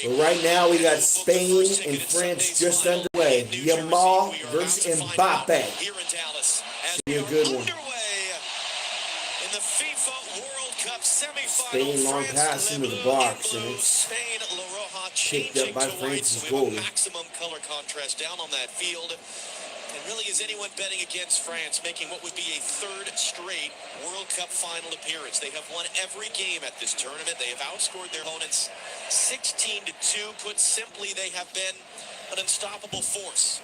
But right now we got Spain and France just underway. Yamal versus Mbappe. Should be a good one. In the FIFA World Cup semifinal, Spain long pass into the box, and it's Spain, La Roja picked up by France's goalie. Maximum color contrast down on that field. And really, is anyone betting against France, making what would be a third straight World Cup final appearance? They have won every game at this tournament. They have outscored their opponents 16-2. Put simply, they have been an unstoppable force.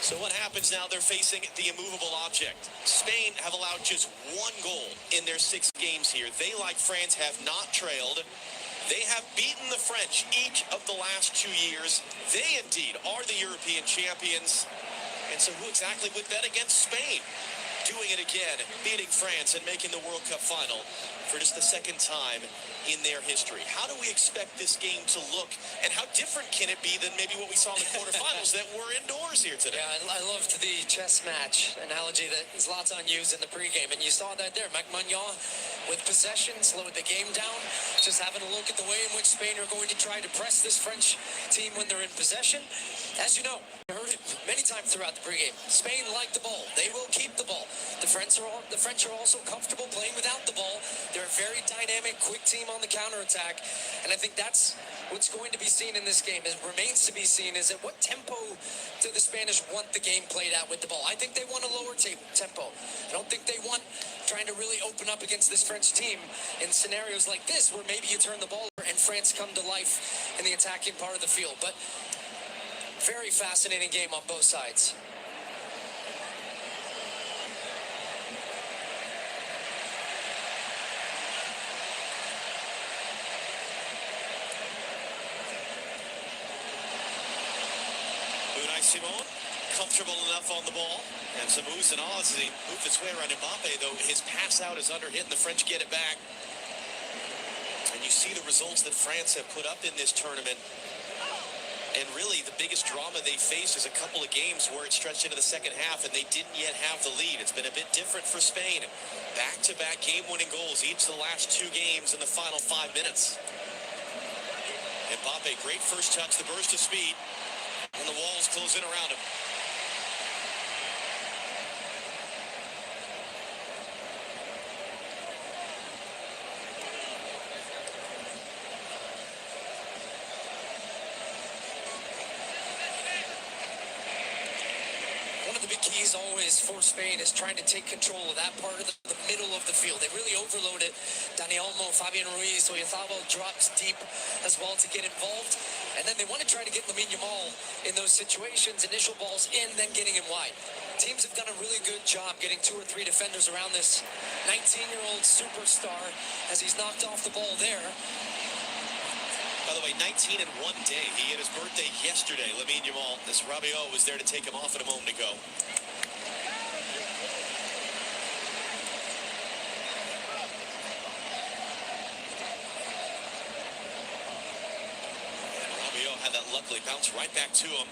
So what happens now? They're facing the immovable object. Spain have allowed just one goal in their 6 games here. They, like France, have not trailed. They have beaten the French each of the last 2 years. They indeed are the European champions. And so who exactly would bet against Spain? Doing it again, beating France and making the World Cup final for just the second time in their history. How do we expect this game to look, and how different can it be than maybe what we saw in the quarterfinals that were indoors here today? Yeah, I loved the chess match analogy that Zlatan used in the pregame, and you saw that there. Magnan with possession slowed the game down, just having a look at the way in which Spain are going to try to press this French team when they're in possession. As you know, I heard it many times throughout the pregame. Spain like the ball. They will keep the ball. The French are also comfortable playing without the ball. They're a very dynamic, quick team on the counterattack. And I think that's what's going to be seen in this game. It remains to be seen is at what tempo do the Spanish want the game played out with the ball. I think they want a lower tempo. I don't think they want trying to really open up against this French team in scenarios like this where maybe you turn the ball over and France come to life in the attacking part of the field. But very fascinating game on both sides. Unai Simon, comfortable enough on the ball. And some oohs and ahs as he moved his way around Mbappe, though his pass out is under hit and the French get it back. And you see the results that France have put up in this tournament. And really, the biggest drama they faced is a couple of games where it stretched into the second half and they didn't yet have the lead. It's been a bit different for Spain. Back-to-back game-winning goals each of the last 2 games in the final 5 minutes. Mbappe, great first touch, the burst of speed, and the walls close in around him. Keys always for Spain is trying to take control of that part of the middle of the field. They really overload it. Dani Olmo, Fabian Ruiz, Oyarzabal drops deep as well to get involved. And then they want to try to get Lamine Yamal in those situations, initial balls in, then getting him wide. Teams have done a really good job getting 2 or 3 defenders around this 19-year-old superstar as he's knocked off the ball there. By the way, 19 in 1 day. He had his birthday yesterday, Lamine Yamal. This Rabiot was there to take him off in a moment ago. And Rabiot had that luckily bounce right back to him.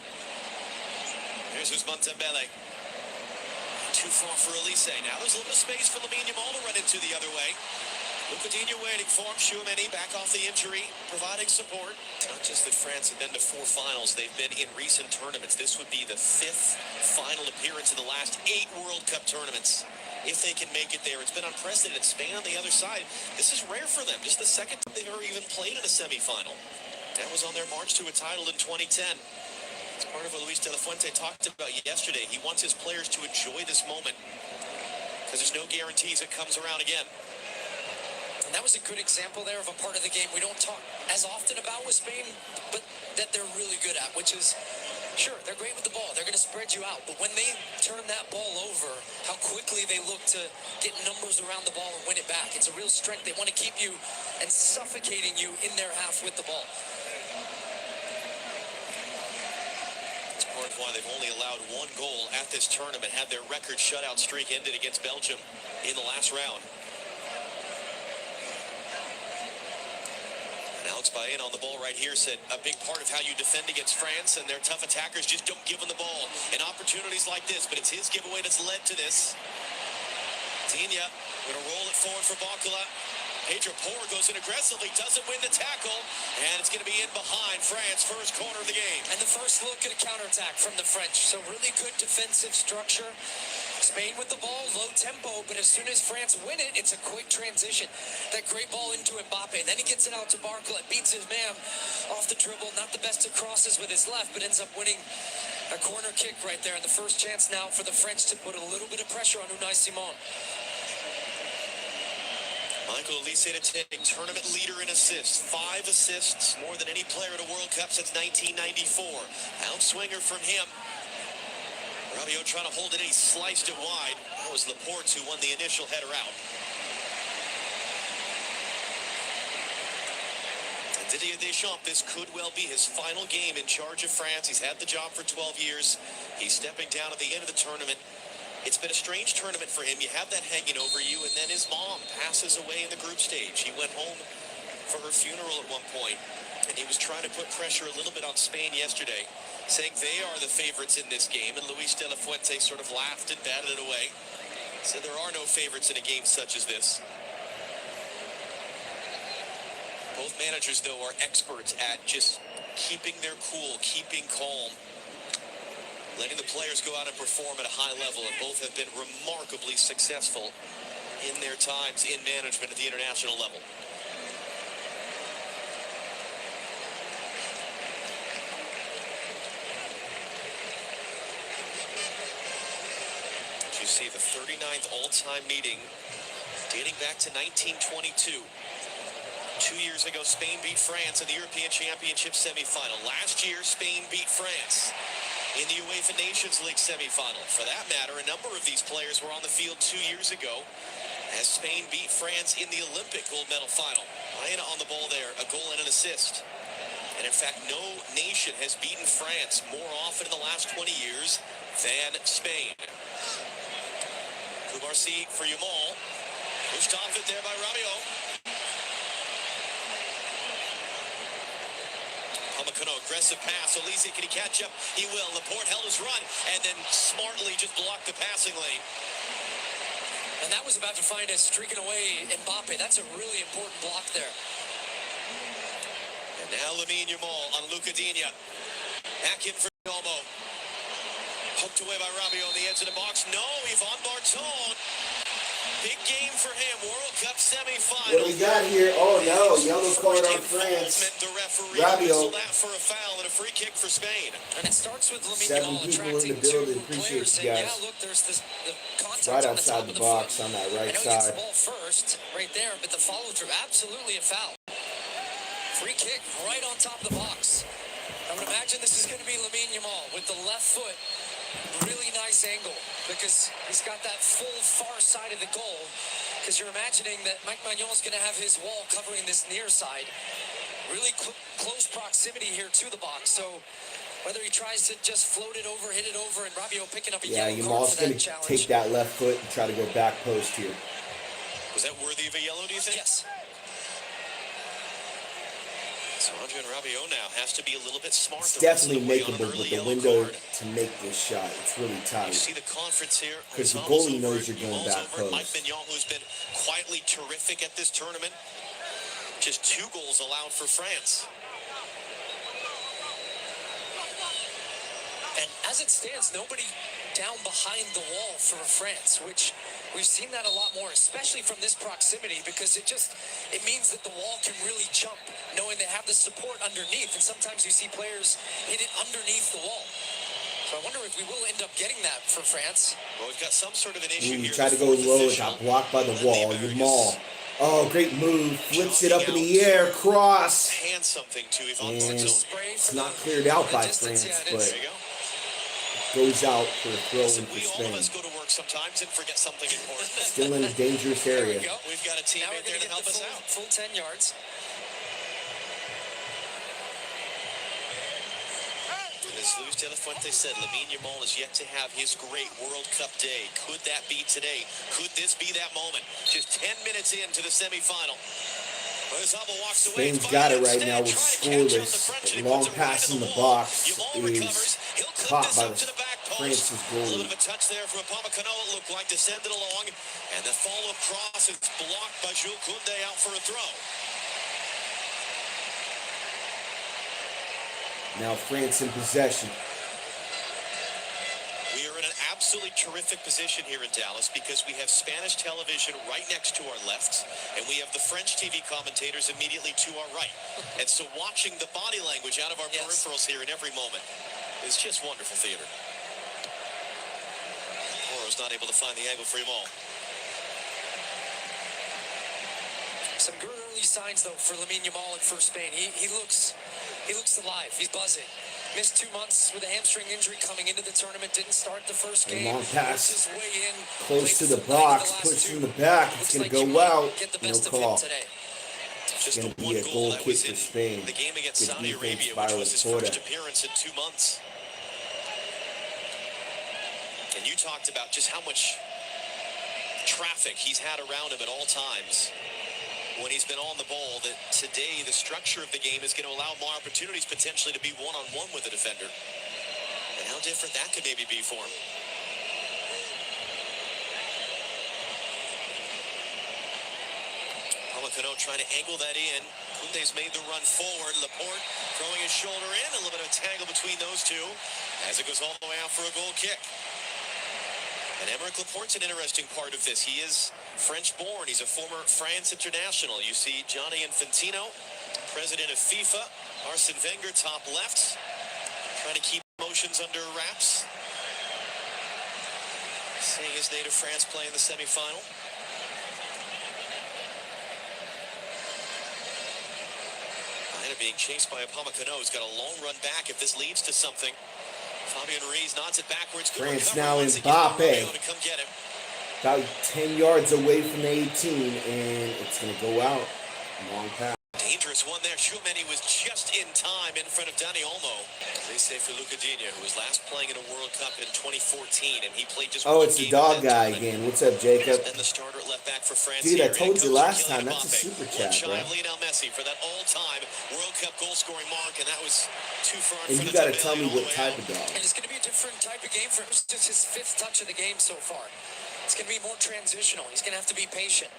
Here's Ousmane Dembele. Too far for Elise. Now there's a little bit of space for Lamine Yamal to run into the other way. Coutinho waiting for him. Tchouaméni back off the injury, providing support. It's not just that France have been to 4 finals. They've been in recent tournaments. This would be the 5th final appearance in the last 8 World Cup tournaments. If they can make it there. It's been unprecedented. Spain on the other side. This is rare for them. Just the second time they've ever even played in a semifinal. That was on their march to a title in 2010. It's part of what Luis de la Fuente talked about yesterday. He wants his players to enjoy this moment because there's no guarantees it comes around again. And that was a good example there of a part of the game we don't talk as often about with Spain, but that they're really good at, which is, sure, they're great with the ball. They're going to spread you out. But when they turn that ball over, how quickly they look to get numbers around the ball and win it back. It's a real strength. They want to keep you and suffocating you in their half with the ball. It's part of why they've only allowed 1 goal at this tournament, had their record shutout streak ended against Belgium in the last round. Alex Baena on the ball right here said a big part of how you defend against France and their tough attackers, just don't give them the ball in opportunities like this. But it's his giveaway that's led to this. Digne going to roll it forward for Bakula. Pedro Porro goes in aggressively, doesn't win the tackle, and it's going to be in behind France, first corner of the game. And the first look at a counterattack from the French. So really good defensive structure. Spain with the ball, low tempo, but as soon as France win it, it's a quick transition. That great ball into Mbappe. Then he gets it out to Barclay, beats his man off the dribble. Not the best of crosses with his left, but ends up winning a corner kick right there. And the first chance now for the French to put a little bit of pressure on Unai Simon. Michael Olise to take tournament leader in assists. 5 assists, more than any player at a World Cup since 1994. Outswinger from him. Rabiot trying to hold it, and he sliced it wide. That was Laporte who won the initial header out. And Didier Deschamps, this could well be his final game in charge of France. He's had the job for 12 years. He's stepping down at the end of the tournament. It's been a strange tournament for him. You have that hanging over you, and then his mom passes away in the group stage. He went home for her funeral at one point, and he was trying to put pressure a little bit on Spain yesterday, saying they are the favorites in this game, and Luis de la Fuente sort of laughed and batted it away. Said there are no favorites in a game such as this. Both managers, though, are experts at just keeping their cool, keeping calm, letting the players go out and perform at a high level, and both have been remarkably successful in their times in management at the international level. As you see, the 39th all-time meeting dating back to 1922. 2 years ago, Spain beat France in the European Championship semifinal. Last year, Spain beat France in the UEFA Nations League semifinal. For that matter, a number of these players were on the field 2 years ago as Spain beat France in the Olympic gold medal final. Baena on the ball there, a goal and an assist. And in fact, no nation has beaten France more often in the last 20 years than Spain. Kubarsi for Yamal. Pushed off it there by Rabiot. Upamecano, aggressive pass. Olise, can he catch up? He will. Laporte held his run and then smartly just blocked the passing lane. And that was about to find us streaking away Mbappe. That's a really important block there. And now Lamine Yamal on Luca Digne. Back in for Olmo. Poked away by Rabiot on the edge of the box. No, Yvan Barton. Big game for him. World Cup semifinal. What do we got here? Oh no, yellow card on France. The referee Rabiot. that for a foul and a free kick for Spain. And it starts with Lamine 7 Yamal people in attracting the building. two Appreciate players you saying, guys. yeah, look, there's the contact Right on the outside top the of the box foot. on that I right know he gets the side. ball first right there, but the follow-through, absolutely a foul. Free kick right on top of the box. I would imagine this is going to be Lamine Yamal with the left foot. Really nice angle because he's got that full far side of the goal. Because you're imagining that Mike Maignan is going to have his wall covering this near side. Really close proximity here to the box. So whether he tries to just float it over, hit it over, and Rabiot picking up a yellow card Yamal's for going that to challenge. take that left foot and try to go back post here. Was that worthy of a yellow, do you think? Yes. So Andre Rabiot now has to be a little bit smart. It's The rest of definitely the way on an makeable early with the yellow window card. to make this shot. It's really You tight. see the conference here. 'Cause the Yamal's goalie over knows it. you're going Yamal's back over it. Mike post. Maignan, who's been quietly terrific at this tournament. Just 2 goals allowed for France. And as it stands, nobody down behind the wall for France, which we've seen that a lot more, especially from this proximity, because it means that the wall can really jump, knowing they have the support underneath. And sometimes you see players hit it underneath the wall. So I wonder if we will end up getting that for France. Well, we've got some sort of an issue He here. tried to go low, it got blocked by the wall. Yamal. Oh, great move. Flips it up in the air. Cross. Hand something to Yvan And Barton. it's not cleared out by France, but There you go. goes out for a throw in Listen, for all of Spain. us go to work sometimes and forget something important. Still in a dangerous There area. we go. We've got a Now we're teammate there going to to get help the us out. full 10 yards. And as Luis de la Fuente said, Lamine Yamal is yet to have his great World Cup day. Could that be today? Could this be that moment? Just 10 minutes into the semifinal. Spain's got it right now with scoreless. Long pass in the box is caught by the France's A little goalie. bit of a touch there from Upamecano, it looked like, to send it along. And the follow cross is blocked by Jules Koundé out for a throw. Now France in possession. We are in an absolutely terrific position here in Dallas because we have Spanish television right next to our left, and we have the French TV commentators immediately to our right. And so watching the body language out of our peripherals here in every moment is just wonderful theater. Poro's not able to find the angle for him all. Some good early signs, though, for Lamine Yamal for Spain. He looks alive. He's buzzing. Missed 2 months with a hamstring injury coming into the tournament. Didn't start the first game. Long pass. His way in, Close to the box. Pushed in the back. It's going to go out. No call. It's going to be a goal kick for Spain. The game against Saudi Good Arabia, defense by which was his first Laporta. appearance in 2 months. And you talked about just how much traffic he's had around him at all times when he's been on the ball, that today the structure of the game is going to allow more opportunities potentially to be one-on-one with the defender. And how different that could maybe be for him. Upamecano trying to angle that in. Koundé's made the run forward. Laporte throwing his shoulder in. A little bit of a tangle between those two as it goes all the way out for a goal kick. And Aymeric Laporte's an interesting part of this. He is French-born. He's a former France international. You see Gianni Infantino, president of FIFA. Arsene Wenger, top left, trying to keep emotions under wraps. Seeing his native France play in the semifinal. Being chased by Upamecano. He's got a long run back if this leads to something. Fabian Ruiz nods it backwards. France now in Mbappe. About 10 yards away from the 18, and it's going to go out. Long pass. Dangerous one there. Tchouaméni was just in time in front of Dani Olmo. They say for Luca Digne, who was last playing in a World Cup in 2014, and he played just Oh, one it's the game dog in that guy tournament. again. What's up, Jacob? And the starter at left back for France. Dude, I here. told And you coach last Kylian time, that's a Mbappe. super One chat, shy bro. of Lionel Messi for that all-time World Cup goal-scoring mark, and that was too far in And front you of got to Dembele tell me all the what way type out. of dog. And it's going to be a different type of game for him. It's just his 5th touch of the game so far. It's going to be more transitional. He's going to have to be patient.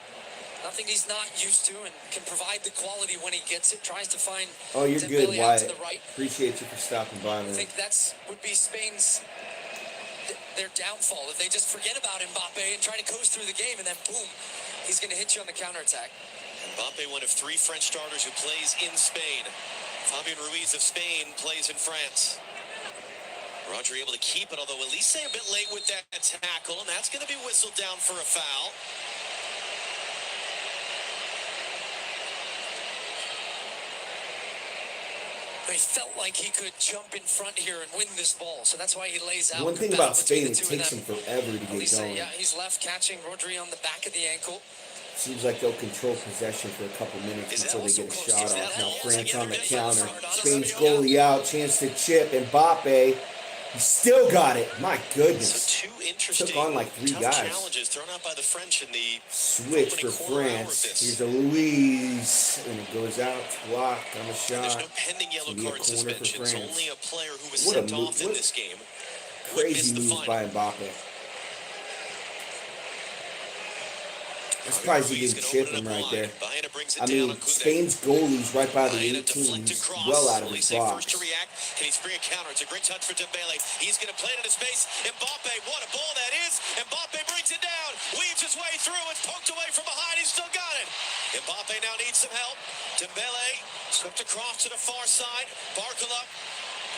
Nothing he's not used to, and can provide the quality when he gets it. Tries to find Oh, you're good, Dembele out to Wyatt. the right. Appreciate you for stopping by, I man. think that's would be Spain's their downfall if they just forget about Mbappe and try to coast through the game, and then boom, he's going to hit you on the counterattack. Mbappe, one of 3 French starters who plays in Spain. Fabian Ruiz of Spain plays in France. Rodri able to keep it, although Elise a bit late with that tackle, and that's going to be whistled down for a foul. He felt like he could jump in front here and win this ball, so that's why he lays out. One thing battle about between Spain, the it two of takes them. them forever to get Elise, going. yeah, he's left catching Rodri on the back of the ankle. Seems like they'll control possession for a couple minutes Is that until they also get a close? shot Is that off. Now all France together on the good? counter. Ronaldo Spain's Ronaldo. goalie out. Chance to chip. Mbappe. He still got it. My goodness. So 2 interesting, Took on like 3 tough guys. challenges thrown out by the French in the Switch for opening quarter hour of France. this. Here's a Louise. And it goes out. It's blocked on the There's shot. no pending yellow It's gonna be a card corner for suspensions. France. Only a player who was What a sent move. off in What this game would miss Crazy the moves final. by Mbappe. I'm surprised he didn't chip him right there. I mean, Spain's goalie's right by the 18. He's well out of his box. First to react. Can he spring a counter? It's a great touch for Dembele. He's going to play it into space. Mbappe, what a ball that is. Mbappe brings it down. Weaves his way through. It's poked away from behind. He's still got it. Mbappe now needs some help. Dembele swept across to the far side. Barcola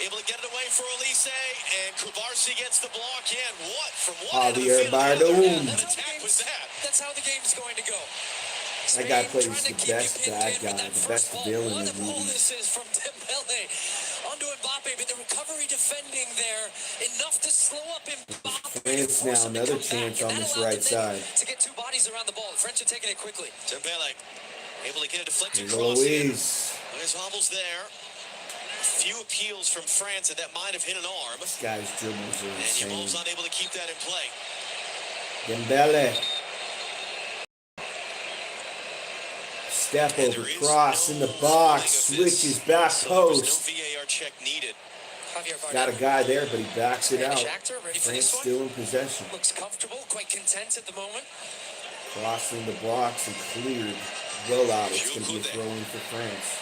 able to get it away for Elise, and Kubarsi gets the block in. What? From one end of the Javier field to the other. Bardem. What attack was that? That's how the game's going to go. That guy Spain plays trying to the keep you best pinned bad in with guy, that the first best ball. villain What in a ball movies. this is from Dembele onto Mbappe, but the recovery defending there enough to slow up Mbappe. France now, another chance on this right side. To get 2 bodies around the ball. The French are taking it quickly. Dembele able to get a deflected Here's cross in. Louise. There's hobbles there. Few appeals from France that might have hit an arm. This guy's dribbles are And Yamal's insane. not able to keep that in play. Dembele. Step And over, there is cross no in the ruling box, of this. switches back So there was post. no VAR check needed. Javier Bardem. Got a guy there, but he backs it out. Spanish actor, ready for France this one. still in possession. Looks comfortable, quite content at the moment. Crossing the blocks and cleared. Well out. It's going to be a throw-in for France.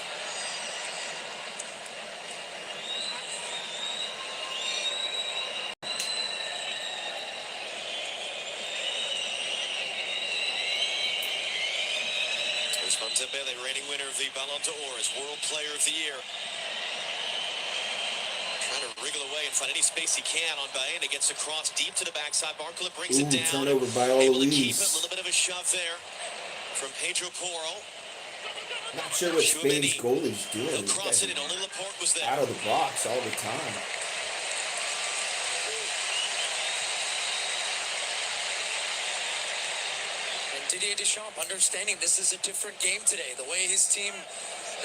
Dembele, reigning winner of the Ballon d'Or, as World Player of the Year. Trying to wriggle away and find any space he can on Baena. Gets across deep to the backside. Barcola brings it down. Turnover by Able to keep Louise. it. A little bit of a shove there from Pedro Porro. Not sure what Spain's goalie's doing. He'll cross it in. Only Laporte was there. Out of the box all the time. Didier Deschamps understanding this is a different game today. The way his team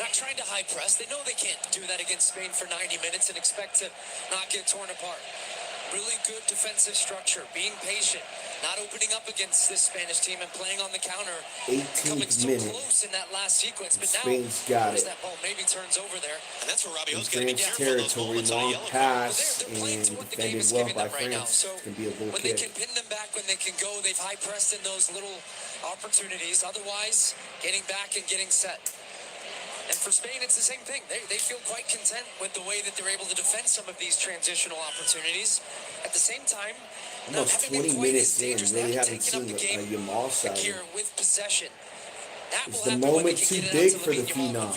not trying to high press. They know they can't do that against Spain for 90 minutes and expect to not get torn apart. Really good defensive structure, being patient, not opening up against this Spanish team and playing on the counter. 18th so minute. Close in that last sequence, but Spain's now got it. that ball maybe turns over there. And that's where Rabiot's going to be territory, long pass, and defended well by France. So it's going to be a goal when kick. they can pin them back, when they can go, they've high pressed in those little opportunities. Otherwise, getting back and getting set. And for Spain, it's the same thing. They feel quite content with the way that they're able to defend some of these transitional opportunities. At the same time, almost 20 minutes in, really haven't seen a Yamal side. Here with possession. Is the moment too big for the Phenom?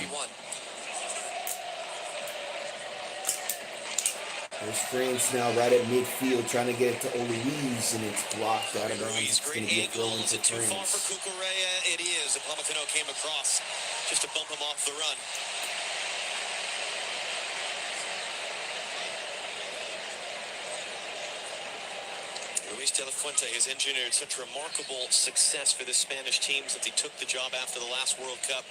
There's France now right at midfield trying to get it to Louise, and it's blocked out of bounds. It's going to be a throw in for too far for France. Cucurella. It is. Upamecano came across just to bump him off the run. Luis de la Fuente has engineered such remarkable success for the Spanish teams that they took the job after the last World Cup.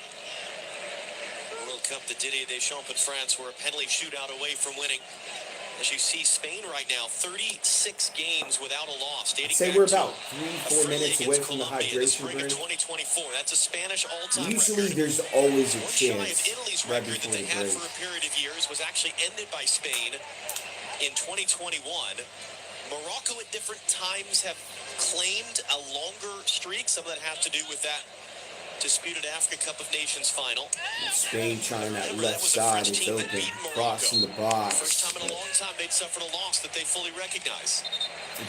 World Cup that Didier Deschamps and France were a penalty shootout away from winning. As you see, Spain right now, 36 games without a loss. I'd say we're about 3-4 minutes away from the hydration break. 2024. That's a Spanish all-time Usually record. there's always a One shy of chance Italy's right record that before they the had break. for a period of years was actually ended by Spain in 2021. Morocco at different times have claimed a longer streak. Some of that has to do with that disputed Africa Cup of Nations final. Spain trying that left side. It's open. Crossing the box. First time in a long time they'd suffered a loss that they fully recognize.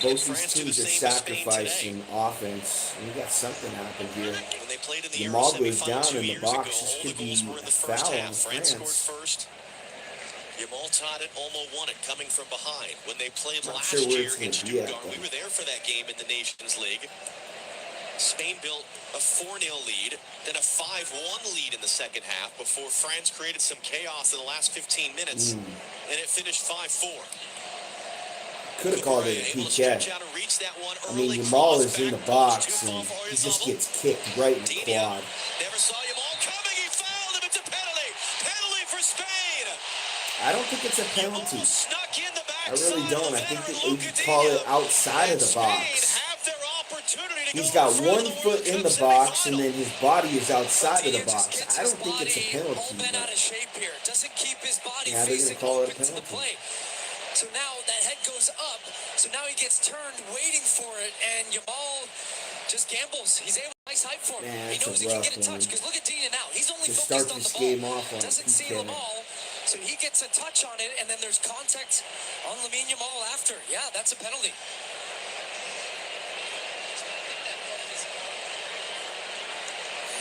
Both these teams are sacrificing offense. And we got something happen here. When they played in the Yamal Euro goes down semifinal 2 in the years box. ago, This all could the be goals were in a the first foul on half. France scored France. first. Yamal tied it, Olmo won it, coming from behind. When they played Not last sure where year it's in gonna be at, Stuttgart, we though. were there for that game in the Nations League. Spain built a 4-0 lead, then a 5-1 lead in the second half before France created some chaos in the last 15 minutes, and it finished 5-4. Could have called it a Able to PK. stretch out and reach that one I mean, early. Yamal Cross is in the back, box, too far and for he just Oyarzabal. gets kicked right in the Dinia quad. never saw Yamal coming. He fouled him. It's a penalty. Penalty for Spain. I don't think it's a penalty. Yamal snuck in the I really backside don't. of I think veteran they Luca call it Dinia. outside of the Spain box. have their opportunity to He's go got through one the foot World in Cup the box, and semifinal. then his body is outside of the Dinia just box. gets I his don't think it's a body all penalty. bent out But of shape here. Doesn't keep his body Yeah, they're gonna facing call it a open to the penalty. play. So now that head goes up. So now he gets turned, waiting for it, and Yamal just gambles. He's able to nice height for him. Man, He that's knows a he can rough get a touch one. because look at Dinia now. He's only To focused start on this the game ball. off on Doesn't see PK. Yamal. So he gets a touch on it, and then there's contact on Lamine Yamal after. Yeah, that's a penalty.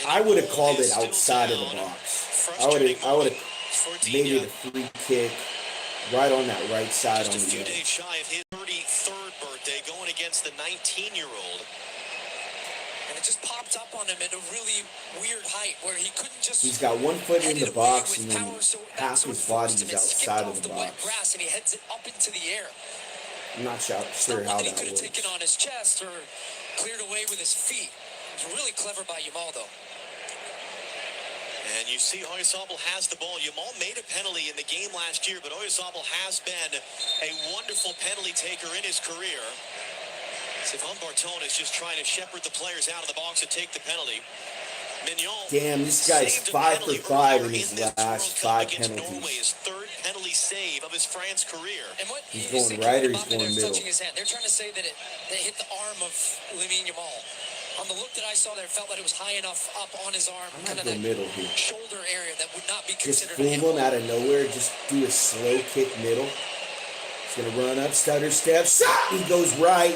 I would have called it outside of the box. I would have made it a free kick right on that right side Just on a the few edge. days shy of his 33rd birthday, going against the 19-year-old. And it just popped up on him at a really weird height where he couldn't just. He's got one foot in head the it away box, with and then power, so half that's what his forced body him. is It skipped outside off of the the wet box. grass, and he heads it up into the air. I'm not sure It's not how one that he that could have works. taken on his chest or cleared away with his feet. It was really clever by Yamal, though. And you see Oyarzabal has the ball. Yamal made a penalty in the game last year, but Oyarzabal has been a wonderful penalty taker in his career. Stéphane Barton is just trying to shepherd the players out of the box to take the penalty. Mignon Damn, this guy's saved a 5 for penalty 5 in earlier his this last World Cup 5 against penalties. Norway, his third penalty penalty save of his France career. And what He's you going see right or Mbappe he's going there middle. touching his hand. They're trying to say that they hit the arm of Lamine Yamal. On the look that I saw there, it felt like it was high enough up on his arm, I'm kind not of go that middle here. shoulder area that would not be Just considered fool a him hit. out of nowhere. Just do a slow kick middle. He's going to run up, stutter step, shot! He goes right.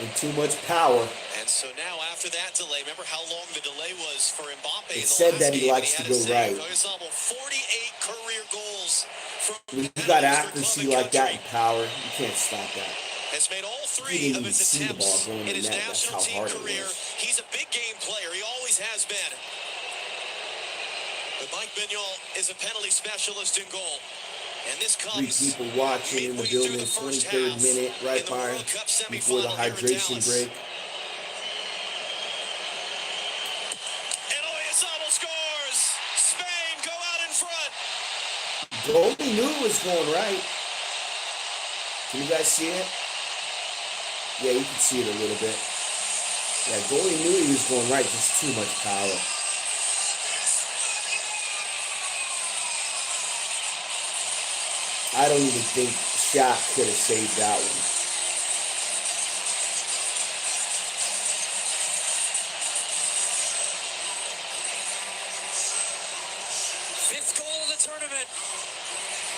And too much power. And so now after that delay, remember how long the delay was for Mbappe in It the said last that he game, likes and to had go a right. save. Oyarzabal, 48 career goals from When you got penalties for accuracy club and like that country. and power, you can't stop that. Has made all You three didn't of even his see the ball attempts going in in his net. That's national how team hard it career. was. He's a big game player. He always has been. But Mike Bignol is a penalty specialist in goal. And this Three comes people watching in the midway through building, the first 23rd half minute, right in the by World Cup before the semifinal here in hydration Dallas. break. And Oyarzabal scores. Spain go out in front. Goalie knew it was going right. Can you guys see it? Yeah, you can see it a little bit. Yeah, goalie knew he was going right, just too much power. I don't even think Shaq could have saved that one. Fifth goal of the tournament.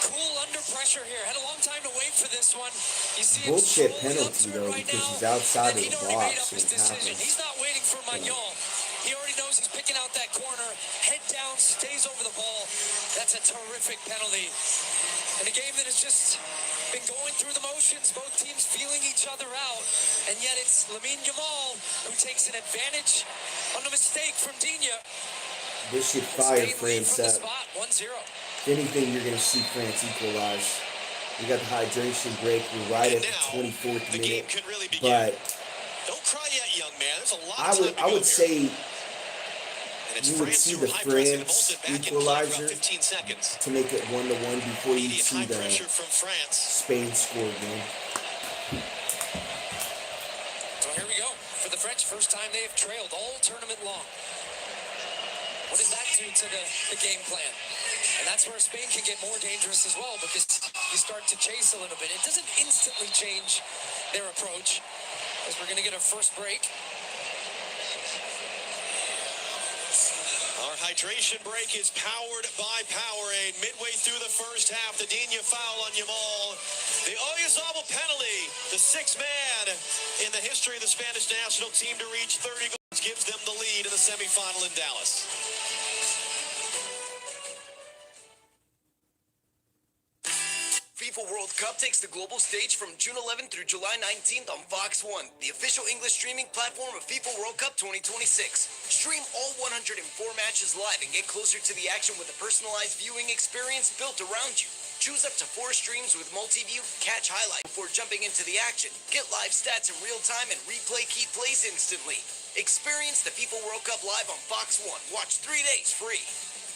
Cool under pressure here. Had a long time to wait for this one. You see him Bullshit strolling up penalty to it though, right because now, he's outside and of he'd the already made box up when his it decision. happens. He's not waiting for Magnon. He already knows he's picking out that corner. Head down, stays over the ball. That's a terrific penalty. In a game that has just been going through the motions, both teams feeling each other out, and yet it's Lamine Yamal who takes an advantage on a mistake from Digne. This should fire Spain lead France from the up. spot, 1-0. If anything, you're going to see France equalize. We got the hydration break. We're right at the 24th the game minute. could really begin. But Don't cry yet, young man. There's a lot of time to I go would here. say And it's you would France see who the are high pressing, France vaulted back in play for equalizer about 15 seconds. to make it 1-1 before you Immediate see high the pressure from France. Spain score again. So here we go. For the French, first time they have trailed all tournament long. What does that do to the game plan? And that's where Spain can get more dangerous as well, because you start to chase a little bit. It doesn't instantly change their approach, as we're going to get our first break. Our hydration break is powered by Powerade. Midway through the first half, the Digne foul on Yamal. The Oyarzabal penalty, the sixth man in the history of the Spanish national team to reach 30 goals, gives them the lead in the semifinal in Dallas. FIFA World Cup takes the global stage from June 11th through July 19th on Fox 1, the official English streaming platform of FIFA World Cup 2026. Stream all 104 matches live and get closer to the action with a personalized viewing experience built around you. Choose up to 4 streams with multi-view, catch highlights before jumping into the action. Get live stats in real time and replay key plays instantly. Experience the FIFA World Cup live on Fox 1. Watch 3 days free.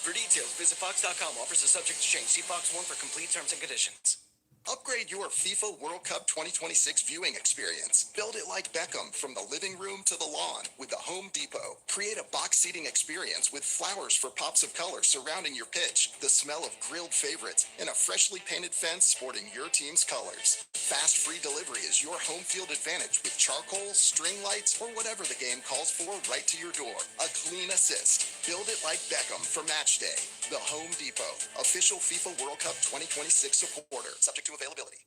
For details, visit Fox.com. Offers are subject to change. See Fox 1 for complete terms and conditions. Upgrade your FIFA World Cup 2026 viewing experience. Build it like Beckham from the living room to the lawn with the Home Depot. Create a box seating experience with flowers for pops of color surrounding your pitch, the smell of grilled favorites, and a freshly painted fence sporting your team's colors. Fast free delivery is your home field advantage with charcoal, string lights, or whatever the game calls for right to your door. A clean assist. Build it like Beckham for match day. The Home Depot, official FIFA World Cup 2026 supporter. Subject to availability.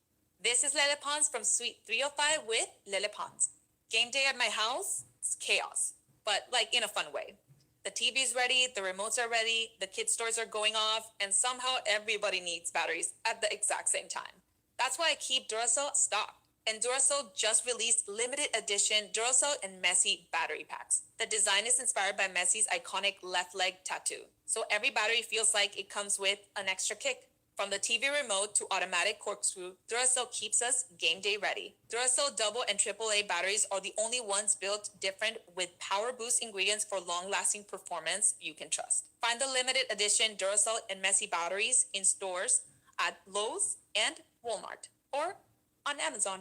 This is Lele Pons from Suite 305 with Lele Pons. Game day at my house, it's chaos, but like in a fun way. The TV's ready, the remotes are ready, the kids' toys are going off, and somehow everybody needs batteries at the exact same time. That's why I keep Duracell stocked. And Duracell just released limited edition Duracell and Messi battery packs. The design is inspired by Messi's iconic left leg tattoo. So every battery feels like it comes with an extra kick. From the TV remote to automatic corkscrew, Duracell keeps us game day ready. Duracell double and AAA batteries are the only ones built different with power boost ingredients for long-lasting performance you can trust. Find the limited edition Duracell and Messi batteries in stores at Lowe's and Walmart or on Amazon.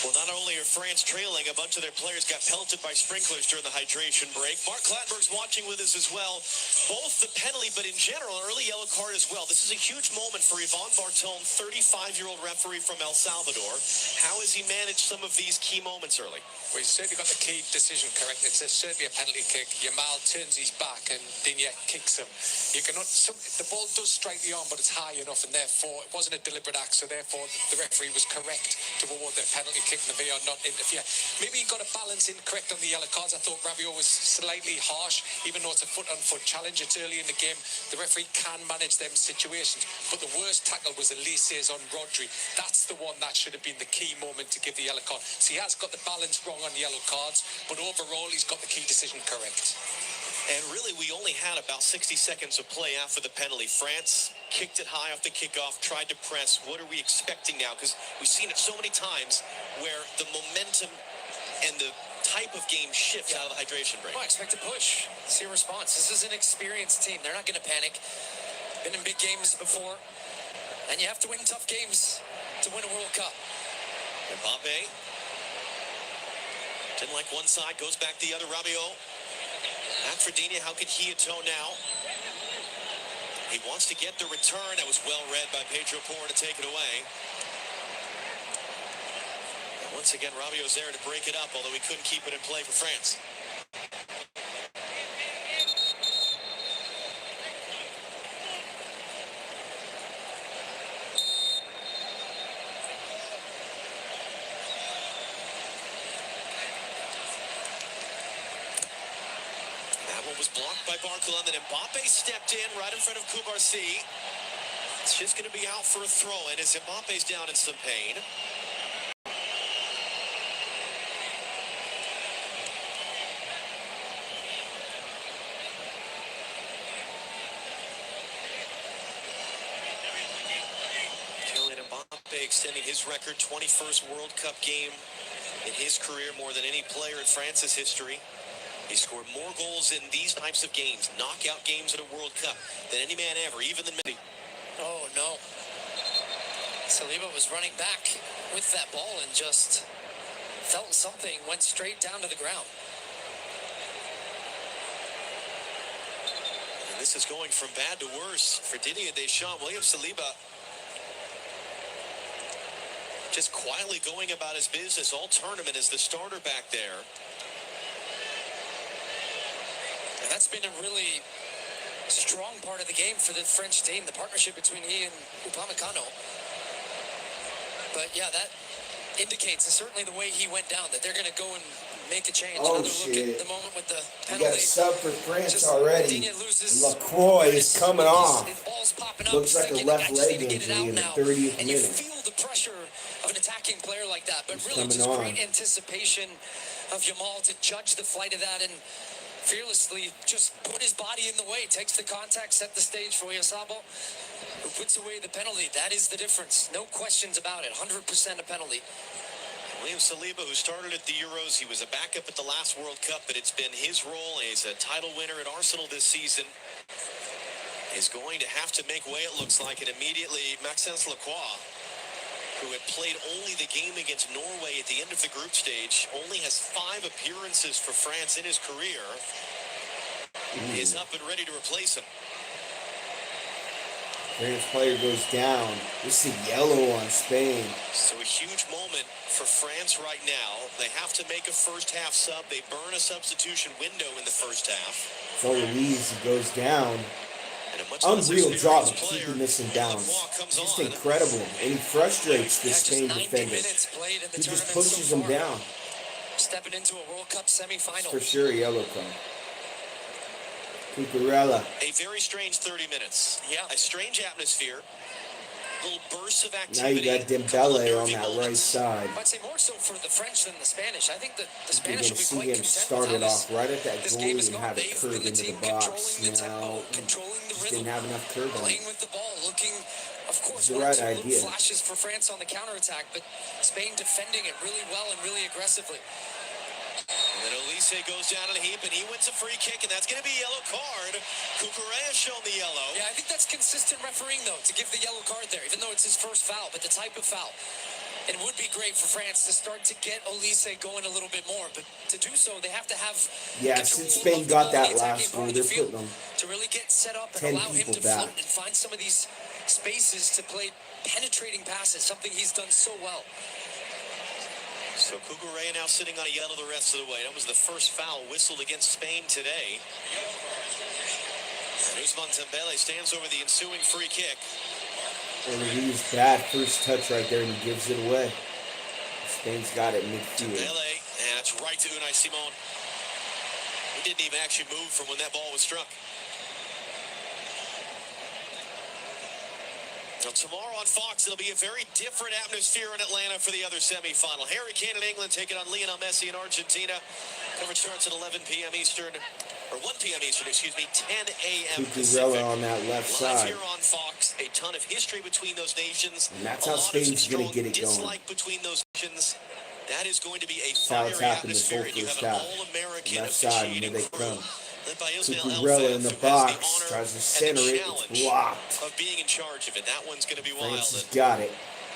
Well, not only are France trailing. A bunch of their players got pelted by sprinklers during the hydration break. Mark Clattenburg's watching with us as well. Both the penalty, but in general, early yellow card as well. This is a huge moment for Yvon Bartone, 35-year-old referee from El Salvador. How has he managed some of these key moments early? Well, he's certainly got the key decision correct. It's certainly a penalty kick. Yamal turns his back and Digne kicks him. You cannot. The ball does strike the arm, but it's high enough, and therefore it wasn't a deliberate act. So therefore, the referee was correct to award the penalty kick, and the VAR not interfere. Maybe he got a balance incorrect on the yellow cards. I thought Rabiot was slightly harsh, even though it's a foot-on-foot challenge. It's early in the game. The referee can manage them situations, but the worst tackle was Elise's on Rodri. That's the one that should have been the key moment to give the yellow card. So he has got the balance wrong on yellow cards, but overall he's got the key decision correct. And really, we only had about 60 seconds of play after the penalty. France kicked it high off the kickoff, tried to press. What are we expecting now? Because we've seen it so many times where the momentum and the type of game shifts out of the hydration break. Well, I expect a push. See a response. This is an experienced team. They're not going to panic. Been in big games before. And you have to win tough games to win a World Cup. Mbappe didn't like one side, goes back the other. Rabiot. Back for Digne. How can he atone now? He wants to get the return. That was well read by Pedro Porro to take it away. And once again, Rabiot's there to break it up, although he couldn't keep it in play for France. Was blocked by Barcola, and then Mbappe stepped in right in front of Kubarsi. It's just going to be out for a throw, and as Mbappe's down in some pain. Kylian Mbappe extending his record, 21st World Cup game in his career, more than any player in France's history. He scored more goals in these types of games, knockout games at a World Cup, than any man ever, even than Messi. Oh, no. Saliba was running back with that ball and just felt something, went straight down to the ground. And this is going from bad to worse for Didier Deschamps. William Saliba just quietly going about his business all tournament as the starter back there. And that's been a really strong part of the game for the French team, the partnership between he and Upamecano. But yeah, that indicates certainly the way he went down, that they're going to go and make a change. Oh, another shit. look at the moment with the You got a penalty. sub for France Just already. Digne loses LaCroix is coming off. his ball's popping up. Looks He's like a thinking, left I just leg need to get it injury out in the now. 30th And you minute. feel the pressure of an attacking player like that. But He's really coming just on. great anticipation of Yamal to judge the flight of that and fearlessly just put his body in the way, takes the contact, set the stage for Yasabo, who puts away the penalty. That is the difference. No questions about it. 100% a penalty. William Saliba, who started at the Euros, he was a backup at the last World Cup, but it's been his role as a title winner at Arsenal this season. Is going to have to make way, it looks like, and immediately Maxence Lacroix, who had played only the game against Norway at the end of the group stage, only has 5 appearances for France in his career, is up and ready to replace him. France player goes down. This is a yellow on Spain. So a huge moment for France right now. They have to make a first half sub. They burn a substitution window in the first half. So Luis goes down. And a much less Unreal job of experienced player, keeping this in down. Lacroix comes Just on. incredible. And he frustrates the Yeah, just Spain 90 defenders. minutes played in the He just tournament pushes so them far. down. Stepping into a World Cup semifinal. For sure, a yellow card. Cucurella. A very strange 30 minutes. Yeah. A strange atmosphere. Little bursts of Now activity. you got couple of Dembele on nervy that right moments. side. I'd say more so for the French than the Spanish. I think that the You're Spanish going to will be see quite him content started with how off right at that this game goalie is and going. have it They've curve been the into the team box. controlling the tempo, Now, controlling the just rhythm, didn't have enough curve on playing it. with the ball, looking, of course, It's the one or right two little idea. flashes for France on the counterattack, but Spain defending it really well and really aggressively. And then Elise goes down in a heap, and he wins a free kick, and that's going to be a yellow card. Cucurella shown the yellow. Yeah, I think that's consistent refereeing, though, to give the yellow card there, even though it's his first foul, but the type of foul. It would be great for France to start to get Olise going a little bit more, but to do so, they have to have Yeah, control since of Spain the got ball in that the attacking last part goal, of the they're field putting them to really get set up and 10 allow him people to back. float and find some of these spaces to play penetrating passes, something he's done so well. So Cucurella now sitting on a yellow the rest of the way. That was the first foul whistled against Spain today. And Ousmane Dembele stands over the ensuing free kick. And he's bad first touch right there, and he gives it away. Spain's got it midfield. Dembele, and it's right to Unai Simon. He didn't even actually move from when that ball was struck. Now, tomorrow on Fox, it'll be a very different atmosphere in Atlanta for the other semifinal. Harry Kane in England taking on Lionel Messi in Argentina. Coverage starts at 11 p.m. Eastern, or 1 p.m. Eastern, excuse me, 10 a.m. Pacific. Cucurella on that left Live side. here on Fox, a ton of history between those nations. And that's a how lot Spain's of gonna strong get it going. dislike between those nations. That is going to be a how it's fiery happened this whole atmosphere, and you have first an half. all-American Left side, and officiating here they crew. come. Led by Ismail Cucurella in the Elfeth, who has box, honor tries to and center the it, it's challenge blocked. of being in charge of it. That one's going to be France wild. has And got it.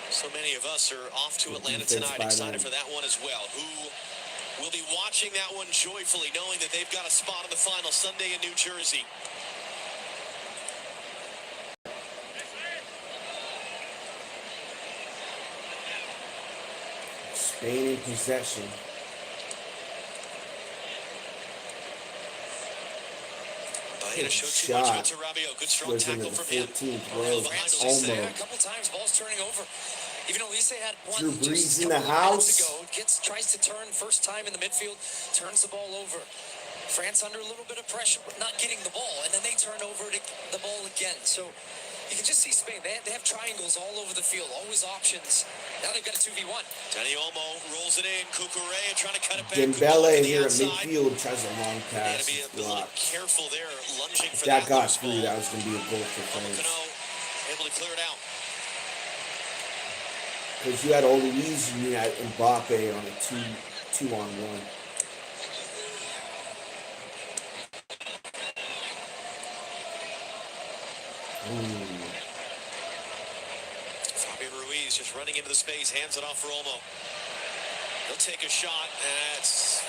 so many of us are off to Atlanta defense tonight, by excited them. for that one as well. Who will be watching that one joyfully, knowing that they've got a spot in the final Sunday in New Jersey. Spain in possession. Baena showed too Shot. much to Rabiot. Good strong Goes into tackle the from him. 14th Rabiot row. behind France Olise. Olise, Almost. a couple times, balls turning over. Even Olise had one Drew Brees just in a the couple of minutes house. ago. Tries to turn first time in the midfield, turns the ball over. France under a little bit of pressure, but not getting the ball, and then they turn over the ball again. So you can just see Spain. They have triangles all over the field, always options. Now they've got a 2v1. Dani Olmo rolls it in. Cucurella trying to cut it back. Dembele to the here at outside. midfield tries a long They had pass. to be It's a little blocked. careful there, lunging If for that that got loose through, ball. that was going to be a goal for France. Cano able to clear it out. Because you had Oloise and you had Mbappe on a two-on-one. Fabian Ruiz just running into the space, hands it off for Olmo. He'll take a shot. That's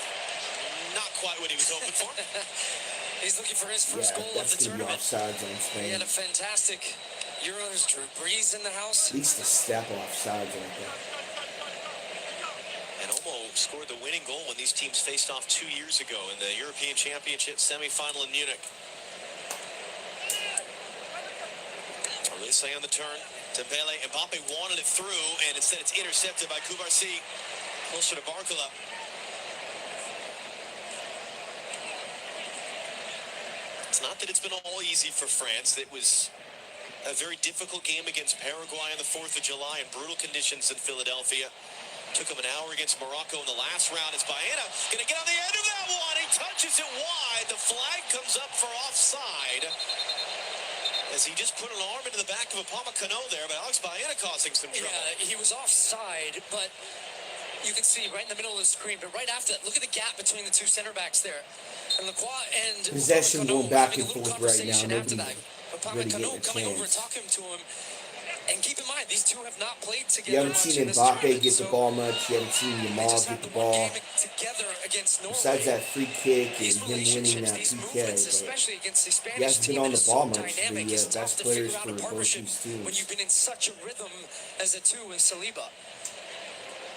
not quite what he was hoping for. He's looking for his first Yeah, goal of that's the going to be tournament. offsides on He Spain. had a fantastic Euros. Drew Brees in the house. At least a step offsides like that. And Olmo scored the winning goal when these teams faced off 2 years ago in the European Championship semifinal in Munich. Olise on the turn. Dembele, Mbappe wanted it through, and instead it's intercepted by Cubarsí. Closer to Barcola. It's not that it's been all easy for France. It was a very difficult game against Paraguay on the 4th of July in brutal conditions in Philadelphia. Took him an hour against Morocco in the last round. It's Baena going to get on the end of that one. He touches it wide. The flag comes up for offside. As he just put an arm into the back of Upamecano there, but Alex Baena causing some trouble. Yeah, he was offside, but you can see right in the middle of the screen. But right after that, look at the gap between the two center backs there. And Lacroix and Possession Upamecano going back having a and little forth right now. conversation after Nobody's that. really Upamecano getting a coming over and chance. talking to him. And keep in mind, these two have not played You together haven't much seen in this Mbappe tournament, get the so ball much. You haven't seen they Yamal just get have the the one ball. game together against Norway. Besides that free kick and These him winning relationships, that these PK, movements, but especially against the he Spanish hasn't team been on that the is ball so much. dynamic, The it's tough best to players figure out for a both partnership these when teams. you've been in such a rhythm as a two with Saliba.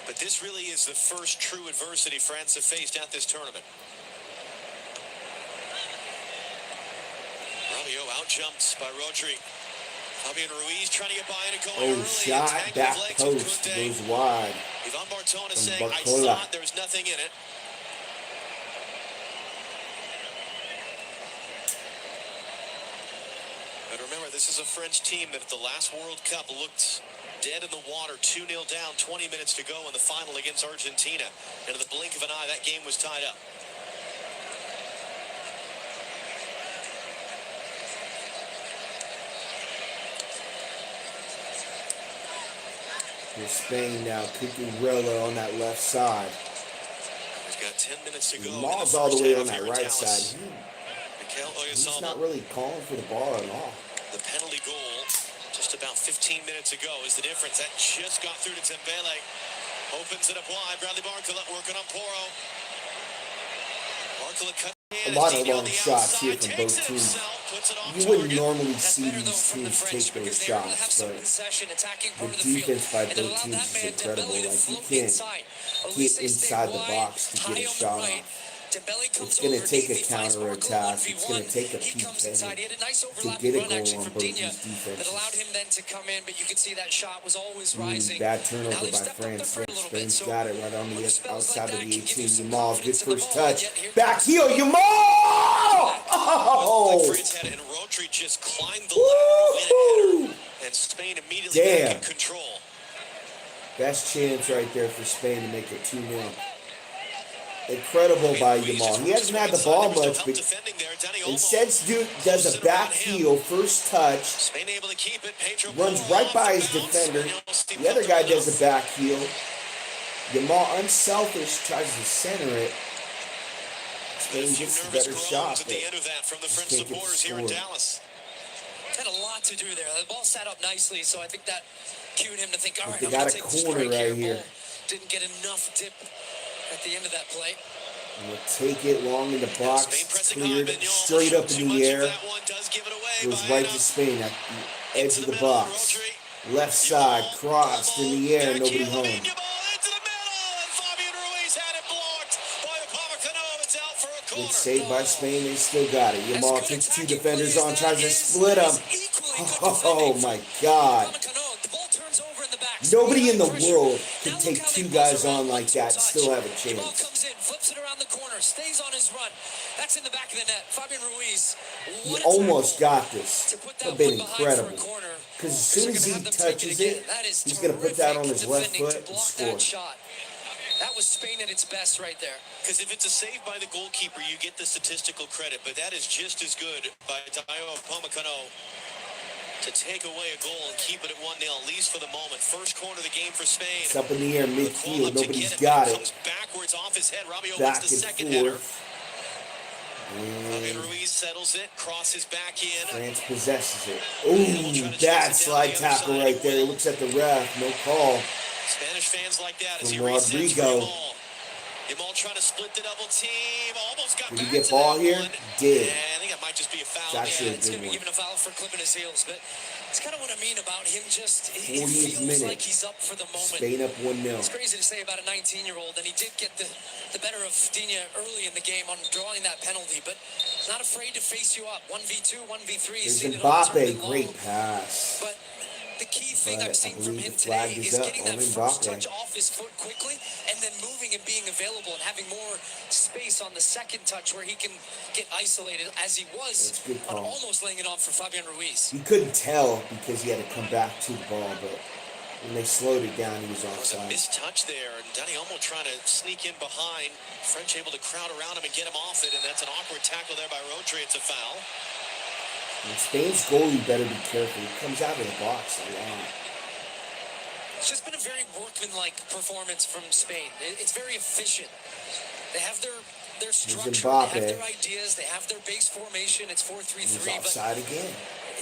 But this really is the first true adversity France have faced at this tournament. Rabiot out-jumped by Rodri. Fabian Ruiz trying to get by and going Oh, early. shot, Tangled back legs with post, Kunde. goes wide. Ivan Bartona From saying, I Barcola. saw it, there's nothing in it. But remember, this is a French team that at the last World Cup looked dead in the water, 2-0 down, 20 minutes to go in the final against Argentina. And in the blink of an eye, that game was tied up. Here's Spain now. Cucurella on that left side. We've got 10 minutes to go. Yamal's all the way on that right side. Mikel He's Oyarzabal, not really calling for the ball at all. the penalty goal, just Just about 15 minutes ago is the difference. That just got through to Dembele. Opens it up wide. Bradley Barcola working on Poro. Barcola cut A lot of long shots here from both teams. You wouldn't normally see these teams take those shots, but the defense by both teams is incredible. Like, you can't get inside the box to get a shot off. It's going to take a counterattack. It's going to take a peak penny to get a goal on both these defenses. That allowed him then to come in, but you could see that shot was always rising. Bad turnover by France. Spain's got it right on the outside of the 18. Yamal, good first touch. Back heel, Yamal! Oh! France had it, and Rodri just climbed the ladder to win a header, and Spain immediately back in control. Best chance right there for Spain to make it 2-0. Incredible by Yamal. He hasn't had the ball much, but instead does a back heel, first touch, runs right by his defender. The other guy does a back heel. Yamal, unselfish, tries to center it. Spain gets the better shot, but just can't get the score. Had a lot to do there. The ball sat up nicely, so I think that cued him to think, all right, they got a corner right here. Didn't get enough dip at the end of that play. And we'll take it long in the box, cleared straight up in the air. Goes right to Spain at the edge of the box. Left side, crossed in the air, nobody home. Good save by Spain, they still got it. Yamal takes two defenders on, tries to split them. Oh my God. Nobody in the world can take two guys on like that and still have a chance. Flips it around the corner, stays on his run. That's in the back of the net. Fabian Ruiz. He almost got this. That would have been incredible. Because as soon as he touches it, he's going to put that on his left foot and score. That was Spain at its best right there. Because if it's a save by the goalkeeper, you get the statistical credit. But that is just as good by Tayo Pomacano to take away a goal and keep it at 1-0, at least for the moment. First corner of the game for Spain. It's up in the air, midfield. Nobody's got it. Backwards off his head. Rabiot back wins the second header. Fabian Ruiz settles it, crosses back in. France possesses it. Ooh, bad slide tackle right there. He looks at the ref. No call. Spanish fans like that as he Rodrigo. Yamal trying to split the double team. Almost got Did he get ball here? Did. Yeah, I think it might just be a foul. It's going to be given a foul for clipping his heels, but it's kind of what I mean about him. Just it 40th feels minute. like he's up for the moment. Spain up 1-0. It's crazy to say about a 19-year-old, and he did get the better of Digne early in the game on drawing that penalty, but not afraid to face you up. 1v2, 1v3. There's Mbappe, great pass. But the key thing I've seen from him today is getting that first touch off his foot quickly and then moving and being available and having more space on the second touch where he can get isolated as he was on almost laying it on for Fabian Ruiz. You couldn't tell because he had to come back to the ball, but when they slowed it down, he was offside. It was a missed touch there, and Dani Olmo trying to sneak in behind. French able to crowd around him and get him off it, and that's an awkward tackle there by Rodri. It's a foul. And Spain's goalie better be careful. He comes out of the box a lot. It's just been a very workmanlike performance from Spain. It's very efficient. They have their structure, they have their ideas, they have their base formation. It's 4-3-3. He's offside again.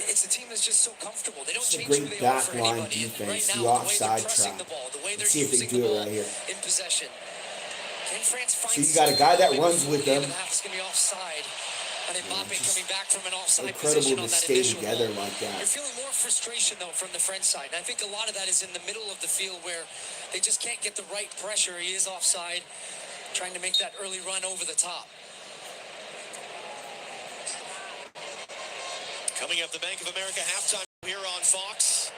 It's a team that's just so comfortable. They don't it's change a who great they are for backline anybody. defense. Right the now, offside trap. Let's see if they do it right here. In possession. Can France find so you got a guy that runs with them. It's going to be offside. And Mbappe coming back from an offside incredible position on to that stay initial together ball. like that. You're feeling more frustration though from the French side. And I think a lot of that is in the middle of the field where they just can't get the right pressure. He is offside, trying to make that early run over the top. Coming up, the Bank of America halftime here on Fox.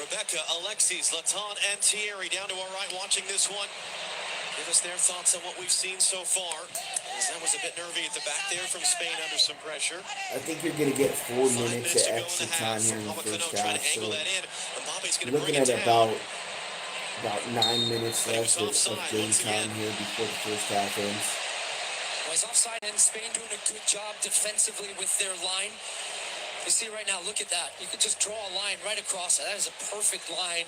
Rebecca, Alexis, Latan, and Thierry down to our right watching this one. Give us their thoughts on what we've seen so far. That was a bit nervy at the back there from Spain under some pressure. I think you're going to get 4 minutes of extra time here in the first half. So you're looking at about 9 minutes left of game time here before the first half ends. Well, he's offside, and Spain doing a good job defensively with their line. You see right now, look at that. You could just draw a line right across it. That is a perfect line.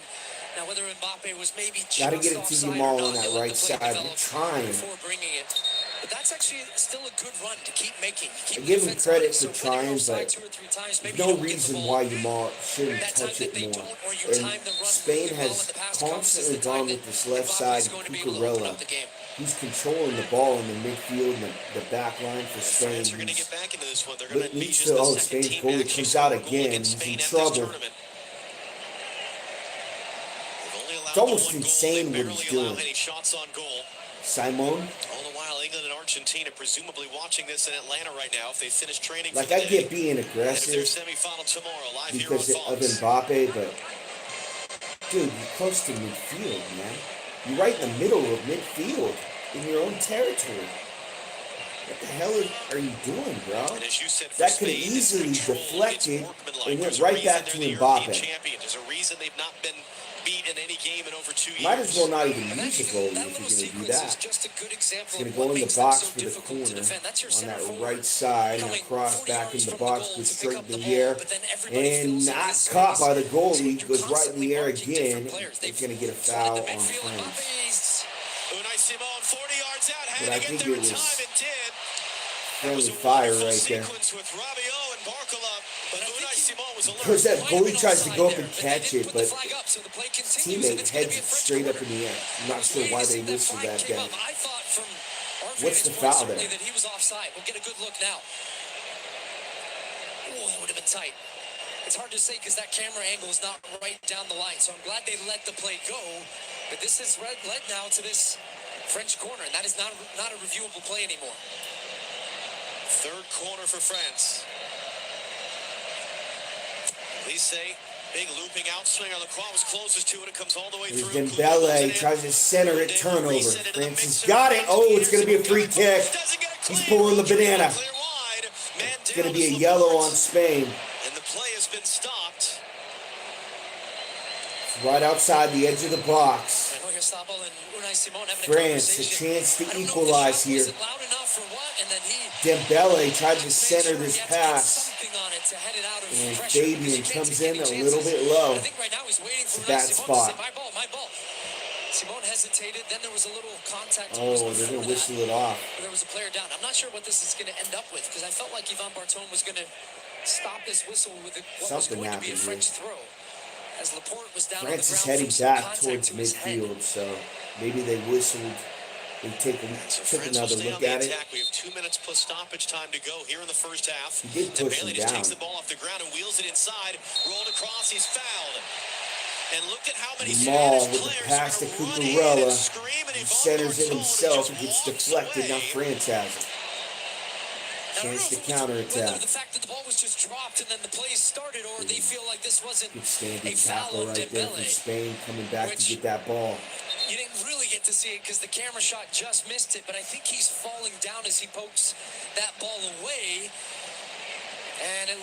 Now, whether Mbappe was maybe just got to get it to Yamal on that right side. You're trying. Before bringing it. But that's that's actually still a good run to keep making. I give him credit for trying, but there's no reason why Yamal shouldn't touch it more. And Spain has constantly gone with this left side Cucurella. He's controlling the ball in the midfield and the back line for Spain. France are going to get back into this one. They're But going to be needs just to, the Spain's second team goalie to actually comes out score a goal again. against He's Spain in at this trouble. tournament. They've only allowed It's almost the one insane goal. They what he's barely allow doing. any shots on goal. Simon, All the while, England and Argentina presumably watching this in Atlanta right now. If they finish training like for I the get day, being ahead of their aggressive semifinal tomorrow, live because here on of Fox. Mbappe, but dude, you're close to midfield, man. You're right in the middle of midfield in your own territory. What the hell are you doing, bro? And as you said, for That could have Spain, it's easily control, deflected it's workmanlike. and went There's a right reason back they're to the European Mbappe. champions. There's a reason they've not been beat in any game in over 2 years. Might as well not even And use a that goalie little if you're going to do sequence is that. just a good example He's going of to go what in the makes them box so for the difficult to corner defend. That's your on center that forward right side. Now coming cross 40 back in yards the from box, goal goes to pick straight up in the the air. ball, but then everybody And fills in not his caught space. by the So goalie. you're Goes right in constantly the air marking different again. players. He's They've going to get a flooded foul the on midfield. France. Mbappe's Unai Simon, 40 yards out, But had I to get think there it in was time and did. friendly fire Wonderful right there. sequence with Rabiot and Barcola, but Unai Simon was alert. Because that might have been goalie tries to offside go up there, and but they catch didn't it, put the but flag up, so the play his continues, and teammate it's going to heads be it a French straight up corner. in the air. I'm not I was sure waiting why to they see if that whistled flag that came guy. up. I thought from our What's the vantage point, foul certainly, there? that he was offside. We'll get a good look now. Oh, that would have been tight. It's hard to say because that camera angle is not right down the line. So I'm glad they let the play go. But this has led now to this French corner, and that is not a reviewable play anymore. Third corner for France. Lise, big looping outswing on the cross was closest to it. It comes all the way Here's through. Dembele, tries to center it, turnover. France has got it. Oh, it's going to be a free kick. He's pulling the banana. It's going to be a yellow on Spain. And the play has been stopped. It's right outside the edge of the box. I know Gustavo and Unai Simon having France, a conversation. chance to I don't know if the equalize shot here. wasn't loud enough or what, and then he Dembele tried to made center sure this he had to get pass, something on it to head it out of and pressure, because Fabian you can't comes take in any a little chances. bit low. I think right now he's waiting for It's a bad Simon to spot. say, my ball, my ball. Simon hesitated, then there was a little contact. Oh, they're going to whistle it off. There was a player down. I'm not sure what this is going to end up with, because I felt like Yvan Barton was going to stop this whistle with what was Something going to be a happened French throw. As Laporte was down France is on the ground heading from some back contact towards to his head. midfield, so maybe they whistled. They took So took France will another stay look on the at it. attack. We have 2 minutes plus stoppage time to go here in the first half. He did push Dembele him just down. takes the ball off the ground and wheels it inside. Rolled across. He's fouled. And look at how many Maul Spanish with the players pass are to gonna run in Cucurella. and scream, and He Yvan centers it Barton himself. just It gets walks deflected. Now away. France has it. I don't Chance to know if it was counterattack. whether the fact that the ball was just dropped and then the play started, or they feel like this wasn't Good a standing foul tackle of right there from Dembele. Spain, coming back to get that ball. You didn't really get to see it because the camera shot just missed it, but I think he's falling down as he pokes that ball away. And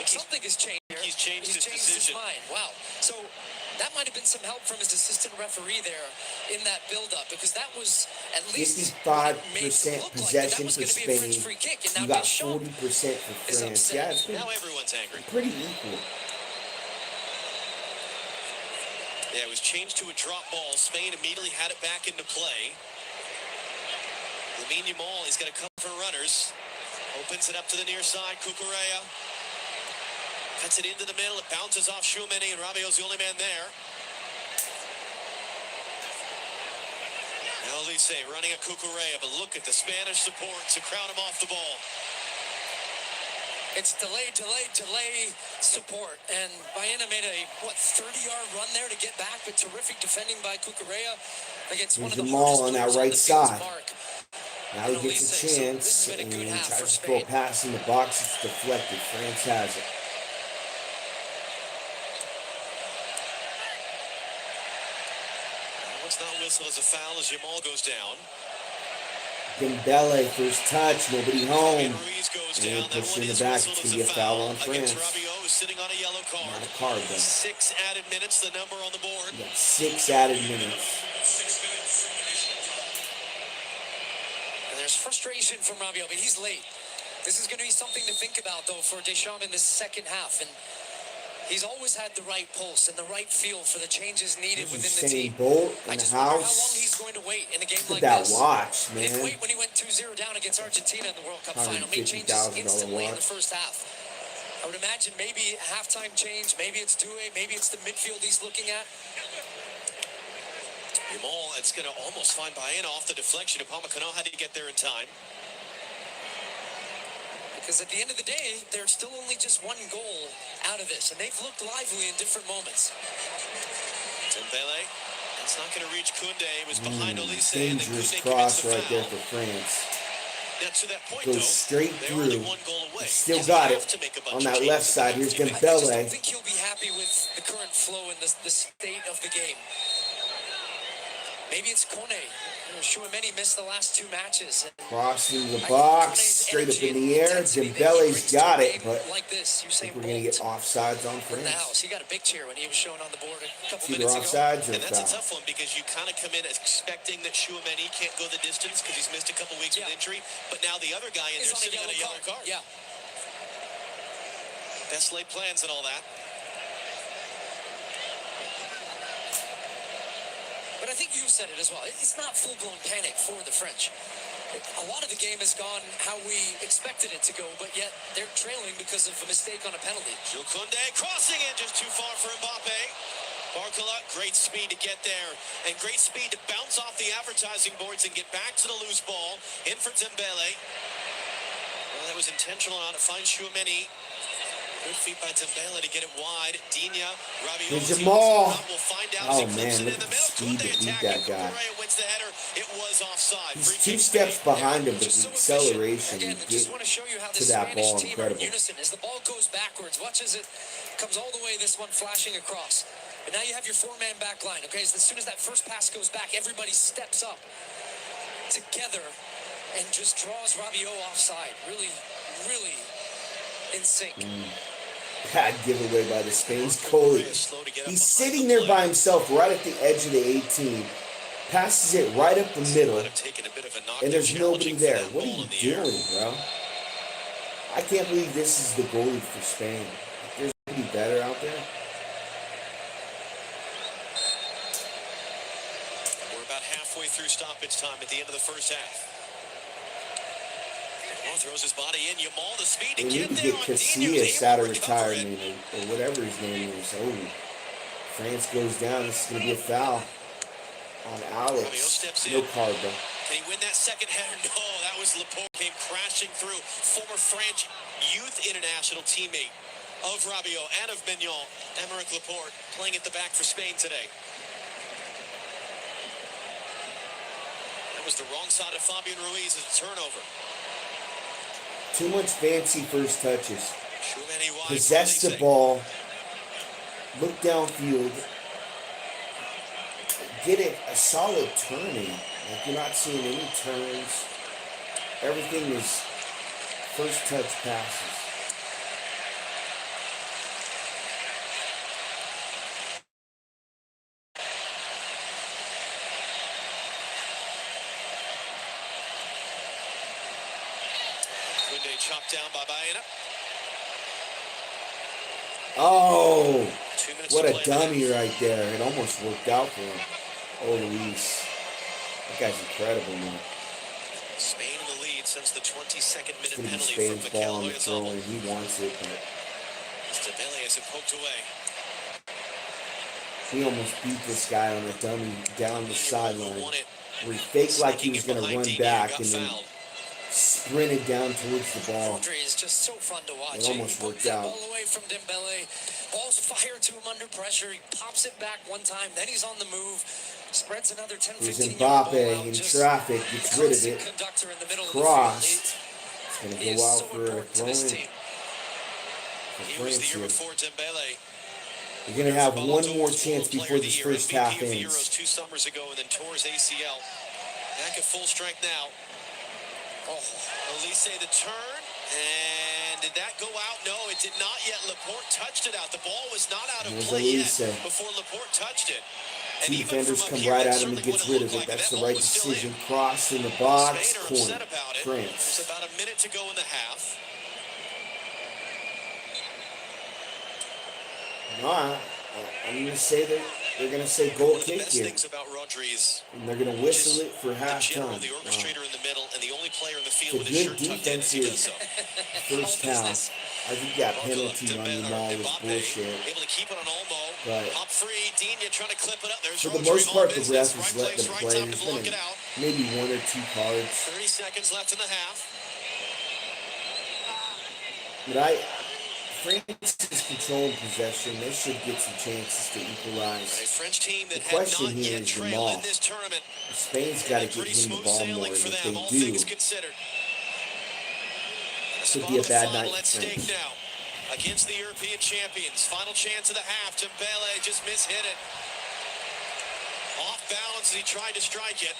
something has changed here. He's changed his decision. mind. Wow. So that might have been some help from his assistant referee there in that build-up, because that was at least 55% possession for Spain. You got 40% for France. Yeah, it's been Now everyone's angry. pretty equal. Yeah, it was changed to a drop ball. Spain immediately had it back into play. Lamine Yamal, he's got a couple for runners. Opens it up to the near side. Cucurella cuts it into the middle. It bounces off Tchouameni, and Rabiot's the only man there. Now Lise running at Cucurella, but look at the Spanish support to crowd him off the ball. It's delay support. And Baena made a, 30-yard run there to get back, but terrific defending by Cucurella against one of the Jamal hardest on that players right the field's side. mark. Now he gets a chance and tries to throw a pass in the box. It's deflected. France has it. What's not whistled as a foul as Yamal goes down. Dembele, first touch, nobody home. Ruiz goes And down. That push one in the is back. whistled It's as going to be a foul on against France. Rabiot, who's sitting on a yellow card. Not a card, though. 6 added minutes, the number on the board. You got 6 added minutes. And there's frustration from Rabiot, but he's late. This is going to be something to think about, though, for Deschamps in this second half. And He's always had the right pulse and the right feel for the changes needed within the Usain team. Bolt in I the just wonder how long house. he's going to wait in a game Look like at that this. watch, He didn't man. wait when he went 2-0 down against Argentina in the World Cup final. Made changes $150,000 instantly in the watch. first half. I would imagine maybe a halftime change, maybe it's Due, maybe it's the midfield he's looking at. Jamal, it's going to almost find Baena off the deflection. Upamecano had to get there in time. Because at the end of the day, there's still only just one goal out of this, and they've looked lively in different moments. Dembele, it's not going to reach Koundé. It was behind Olise. And then Dangerous Koundé cross commits the right there foul. for France. Now, to that point, Goes though, straight they're only through. one goal away. Still You got have it to make a bunch on of that changes left to side. the Here's team. I just don't Dembele. think he'll be happy with the current flow and the state of the game. Maybe it's Kone. Chouameni missed the last two matches. Crossing the box, straight up in the air. Dembele's got it, but like this, I think we're going to get offsides on in the house. France. He got a big cheer when he was shown on the board a couple Either minutes ago. offsides or And that's a foul. tough one because you kind of come in expecting that Chouameni can't go the distance because he's missed a couple weeks with injury. But now the other guy in He's there sitting on a yellow card. Yeah. Best laid plans and all that. But I think you said it as well. It's not full-blown panic for the French. A lot of the game has gone how we expected it to go, but yet they're trailing because of a mistake on a penalty. Jules Koundé crossing in just too far for Mbappe. Barcola, great speed to get there, and great speed to bounce off the advertising boards and get back to the loose ball. In for Dembele. Well, that was intentional on it. Finds Chouameni. Good feet by Dembele to get it wide. Digne, Rabiot. Here's Jamal. We'll find out Oh, as he clips man, it look in the at the middle. speed to Koundé beat attacking. that guy. Correa wins the header. It was offside. He's Free two kick steps Spain. behind him, but Just the so efficient. acceleration Again, to just get want to show you how to this that Spanish ball, team are in incredible. unison. As the ball goes backwards, watch as it comes all the way, this one flashing across. But now you have your four-man back line, okay? So as soon as that first pass goes back, everybody steps up together and just draws Rabiot offside. Really, really in sync. Bad giveaway by the Spain's goalie. He's sitting there by himself right at the edge of the 18. Passes it right up the middle, and there's nobody there. What are you doing, bro? I can't believe this is the goalie for Spain. There's nobody better out there. We're about halfway through stoppage time at the end of the first half. Yamal throws his body in. Yamal the speed They to need get to there get on Digne. Casillas out of retirement or whatever his name is. Oh, France goes down. This is going to be a foul on Alex. No card, though. Can he win that second header? No, that was Laporte. Came crashing through. Former French youth international teammate of Rabiot and of Mignon. Aymeric Laporte playing at the back for Spain today. That was the wrong side of Fabian Ruiz as a turnover. Too much fancy first touches. Chouameni wide. Possess the ball. Look downfield. Get it a solid turning. Like you're not seeing any turns. Everything is first touch passes. Koundé chopped down by Baena. Oh, 2 minutes what to a play. dummy right there. It almost worked out for him. Oh, Luis. That guy's incredible, man. Spain in the lead since the 22nd It's minute going to be penalty Spain's from ball Mikel on the throw, Oyarzabal. and he wants it, but Dembele has it poked away. he almost beat this guy on a dummy down the sideline. Won it. Where he faked like he was Sneaking going to in run behind back Digne, and then got fouled. sprinted down towards the ball. Rodri is just so fun to watch. It almost He worked poked that out. ball away from Dembele. Ball's fired to him under pressure. He pops it back one time. Then he's on the move. Spreads another 10, Here's 15 yard ball Mbappe out. in Just traffic, gets rid of constant it. conductor in the middle Crossed. It's going Of the field. to He go is out so for a important to this throw-in team. for He was France the year here. before Dembele. You're going to have Ballon one d'Or more World chance Player before of the this Year, first MVP half of the Euros ends. 2 summers ago and then tore his ACL. Back at full strength now. Oh, Olise the turn. And did that go out? No, it did not yet. Laporte touched it out. The ball was not out of Here's play yet Olise. before Laporte touched it. And Two even defenders from up come here, right that at him and certainly gets wouldn't rid of look it. like That's that the ball right was still in. decision. Cross in the box, Spain are corner. upset about it. France. There's about a minute to go in the half. No, I'm gonna say they're gonna say goal One of the kick best here, things about Rodri is and they're gonna whistle it for the general, halftime. the orchestrator in the middle, and the only player in the It's field a with his good shirt tucked in defense as he here. does so. First half, I think that penalty on Yamal was Mbappe bullshit. able to keep it on Olmo. But Pop free, Digne trying to clip it up. There's for the Rodri, most all part, the business. ref Right has let place, them right play. time to There's block been it out. maybe 1 or 2 cards. 30 seconds left in the half. But France is controlling possession. They should get some chances to A equalize. French team that The had question not here yet is trailed in Yamal. this tournament. Spain's got to And get pretty him the smooth ball more, sailing and for if them, they all do, things considered. it could be a bad night At for stake France. now against the European champions. Final chance of the half. Dembele just mishit it. Off balance as he tried to strike it.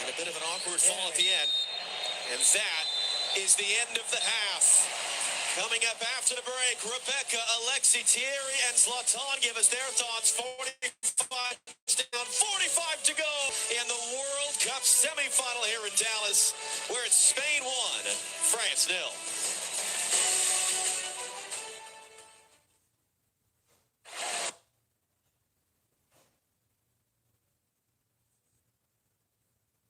And a bit of an awkward fall at the end. And that is the end of the half. Coming up after the break, Rebecca, Alexi, Thierry, and Zlatan give us their thoughts. 45 down, 45 to go in the World Cup semifinal here in Dallas, where it's Spain 1, France 0.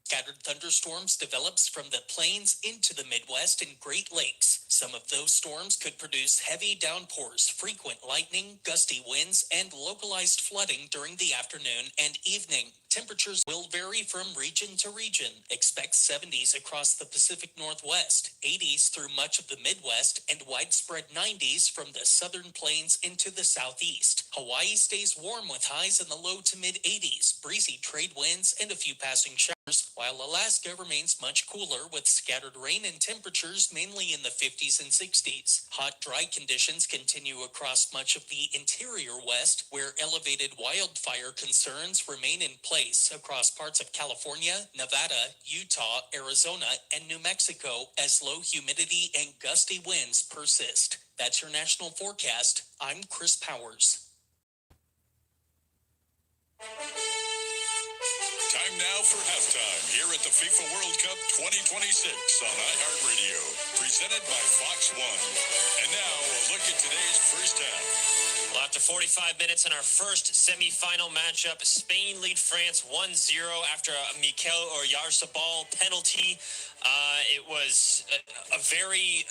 Scattered thunderstorms develops from the plains into the Midwest and Great Lakes. Some of those storms could produce heavy downpours, frequent lightning, gusty winds, and localized flooding during the afternoon and evening. Temperatures will vary from region to region. Expect 70s across the Pacific Northwest, 80s through much of the Midwest, and widespread 90s from the southern plains into the southeast. Hawaii stays warm with highs in the low to mid 80s, breezy trade winds, and a few passing showers, while Alaska remains much cooler with scattered rain and temperatures mainly in the 50s and 60s. Hot, dry conditions continue across much of the interior West, where elevated wildfire concerns remain in place across parts of California, Nevada, Utah, Arizona, and New Mexico as low humidity and gusty winds persist. That's your national forecast. I'm Chris Powers. Time now for halftime here at the FIFA World Cup 2026 on iHeartRadio, presented by Fox One. And now a look at today's first half. Well, after 45 minutes in our first semifinal matchup, Spain lead France 1-0 after a Mikel Oyarzabal penalty. It was a very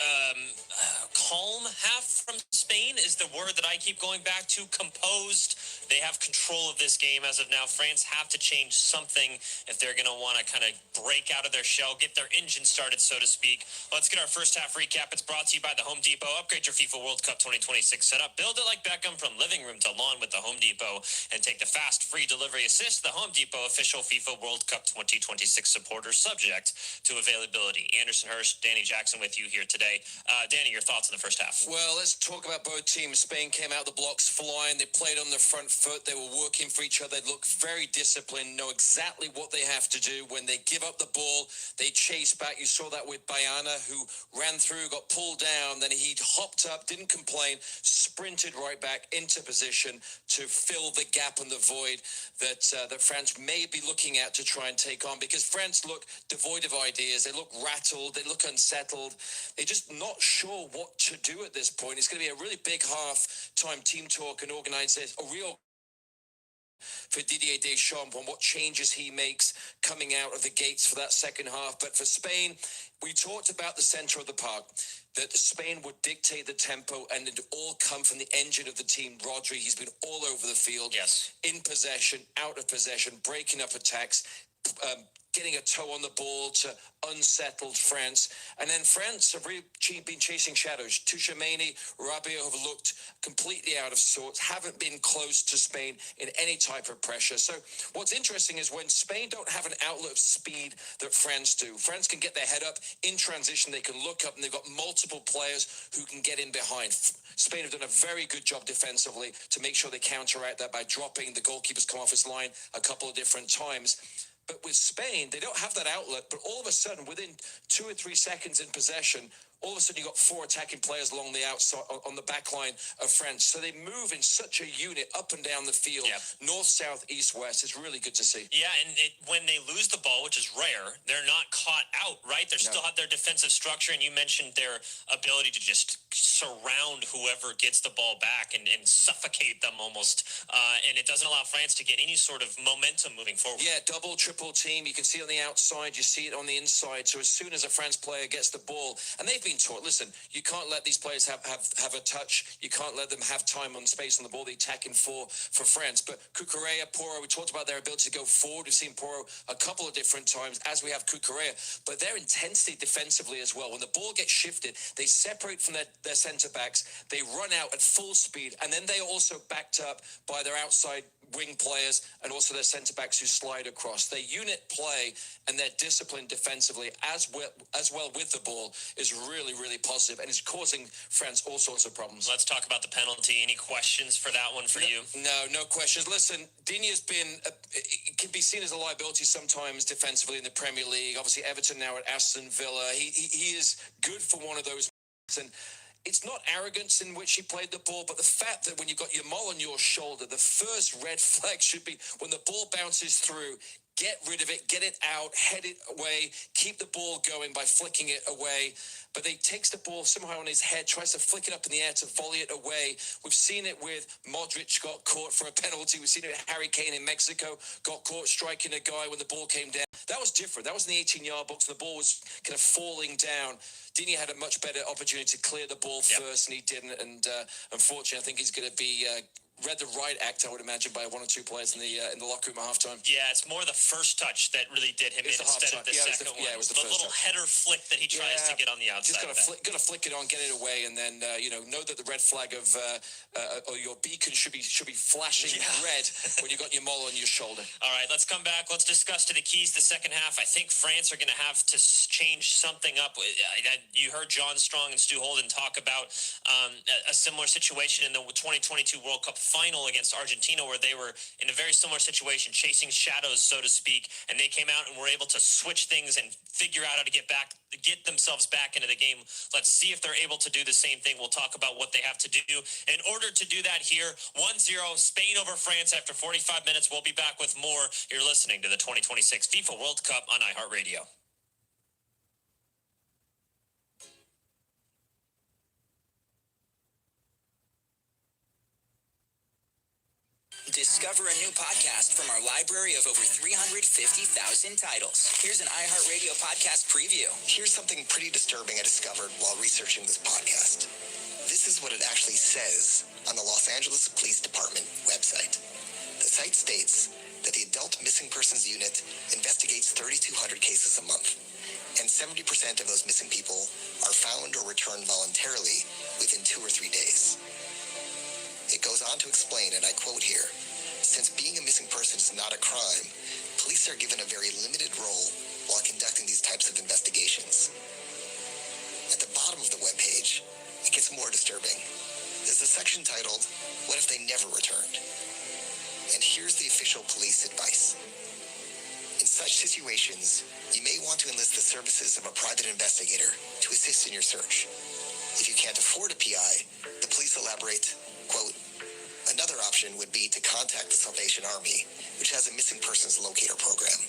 calm half from Spain is the word that I keep going back to. Composed. They have control of this game as of now. France have to change something if they're going to want to kind of break out of their shell, get their engine started, so to speak. Let's get our first half recap. It's brought to you by the Home Depot. Upgrade your FIFA World Cup 2026 setup. Build it like Beckham from living room to lawn with the Home Depot. And take the fast, free delivery assist. The Home Depot official FIFA World Cup 2026 supporter, subject to availability. Anderson Hurst, Danny Jackson with you here today. Danny, your thoughts on the first half? Well, let's talk about both teams. Spain came out the blocks flying. They played on their front foot. They were working for each other. They look very disciplined, know exactly what they have to do. When they give up the ball, they chase back. You saw that with Bayana, who ran through, got pulled down. Then he hopped up, didn't complain, sprinted right back into position to fill the gap and the void that France may be looking at to try and take on. Because France look devoid of ideas. They look rattled. They look unsettled. They're just not sure what to do at this point. It's going to be a really big half-time team talk and organization, a real for Didier Deschamps on what changes he makes coming out of the gates for that second half. But for Spain, we talked about the center of the park, that Spain would dictate the tempo and it all come from the engine of the team, Rodri. He's been all over the field. Yes. In possession, out of possession, breaking up attacks, getting a toe on the ball to unsettled France. And then France have really been chasing shadows. Tchouaméni, Rabiot have looked completely out of sorts, haven't been close to Spain in any type of pressure. So what's interesting is when Spain don't have an outlet of speed that France do. France can get their head up in transition. They can look up and they've got multiple players who can get in behind. Spain have done a very good job defensively to make sure they counteract that by dropping the goalkeepers come off his line a couple of different times. But with Spain, they don't have that outlet, but all of a sudden, within 2 or 3 seconds in possession, all of a sudden you've got 4 attacking players along the outside, on the back line of France. So they move in such a unit up and down the field, north, south, east, west. It's really good to see. Yeah, and when they lose the ball, which is rare, they're not caught out, right? They still have their defensive structure, and you mentioned their ability to just surround whoever gets the ball back and suffocate them almost. And it doesn't allow France to get any sort of momentum moving forward. Yeah, double, triple team. You can see it on the outside. You see it on the inside. So as soon as a France player gets the ball, and they've been taught, listen, you can't let these players have a touch. You can't let them have time on space on the ball. They attacking for France. But Cucurella, Poro, we talked about their ability to go forward. We've seen Poro a couple of different times, as we have Cucurella. But their intensity defensively as well. When the ball gets shifted, they separate from their centre-backs. They run out at full speed. And then they are also backed up by their outside wing players and also their centre-backs who slide across. Their unit play and their discipline defensively as well with the ball is really, really positive and is causing France all sorts of problems. Let's talk about the penalty. Any questions for that one for you? No questions. Listen, Digne's it can be seen as a liability sometimes defensively in the Premier League. Obviously, Everton now at Aston Villa. He is good for one of those. And it's not arrogance in which he played the ball, but the fact that when you've got your maul on your shoulder, the first red flag should be when the ball bounces through, get rid of it, get it out, head it away, keep the ball going by flicking it away. But he takes the ball somehow on his head, tries to flick it up in the air to volley it away. We've seen it with Modric got caught for a penalty. We've seen it with Harry Kane in Mexico, got caught striking a guy when the ball came down. That was different. That was in the 18-yard box. The ball was kind of falling down. Digne had a much better opportunity to clear the ball first, and he didn't. And unfortunately, I think he's going to be read the right act, I would imagine, by one or two players in the locker room at halftime. Yeah, it's more the first touch that really did him in instead of the second one. Yeah, it was the first little touch. Header flick that he tries to get on the outside. Just got to flick it on, get it away, and then know that the red flag of or your beacon should be flashing red when you got your maul on your shoulder. All right, let's come back. Let's discuss to the keys the second half. I think France are going to have to change something up. You heard John Strong and Stu Holden talk about a similar situation in the 2022 World Cup final against Argentina, where they were in a very similar situation, chasing shadows, so to speak, and they came out and were able to switch things and figure out how to get themselves back into the game. Let's see if they're able to do the same thing. We'll talk about what they have to do in order to do that here. 1-0, Spain over France after 45 minutes. We'll be back with more. You're listening to the 2026 FIFA World Cup on iHeartRadio. Discover a new podcast from our library of over 350,000 titles. Here's an iHeartRadio podcast preview. Here's something pretty disturbing I discovered while researching this podcast. This is what it actually says on the Los Angeles Police Department website. The site states that the Adult Missing Persons Unit investigates 3,200 cases a month, and 70% of those missing people are found or returned voluntarily within 2 or 3 days. It goes on to explain, and I quote here, since being a missing person is not a crime, police are given a very limited role while conducting these types of investigations. At the bottom of the webpage, it gets more disturbing. There's a section titled, What if they never returned? And here's the official police advice. In such situations, you may want to enlist the services of a private investigator to assist in your search. If you can't afford a PI, the police elaborate, quote, another option would be to contact the Salvation Army, which has a missing persons locator program.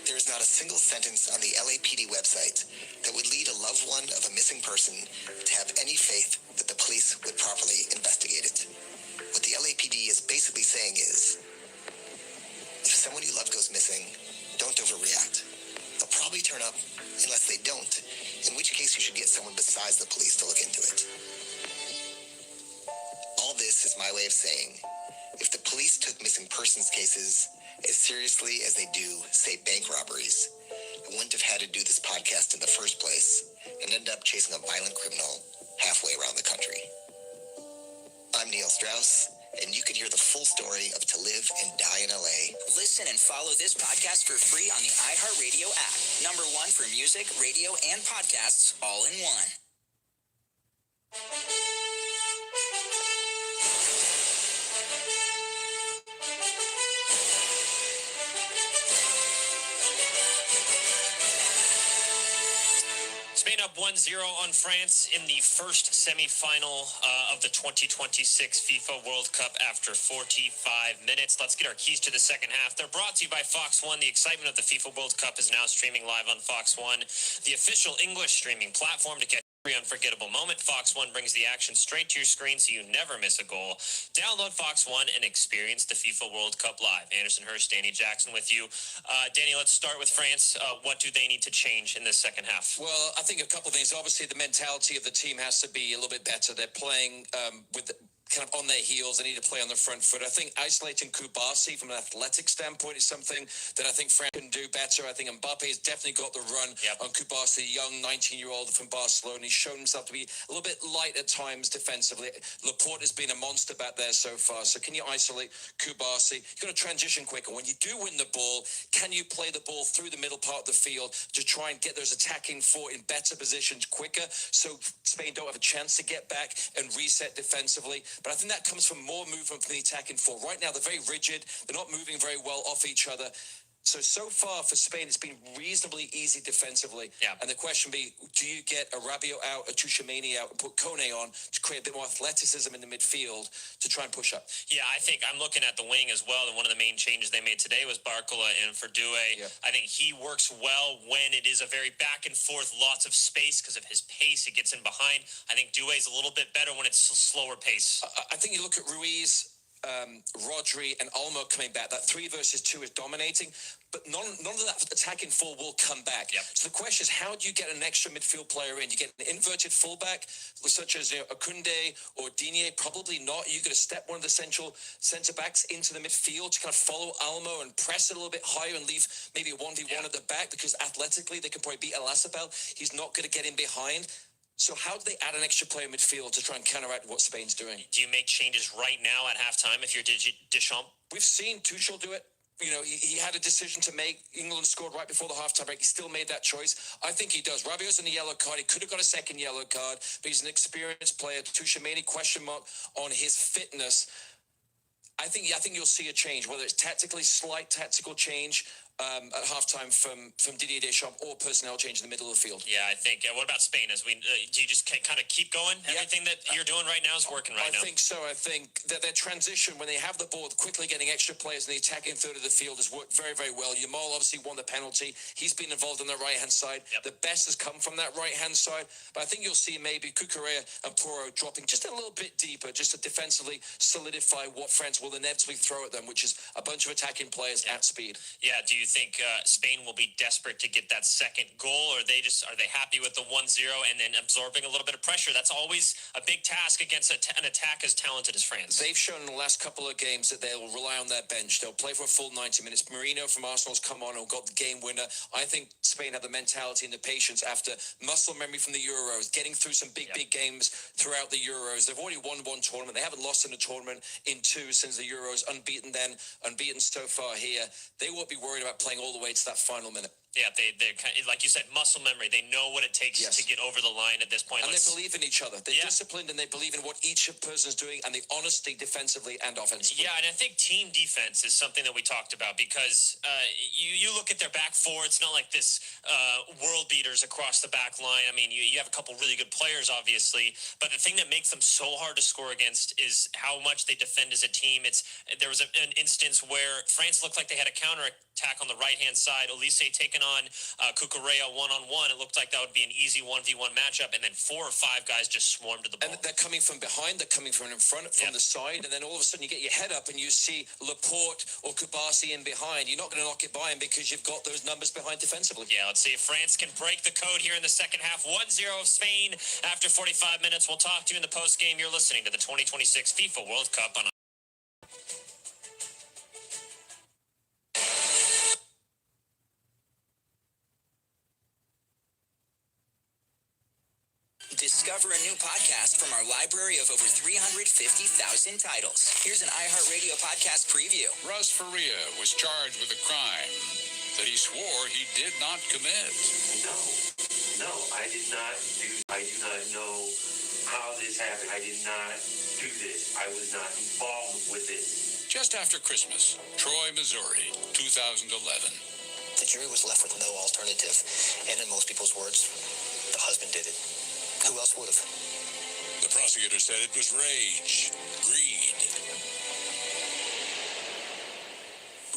There is not a single sentence on the LAPD website that would lead a loved one of a missing person to have any faith that the police would properly investigate it. What the LAPD is basically saying is, if someone you love goes missing, don't overreact. They'll probably turn up unless they don't, in which case you should get someone besides the police to look into it. All this is my way of saying, if the police took missing persons cases as seriously as they do, say, bank robberies, I wouldn't have had to do this podcast in the first place and end up chasing a violent criminal halfway around the country. I'm Neil Strauss, and you can hear the full story of To Live and Die in LA. Listen and follow this podcast for free on the iHeartRadio app. #1 for music, radio, and podcasts all in one. Spain up 1-0 on France in the first semifinal of the 2026 FIFA World Cup after 45 minutes. Let's get our keys to the second half. They're brought to you by Fox One. The excitement of the FIFA World Cup is now streaming live on Fox One, the official English streaming platform to catch Unforgettable moment. Fox One brings the action straight to your screen so you never miss a goal. Download Fox One and experience the FIFA World Cup live. Anderson Hurst, Danny Jackson with you. Danny, let's start with France. What do they need to change in this second half? Well, I think a couple of things. Obviously, the mentality of the team has to be a little bit better. They're playing with kind of on their heels. They need to play on the front foot. I think isolating Kubasi from an athletic standpoint is something that I think France can do better. I think Mbappe has definitely got the run on Kubasi, the young 19-year-old from Barcelona. He's shown himself to be a little bit light at times defensively. Laporte has been a monster back there so far. So can you isolate Kubasi? You've got to transition quicker. When you do win the ball, can you play the ball through the middle part of the field to try and get those attacking four in better positions quicker so Spain don't have a chance to get back and reset defensively? But I think that comes from more movement from the attacking four. Right now, they're very rigid. They're not moving very well off each other. So far for Spain, it's been reasonably easy defensively. Yeah. And the question be, do you get a Rabiot out, a Tchouaméni out, and put Kone on to create a bit more athleticism in the midfield to try and push up? Yeah, I think I'm looking at the wing as well, and one of the main changes they made today was Barcola in for Doué. Yeah. I think he works well when it is a very back and forth, lots of space because of his pace. He gets in behind. I think Doué's a little bit better when it's slower pace. I think you look at Ruiz, Rodri and Olmo coming back. That 3 versus 2 is dominating, but none of that attacking four will come back. Yep. So the question is, how do you get an extra midfield player in? You get an inverted fullback, such as Akunde or Digne? Probably not. You're going to step one of the central centre backs into the midfield to kind of follow Almo and press it a little bit higher and leave maybe a 1v1 at the back, because athletically they can probably beat Elasabel. He's not going to get in behind. So how do they add an extra player in midfield to try and counteract what Spain's doing? Do you make changes right now at halftime if you're Deschamps? We've seen Tuchel do it. You know, he had a decision to make. England scored right before the halftime break. He still made that choice. I think he does. Rabiot's in the yellow card. He could have got a second yellow card, but he's an experienced player. Tchouaméni, question mark on his fitness. I think you'll see a change, whether it's slight tactical change at halftime from Didier Deschamps or personnel change in the middle of the field. Yeah, I think. What about Spain? Do you just kind of keep going? Everything that you're doing right now is working right now. I think so. I think that their transition, when they have the ball, quickly getting extra players in the attacking third of the field has worked very, very well. Yamal obviously won the penalty. He's been involved on the right-hand side. Yep. The best has come from that right-hand side. But I think you'll see maybe Cucurella and Porro dropping just a little bit deeper, just to defensively solidify what France will inevitably throw at them, which is a bunch of attacking players at speed. Yeah, do you think Spain will be desperate to get that second goal, or are they happy with the 1-0 and then absorbing a little bit of pressure? That's always a big task against an attack as talented as France. They've shown in the last couple of games that they'll rely on their bench. They'll play for a full 90 minutes. Marino from Arsenal's come on and got the game winner. I think Spain have the mentality and the patience after muscle memory from the Euros, getting through some big games throughout the Euros. They've already won one tournament. They haven't lost in a tournament in 2 since the Euros. Unbeaten then, unbeaten so far here. They won't be worried about playing all the way to that final minute. Yeah, they're kind of, like you said, muscle memory. They know what it takes to get over the line at this point. And they believe in each other. They're disciplined and they believe in what each person's doing and the honesty defensively and offensively. Yeah, and I think team defense is something that we talked about because you look at their back four. It's not like this world beaters across the back line. I mean, you have a couple really good players, obviously, but the thing that makes them so hard to score against is how much they defend as a team. There was an instance where France looked like they had a counter attack on the right-hand side. Elise taking on Cucurella one-on-one. It looked like that would be an easy 1v1 matchup, and then 4 or 5 guys just swarmed to the ball. And they're coming from behind, they're coming from in front, from the side, and then all of a sudden you get your head up and you see Laporte or Kubasi in behind. You're not going to knock it by him because you've got those numbers behind defensively. Yeah, let's see if France can break the code here in the second half. 1-0 Spain after 45 minutes. We'll talk to you in the post-game. You're listening to the 2026 FIFA World Cup on Discover a new podcast from our library of over 350,000 titles. Here's an iHeartRadio podcast preview. Russ Faria was charged with a crime that he swore he did not commit. No, I did not I do not know how this happened. I did not do this. I was not involved with it. Just after Christmas, Troy, Missouri, 2011. The jury was left with no alternative, and in most people's words, the husband did it. Who else would have? The prosecutor said it was rage, greed.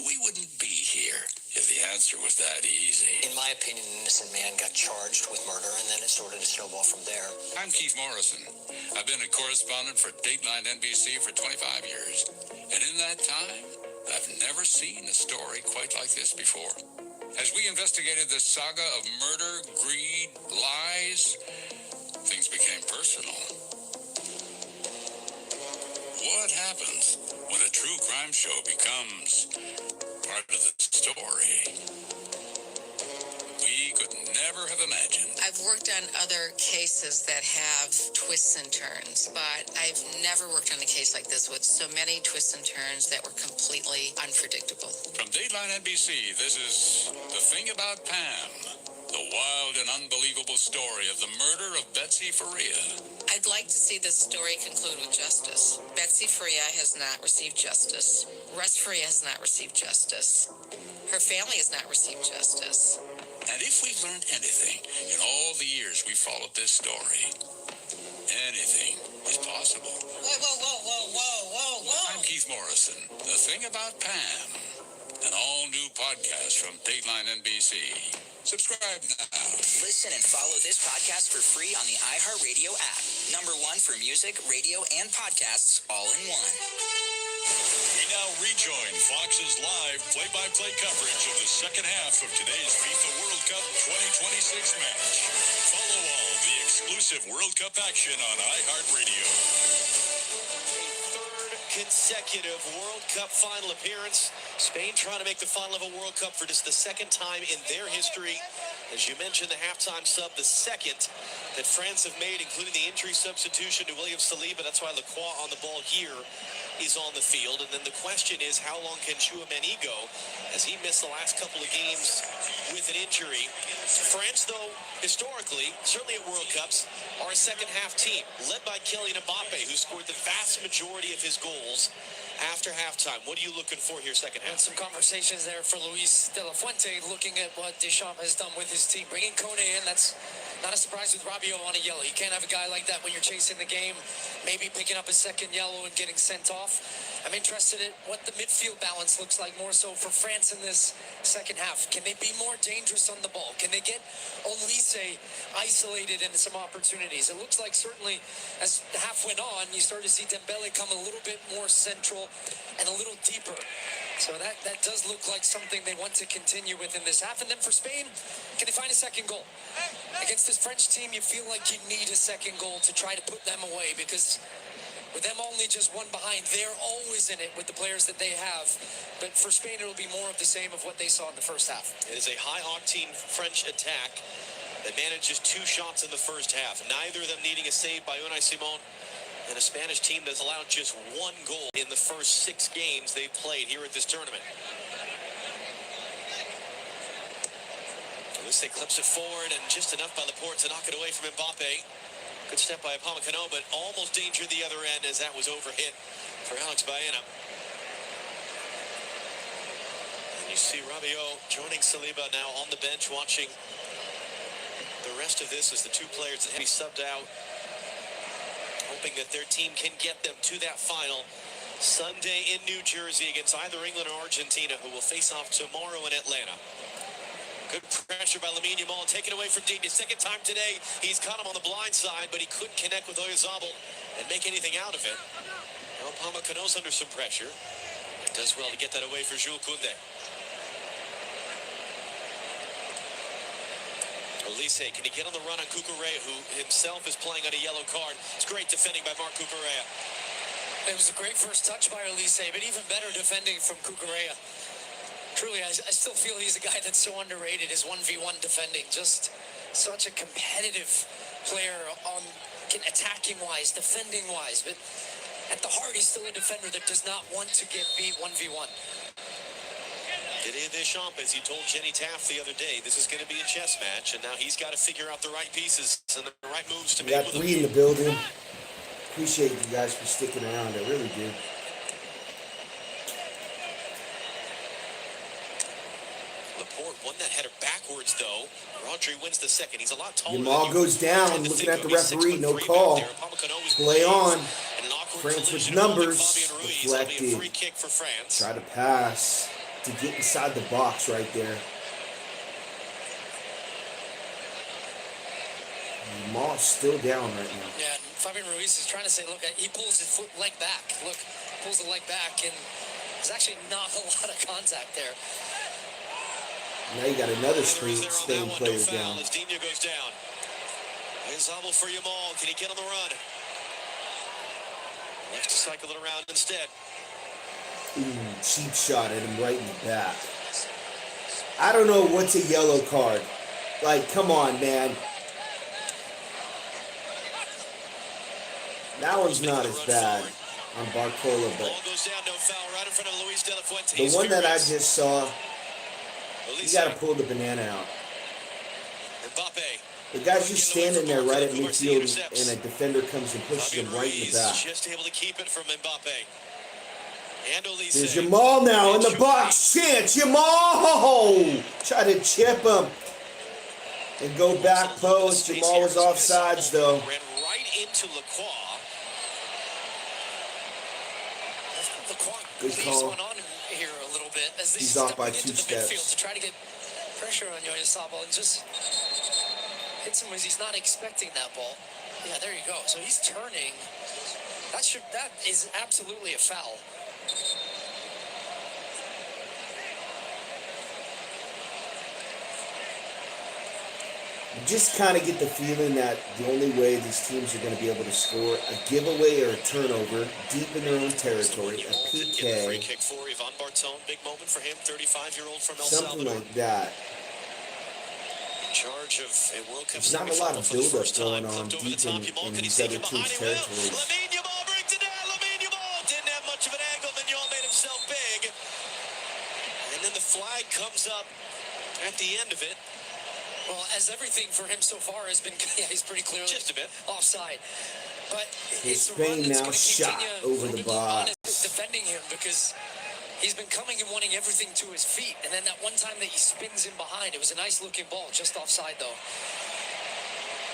We wouldn't be here if the answer was that easy. In my opinion, an innocent man got charged with murder, and then it started to snowball from there. I'm Keith Morrison. I've been a correspondent for Dateline NBC for 25 years. And in that time, I've never seen a story quite like this before. As we investigated the saga of murder, greed, lies, things became personal. What happens when a true crime show becomes part of the story? We could never have imagined. I've worked on other cases that have twists and turns, but I've never worked on a case like this with so many twists and turns that were completely unpredictable. From Dateline NBC, this is The Thing About Pam, the wild and unbelievable story of the murder of Betsy Faria. I'd like to see this story conclude with justice. Betsy Faria has not received justice. Russ Faria has not received justice. Her family has not received justice. And if we've learned anything in all the years we followed this story, anything is possible. Whoa. I'm Keith Morrison. The Thing About Pam, an all-new podcast from Dateline NBC. Subscribe now. Listen and follow this podcast for free on the iHeartRadio app. #1 for music, radio, and podcasts all in one. We now rejoin Fox's live play-by-play coverage of the second half of today's FIFA World Cup 2026 match. Follow all the exclusive World Cup action on iHeartRadio. Third consecutive World Cup final appearance. Spain trying to make the final of a World Cup for just the second time in their history. As you mentioned, the halftime sub, the second that France have made, including the injury substitution to William Saliba. That's why Lacroix on the ball here is on the field. And then the question is, how long can Tchouaméni go, as he missed the last couple of games with an injury? France, though, historically, certainly at World Cups, are a second-half team, led by Kylian Mbappe, who scored the vast majority of his goals after halftime. What are you looking for here second half? And some conversations there for Luis de la Fuente, looking at what Deschamps has done with his team. Bringing Kone in, that's not a surprise with Rabiot on a yellow. You can't have a guy like that when you're chasing the game, maybe picking up a second yellow and getting sent off. I'm interested in what the midfield balance looks like more so for France in this second half. Can they be more dangerous on the ball? Can they get Olise isolated into some opportunities? It looks like certainly as the half went on, you started to see Dembele come a little bit more central and a little deeper. So that does look like something they want to continue with in this half. And then for Spain, can they find a second goal? Against this French team, you feel like you need a second goal to try to put them away, because with them only just one behind, they're always in it with the players that they have. But for Spain, it'll be more of the same of what they saw in the first half. It is a high-octane French attack that manages 2 shots in the first half, neither of them needing a save by Unai Simon, and a Spanish team that's allowed just 1 goal in the first 6 games they've played here at this tournament. Olise clips it forward, and just enough by Laporte to knock it away from Mbappe. Good step by Upamecano, but almost danger the other end as that was overhit for Alex Baena. And you see Rabiot joining Saliba now on the bench, watching the rest of this as the 2 players that have been subbed out, hoping that their team can get them to that final Sunday in New Jersey against either England or Argentina, who will face off tomorrow in Atlanta. Good pressure by Lamine Yamal, taken away from Digne. Second time today, he's caught him on the blind side, but he couldn't connect with Oyarzabal and make anything out of it. Now Upamecano's under some pressure. It does well to get that away for Jules Koundé. Olise, can he get on the run on Cucurella, who himself is playing on a yellow card? It's great defending by Marc Cucurella. It was a great first touch by Olise, but even better defending from Cucurella. Truly, I still feel he's a guy that's so underrated, his 1v1 defending. Just such a competitive player on attacking-wise, defending-wise. But at the heart, he's still a defender that does not want to get beat 1v1. Didier Deschamps, as he told Jenny Taft the other day, this is going to be a chess match, and now he's got to figure out the right pieces and the right moves to We make got with 3 in the building. Appreciate you guys for sticking around. I really do. Laporte won that header backwards, though. Rodri wins the second. He's a lot taller. Yamal goes down, looking at the referee, no call. Play on. France with numbers. Deflected. Free kick for France. Try to pass. to get inside the box right there. Jamal's still down right now. Yeah, and Fabian Ruiz is trying to say, look, he pulls his leg back. Look, pulls the leg back, and there's actually not a lot of contact there. Now you got another Spain player down. As Dina goes down. Zabel for Jamal. Can he get on the run? Left to cycle it around instead. Ooh, cheap shot at him right in the back. I don't know what's a yellow card. Like, come on, man. That one's not as bad on Barcola, but the one that I just saw, you got to pull the banana out. The guy's just standing there right at midfield, and a defender comes and pushes him right in the back. Just able to keep it from Mbappe. There's Jamal now in the box. Chance. Jamal! Try to chip him and go back post. Jamal was offsides, though. Ran right into Lacroix. Good call. On here a little bit as they He's off by into 2 the steps. midfield to try to get pressure on Zabel and just hits him as he's not expecting that ball. Yeah, there you go. So he's turning. That is absolutely a foul. You just kind of get the feeling that the only way these teams are going to be able to score a giveaway or a turnover deep in their own territory, a PK, Free kick for Ivan Bartone. Big moment for him, 35-year-old from El something Salvador. like that. In charge of a World Cup There's not a lot of for the build-up first time. going on Flipped over the deep top. in Jamal, can he these sneak other him teams' behind? He will. territories. Lamine Jamal brings it down. Lamine Jamal didn't have much of an angle. Mignon made himself big. And then the flag comes up at the end of it. Well, as everything for him so far has been, yeah, he's pretty clearly just a bit offside. But it's Spain now shot over the box. Defending him because he's been coming and wanting everything to his feet. And then that one time that he spins him behind, it was a nice looking ball, just offside though.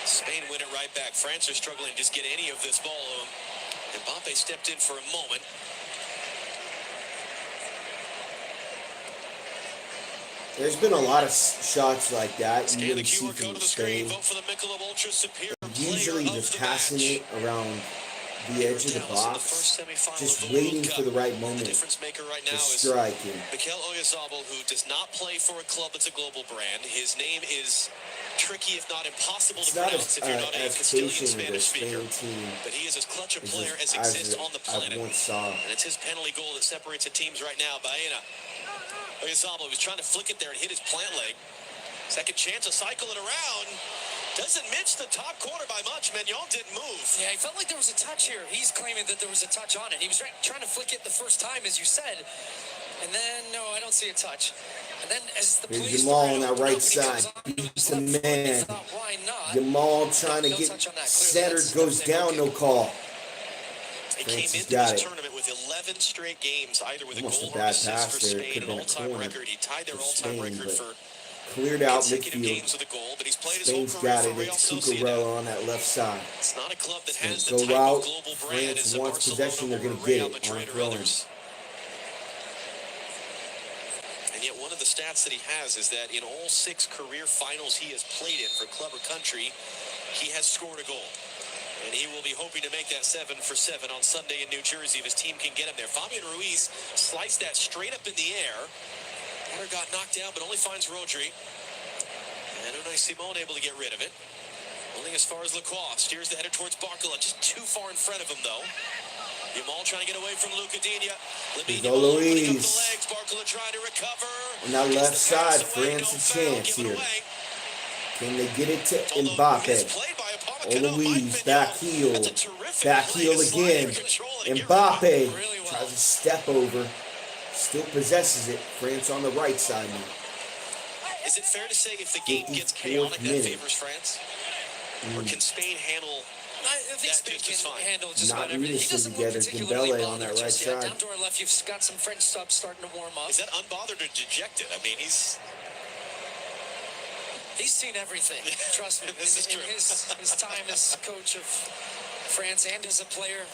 Spain win it right back. France are struggling to just get any of this ball to him. Mbappe stepped in for a moment. There's been a lot of shots like that you really see from Spain. Usually just passing it around the edge of the box, just waiting for the right moment to strike. Mikel Oyarzabal, who does not play for a club that's a global brand. His name is tricky, if not impossible, to pronounce if you're not a Castilian Spanish speaker. But he is as clutch a player as exists on the planet. And it's his penalty goal that separates the teams right now. Baena. Oyarzabal was trying to flick it there and hit his plant leg. Second chance to cycle it around. Doesn't miss the top corner by much. Mignon didn't move. Yeah, he felt like there was a touch here. He's claiming that there was a touch on it. He was trying to flick it the first time, as you said. And then, no, I don't see a touch. And then as the police... Jamal on that right side beats the man. Jamal trying to get centered, goes down, no call. He came into this tournament with 11 straight games, either with a goal or assist for Spain, an all-time record. He tied their all-time record for cleared out consecutive midfield. games with a goal, but he's played his whole Spain's career got for it. Real It's Sociedad. Cucurella on that left side. It's not a club that has the Go type out. of global brand France as a wants Barcelona possession. They're or going to Real get it on Madrid a or throw-in. others. And yet one of the stats that he has is that in all 6 career finals he has played in for club or country, he has scored a goal. And he will be hoping to make that 7 for 7 on Sunday in New Jersey if his team can get him there. Fabian Ruiz sliced that straight up in the air. Water got knocked down, but only finds Rodri. And Unai Simon able to get rid of it. Only as far as Lacroix. Steers the header towards Barcola. Just too far in front of him, though. Jamal trying to get away from Luca Digne. Go Luis. Barcola trying to recover. On that left side, France a chance here. Can they get it to Mbappe? Luis, back heel again. Mbappe tries to step over. Still possesses it. France on the right side now. Is it fair to say if the game gets chaotic, that favors France? Or can Spain handle I think Spain can handle just Not about everything. He doesn't look particularly Dembele on that right just yet. side. Down to our left, you've got some French subs starting to warm up. Is that unbothered or dejected? I mean, he's seen everything. Trust me. This is true. In his time as coach of France and as a player,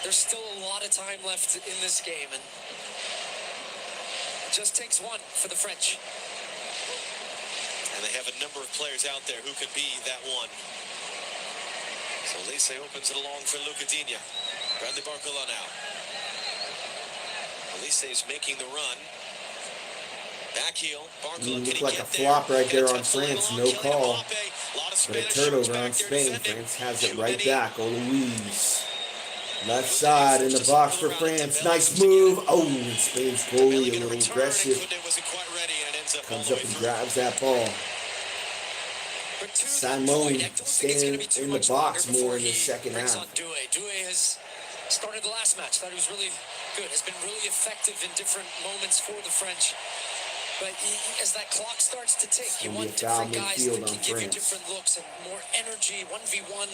there's still a lot of time left in this game, and Just takes one for the French. And they have a number of players out there who could be that one. So Lise opens it along for Luca Digna. Bradley Barcola now. Lise is making the run. Back heel. Barcola looked like a flop right there on France. No call. But a turnover on Spain. France has it right back. Louise. Left side in the box for France. Nice move. Oh, and Spain's goalie a little aggressive. Comes up and grabs that ball. Simone staying in the box more in the second half. Douay has started the last match. Thought he was really good. Has been really effective in different moments for the French. But as that clock starts to tick, you want different guys that can give you different looks and more energy, 1v1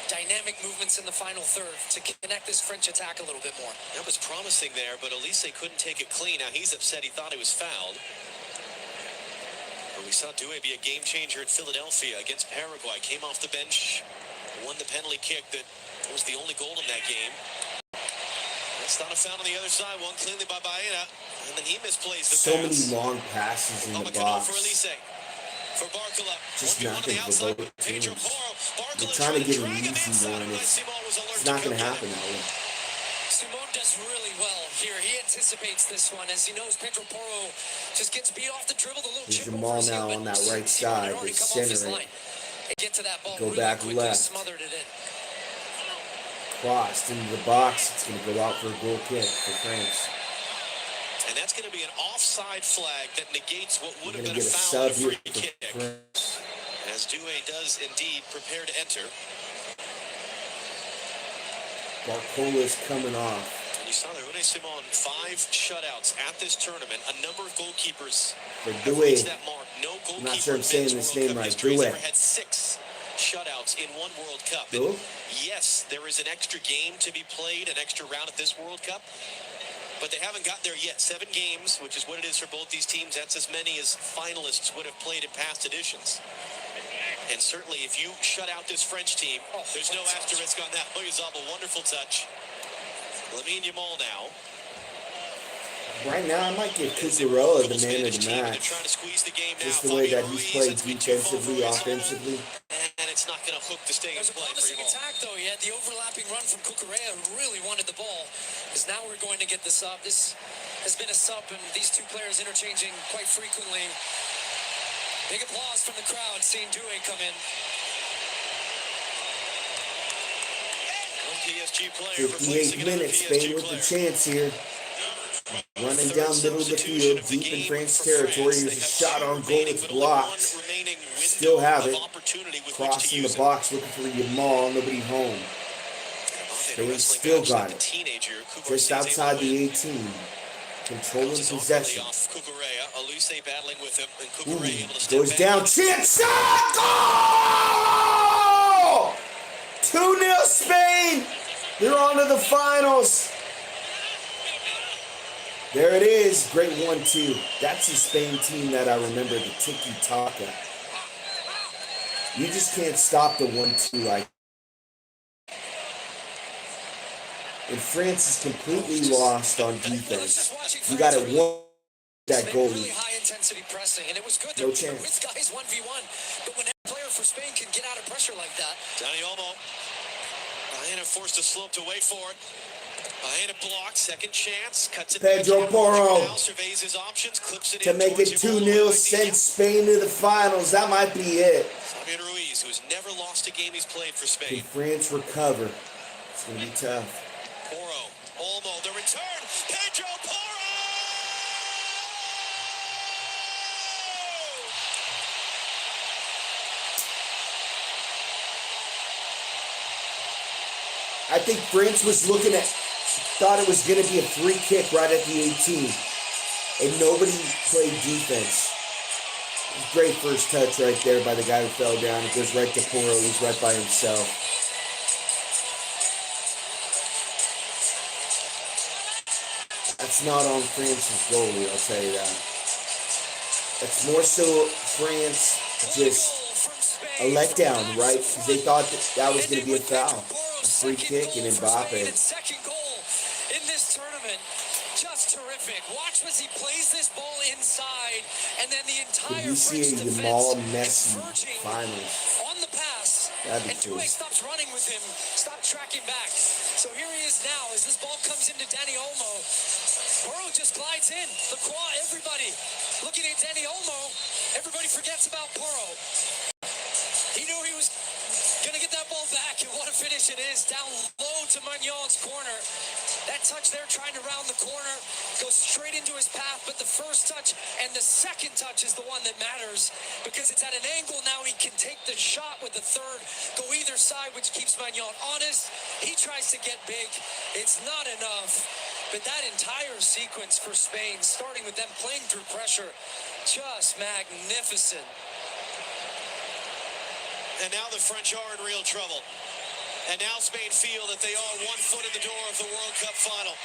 dynamic movements in the final third to connect this French attack a little bit more. That was promising there, but Elise couldn't take it clean. Now he's upset. He thought he was fouled. But we saw Douay be a game changer at Philadelphia against Paraguay. Came off the bench, won the penalty kick that was the only goal in that game. That's not a foul on the other side. One cleanly by Baena. And then he misplays the so pass. many long passes in the box. For Elise. For Barcola. Just nothing for both teams. They're trying to get an easy one. It's not going to happen that way. Simone does really well here. He anticipates this one as he knows Pedro Porro just gets beat off the dribble. The little Here's Jamal now on that right side. They center it. Get to that ball. Go back left. Smothered it in. Crossed into the box. It's going to go out for a goal kick for France. And that's going to be an offside flag that negates what would have been a get foul a sub free kick. As Douay does indeed prepare to enter. Barcola is coming off. And you saw there, Unai Simon, 5 shutouts at this tournament. A number of goalkeepers For have Douay. reached that mark. No goalkeeper I'm not sure I'm saying this name right. Douay Douay. ever had 6 shutouts in one World Cup. Who? Yes, there is an extra game to be played, an extra round at this World Cup. But they haven't got there yet. 7 games, which is what it is for both these teams. That's as many as finalists would have played in past editions. And certainly, if you shut out this French team, there's no asterisk on that. Oyazabal, wonderful touch. Lamine Yamal now. Right now, I might give Cucurella the man of the match. Just the way that he's played defensively, offensively. And it's not going to hook the stay in play for Yamal. Attack, though. He had the overlapping run from Cucurella, who really wanted the ball. Because now we're going to get the sub. This has been a sub, and these two players interchanging quite frequently. Big applause from the crowd seeing Douay come in. One PSG player 58 minutes, Spain with the chance here. Running down middle of the field, deep in France territory. Here's a shot on goal, it's blocked. Still have it. Crossing the box, looking for Yamal, nobody home. Spain still got it. Just outside the 18. Controlling possession. Goes down, chance shot! Goal! 2-0 Spain! They're on to the finals. There it is, great 1-2. That's the Spain team that I remember, the tiki-taka. You just can't stop the 1-2 like. And France is completely lost on defense. You got to one that goalie. Really high intensity pressing, and it was good. No chance. With guys 1v1, but when a player for Spain can get out of pressure like that. Dani Olmo. Baena forced to slope to wait for it. Baena blocks, second chance, cuts it. Pedro Porro surveys his options, clips it to make it 2-0, send Spain to the finals. That might be it. Fabian Ruiz, who has never lost a game he's played for Spain. Can France recover? It's going to be tough. Porro, Olmo, the return, Pedro Porro! I think France was looking at, thought it was going to be a free kick right at the 18. And nobody played defense. Great first touch right there by the guy who fell down. It goes right to Porro. He's right by himself. That's not on France's goalie, I'll tell you that. That's more so France just a letdown, right? Because they thought that was going to be a foul. A free kick and Mbappe. Second goal in this tournament. just terrific. Watch as he plays this ball inside, and then the entire you see French a defense Jamal Messi converging finals. on the pass. That'd be And cool. Due stops running with him, stops tracking back. So here he is now as this ball comes into Danny Olmo. Burrow just glides in. Lacroix, everybody looking at Danny Olmo. Everybody forgets about Burrow. He knew he was going to get that ball back, and what a finish it is. Down low to Magnon's corner. That touch there, trying to round the corner, goes straight into his path, but the first touch and the second touch is the one that matters because it's at an angle now. He can take the shot with the third, go either side, which keeps Magnon honest. He tries to get big. It's not enough, but that entire sequence for Spain, starting with them playing through pressure, just magnificent. And now the French are in real trouble. And now Spain feel that they are 1 foot in the door of the World Cup final.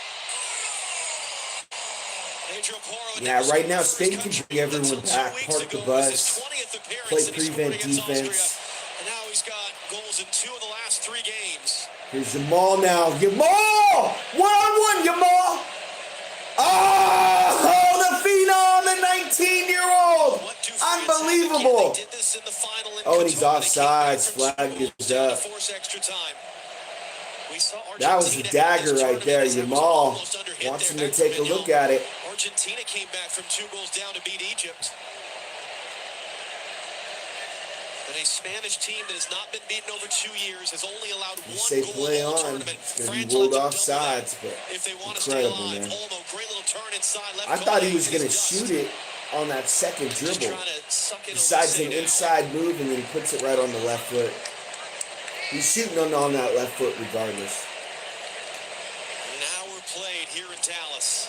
Yeah, right now Spain can bring everyone back, park the bus, play prevent defense. And now he's got goals in 2 of the last 3 games. Here's Jamal now. Jamal! 1-on-1, Jamal! Oh, the phenom, the 19-year-old! Unbelievable! Oh, and he's offsides. Flag is up. That was a dagger right there. Jamal wants him to take a look at it. Argentina came back from 2 goals down to beat Egypt. But a Spanish team that has not been beaten over 2 years has only allowed 1 Say goal play in the on. tournament. It's going to France be ruled lets them double offsides, that but if they want to stay incredible, alive. man. Olmo, great little turn inside left I thought he corner. was going to shoot it on that second dribble. Besides an inside move, and then he puts it right on the left foot. He's shooting on that left foot regardless. An hour played here in Dallas.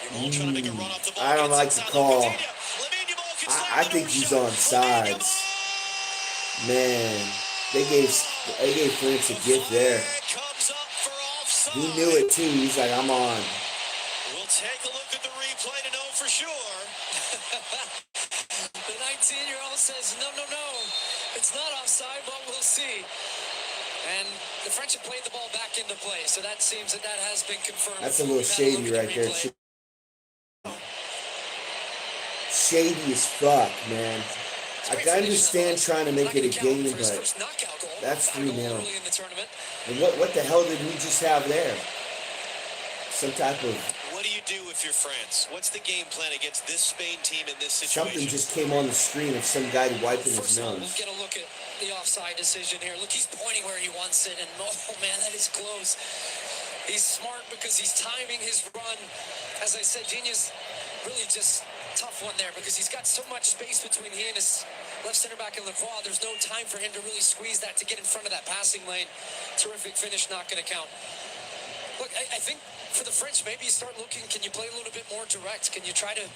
Trying to make a run off the ball. I don't like the call. I think he's on sides. Man, they gave France a gift there. He knew it too. He's like, I'm on. We'll take a look at the replay to know for sure. The 19-year-old says, no, it's not offside, but we'll see. And the French have played the ball back into play, so that seems that has been confirmed. That's a little shady right there. Shady as fuck, man. I can understand trying to make it a game, but that's 3-0. And what the hell did we just have there? Some type of... What do you do if you're France? What's the game plan against this Spain team in this situation? Something just came on the screen of some guy wiping his nose. We'll get a look at the offside decision here. Look, he's pointing where he wants it, and oh man, that is close. He's smart because he's timing his run. As I said, Genius really just tough one there because he's got so much space between he and his left center back in Lacroix. There's no time for him to really squeeze that to get in front of that passing lane. Terrific finish, not going to count. Look, I think for the French, maybe you start looking, can you play a little bit more direct? Can you try to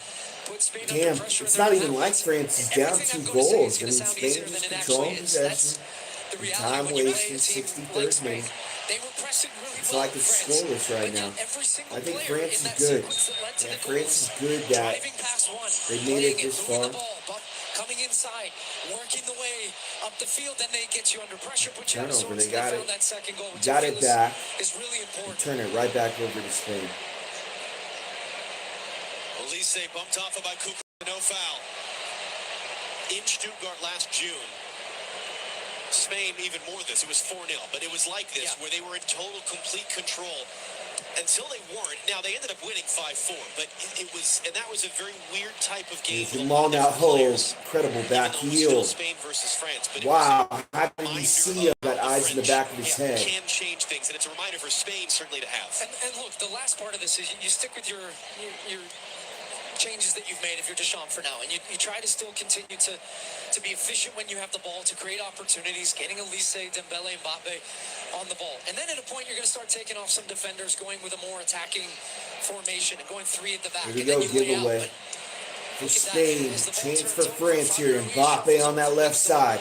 put Spain under pressure? It's not even like France is down 2 goals. I mean, Spain just controlling possession. Time wasted, 63rd minute. It's like it's scoreless right now. I think France is good. Yeah, France is good that they made it this far. Coming inside, working the way up the field, then they get you under pressure. Put you Turnover, they got it. That second goal, Got it back. Is really important. Turn it right back over to Spain. Elise bumped off by Kuka, no foul. In Stuttgart last June. Spain even more this. It was 4-0, but it was like this, where they were in total, complete control until they weren't. Now, they ended up winning 5-4, but it was, and that was a very weird type of game. Jamal now holds incredible back heel. Spain versus France, but wow, how did you see him? Got eyes in the back of his head. Can change things, and it's a reminder for Spain certainly to have. And look, the last part of this is you stick with your changes that you've made if you're Deschamps for now, and you try to still continue to be efficient when you have the ball, to create opportunities, getting Elise, Dembele, Mbappe on the ball. And then at a point, you're going to start taking off some defenders, going with a more attacking formation and going 3 at the back. Here we go, giveaway for Spain. Chance for France here. Mbappe on that left side.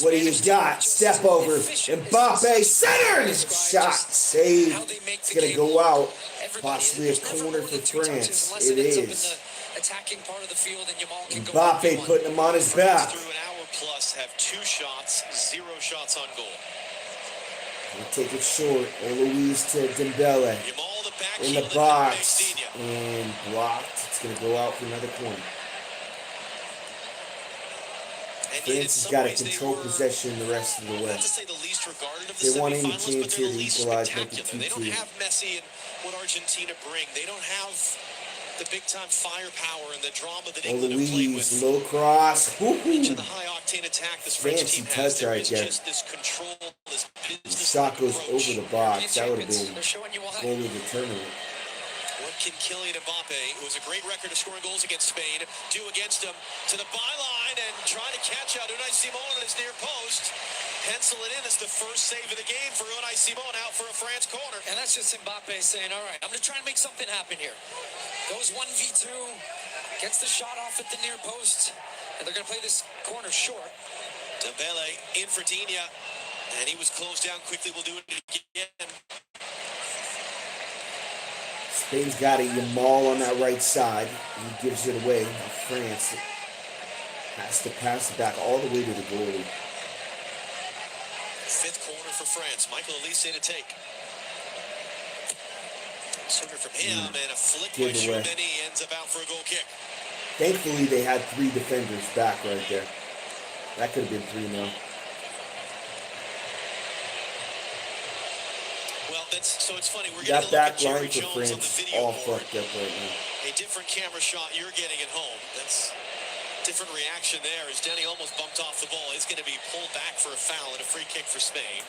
What do you got? Step over. Mbappe, center! Shot saved. It's going to go out. Possibly a corner for France. It is. Mbappe putting him on his back. Through an hour plus, have 2 shots, 0 shots on goal. Gonna take it short. Louise to Dembele. Jamal, the back In heel the that box. makes Dina. And blocked. It's going to go out for another corner. And yet, in France has some got to ways, they control were, possession the rest of the way. not to say the least regarded of the They want any semifinals, but chance they're here the to least equalize, make it spectacular. They don't 2-2. have Messi and what Argentina bring. They don't have the big-time firepower and the drama that England have played with. Louise, low cross. Much of the high-octane attack this French Fancy team has. touch There right is there. just this control, this The business shot goes approach. over the box. That would have Champions, been they're showing you why. goal of the tournament. What can Kylian Mbappe, who has a great record of scoring goals against Spain, do against them? To the byline and trying to catch out Unai Simon on his near post. Pencil it in as the first save of the game for Unai Simon, out for a France corner. And that's just Mbappe saying, all right, I'm going to try and make something happen here. Goes 1v2, gets the shot off at the near post, and they're going to play this corner short. Dembele in for Dina, and he was closed down quickly. We'll do it again. Spain's got a Yamal on that right side. He gives it away. France has to pass it back all the way to the goalie. Fifth corner for France. Michael Elise to take. Swinging from him and a flick by Give away. Chouameni ends up out for a goal kick. Thankfully, they had 3 defenders back right there. That could have been 3-0. Well, so it's funny. We're That getting a look back at Jerry line for Jones on the France video all board. fucked up right now. A different camera shot you're getting at home. That's different reaction there as Denny almost bumped off the ball. He's going to be pulled back for a foul and a free kick for Spain.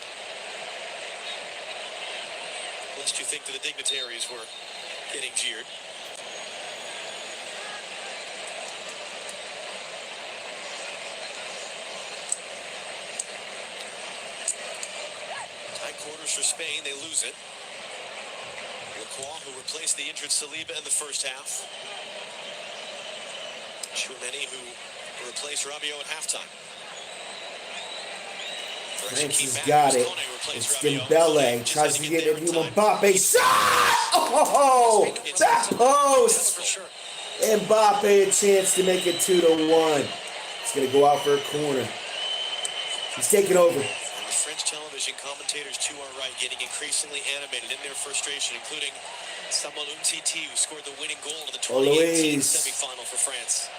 Lest you think that the dignitaries were getting jeered. Tight quarters for Spain. They lose it. Lacroix, who replaced the injured Saliba in the first half. Chouameni, who replaced Rabiot at halftime. France has got it. It's Dembele. Tries to get it to Mbappe. Shot! Oh! That post! Mbappe a chance to make it 2-1. It's going to go out for a corner. He's taking over. And the French television commentators, too, are right, getting increasingly animated in their frustration, including Samuel Umtiti, who scored the winning goal in the 2018 semifinal for France.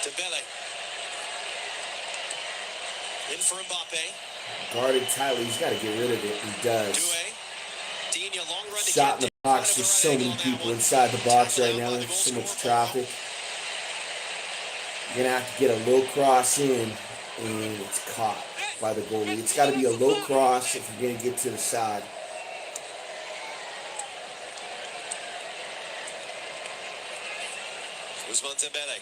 Dembele. In for Mbappe. Guarded tightly. He's got to get rid of it. He does. Dina, long run to Shot in the box. There's so many people inside the box right now. There's so much traffic. You're going to have to get a low cross in, and it's caught by the goalie. It's got to be a low cross if you're going to get to the side. Ousmane Dembele.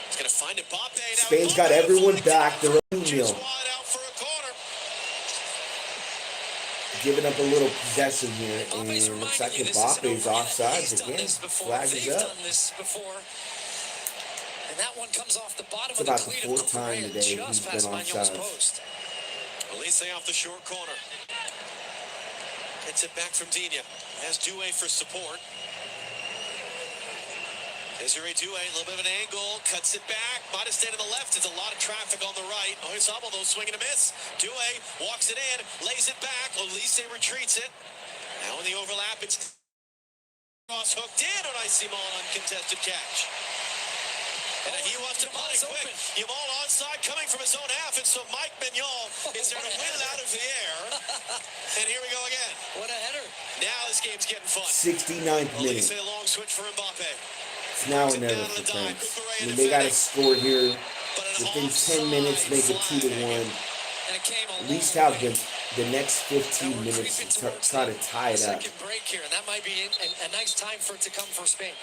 He's going to find Mbappe. Spain's got everyone back. They're 2-0. Giving up a little possession here, and looks like Mbappe's offsides again. Flag is up. And that one comes off the bottom It's of the about the cleat 4th time today he's been offsides. Elise off the short corner. Gets it back from Dina. Has Doué for support. Desiree Doué, a little bit of an angle, cuts it back. Might have stayed on the left. It's a lot of traffic on the right. Oh, here's Hummel, though, swing and a miss. Doué walks it in, lays it back. Elise retreats it. Now in the overlap, it's cross hooked in on Simon, uncontested catch. And he wants to play quick. Yamal onside coming from his own half, and so Mike Mignon is there to win it out of the air. And here we go again. What a header. Now this game's getting fun. 69th minute. Elise, a long switch for Mbappe. It's now or never for France. I mean, they got to score here within 10 minutes, make it 2-1. At least have the next 15 minutes to try to tie it up. Second break here, and that might be a nice time for it to come for Spain.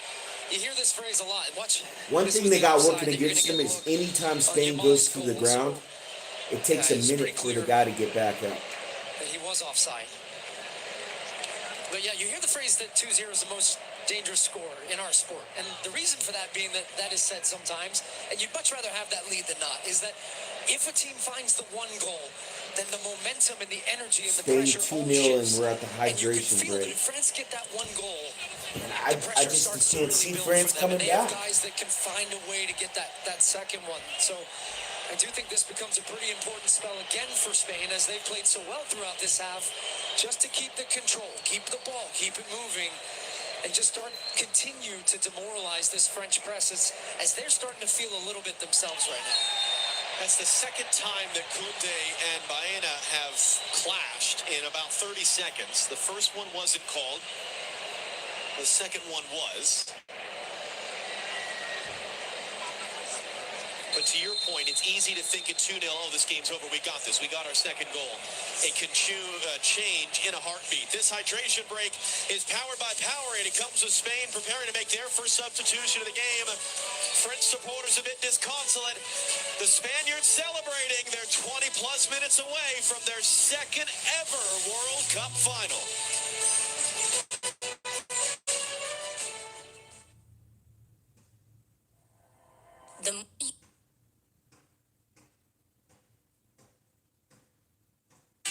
You hear this phrase a lot. Watch. One thing they got working against them is anytime Spain goes through the ground, it takes a minute for the guy to get back up. And he was offside. But yeah, you hear the phrase that 2-0 is the most dangerous score in our sport. And the reason for that being that is said sometimes, and you'd much rather have that lead than not, is that if a team finds the one goal, then the momentum and the energy and the pressure all 2-0 shifts. and we're at the hydration And you can feel break. it. If France get that one goal, I just can't see France coming they back. have guys that can find a way to get that second one. So I do think this becomes a pretty important spell again for Spain, as they've played so well throughout this half, just to keep the control, keep the ball, keep it moving, and just continue to demoralize this French press as they're starting to feel a little bit themselves right now. That's the second time that Koundé and Baena have clashed in about 30 seconds. The first one wasn't called. The second one was. But to your point, it's easy to think at 2-0, oh, this game's over. We got this. We got our second goal. It can change in a heartbeat. This hydration break is powered by Powerade. It comes with Spain preparing to make their first substitution of the game. French supporters a bit disconsolate. The Spaniards celebrating. They're 20-plus minutes away from their second ever World Cup final.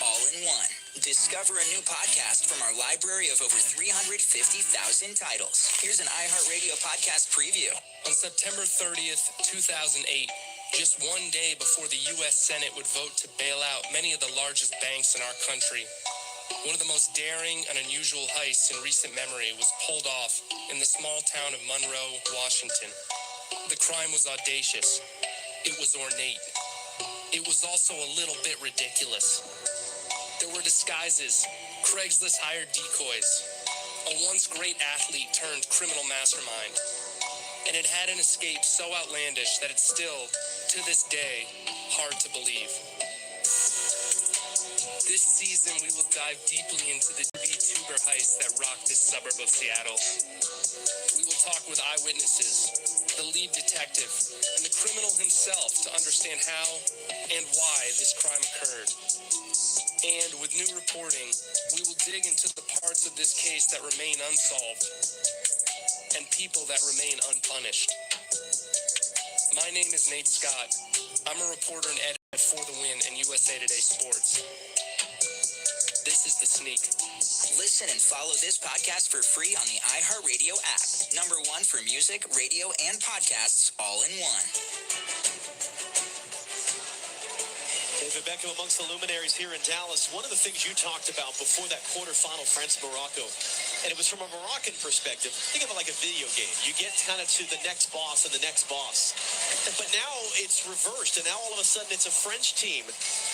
All in one. Discover a new podcast from our library of over 350,000 titles. Here's an iHeartRadio podcast preview. On September 30th, 2008, just one day before the U.S. Senate would vote to bail out many of the largest banks in our country, one of the most daring and unusual heists in recent memory was pulled off in the small town of Monroe, Washington. The crime was audacious. It was ornate. It was also a little bit ridiculous. There were disguises, Craigslist hired decoys, a once great athlete turned criminal mastermind. And it had an escape so outlandish that it's still, to this day, hard to believe. This season, we will dive deeply into the VTuber heist that rocked this suburb of Seattle. We will talk with eyewitnesses, the lead detective, and the criminal himself to understand how and why this crime occurred. And with new reporting, we will dig into the parts of this case that remain unsolved and people that remain unpunished. My name is Nate Scott. I'm a reporter and editor for The Win and USA Today Sports. This is The Sneak. Listen and follow this podcast for free on the iHeartRadio app. Number one for music, radio, and podcasts all in one. David Beckham amongst the luminaries here in Dallas. One of the things you talked about before that quarterfinal, France-Morocco, and it was from a Moroccan perspective. Think of it like a video game. You get kind of to the next boss and the next boss. But now it's reversed, and now all of a sudden it's a French team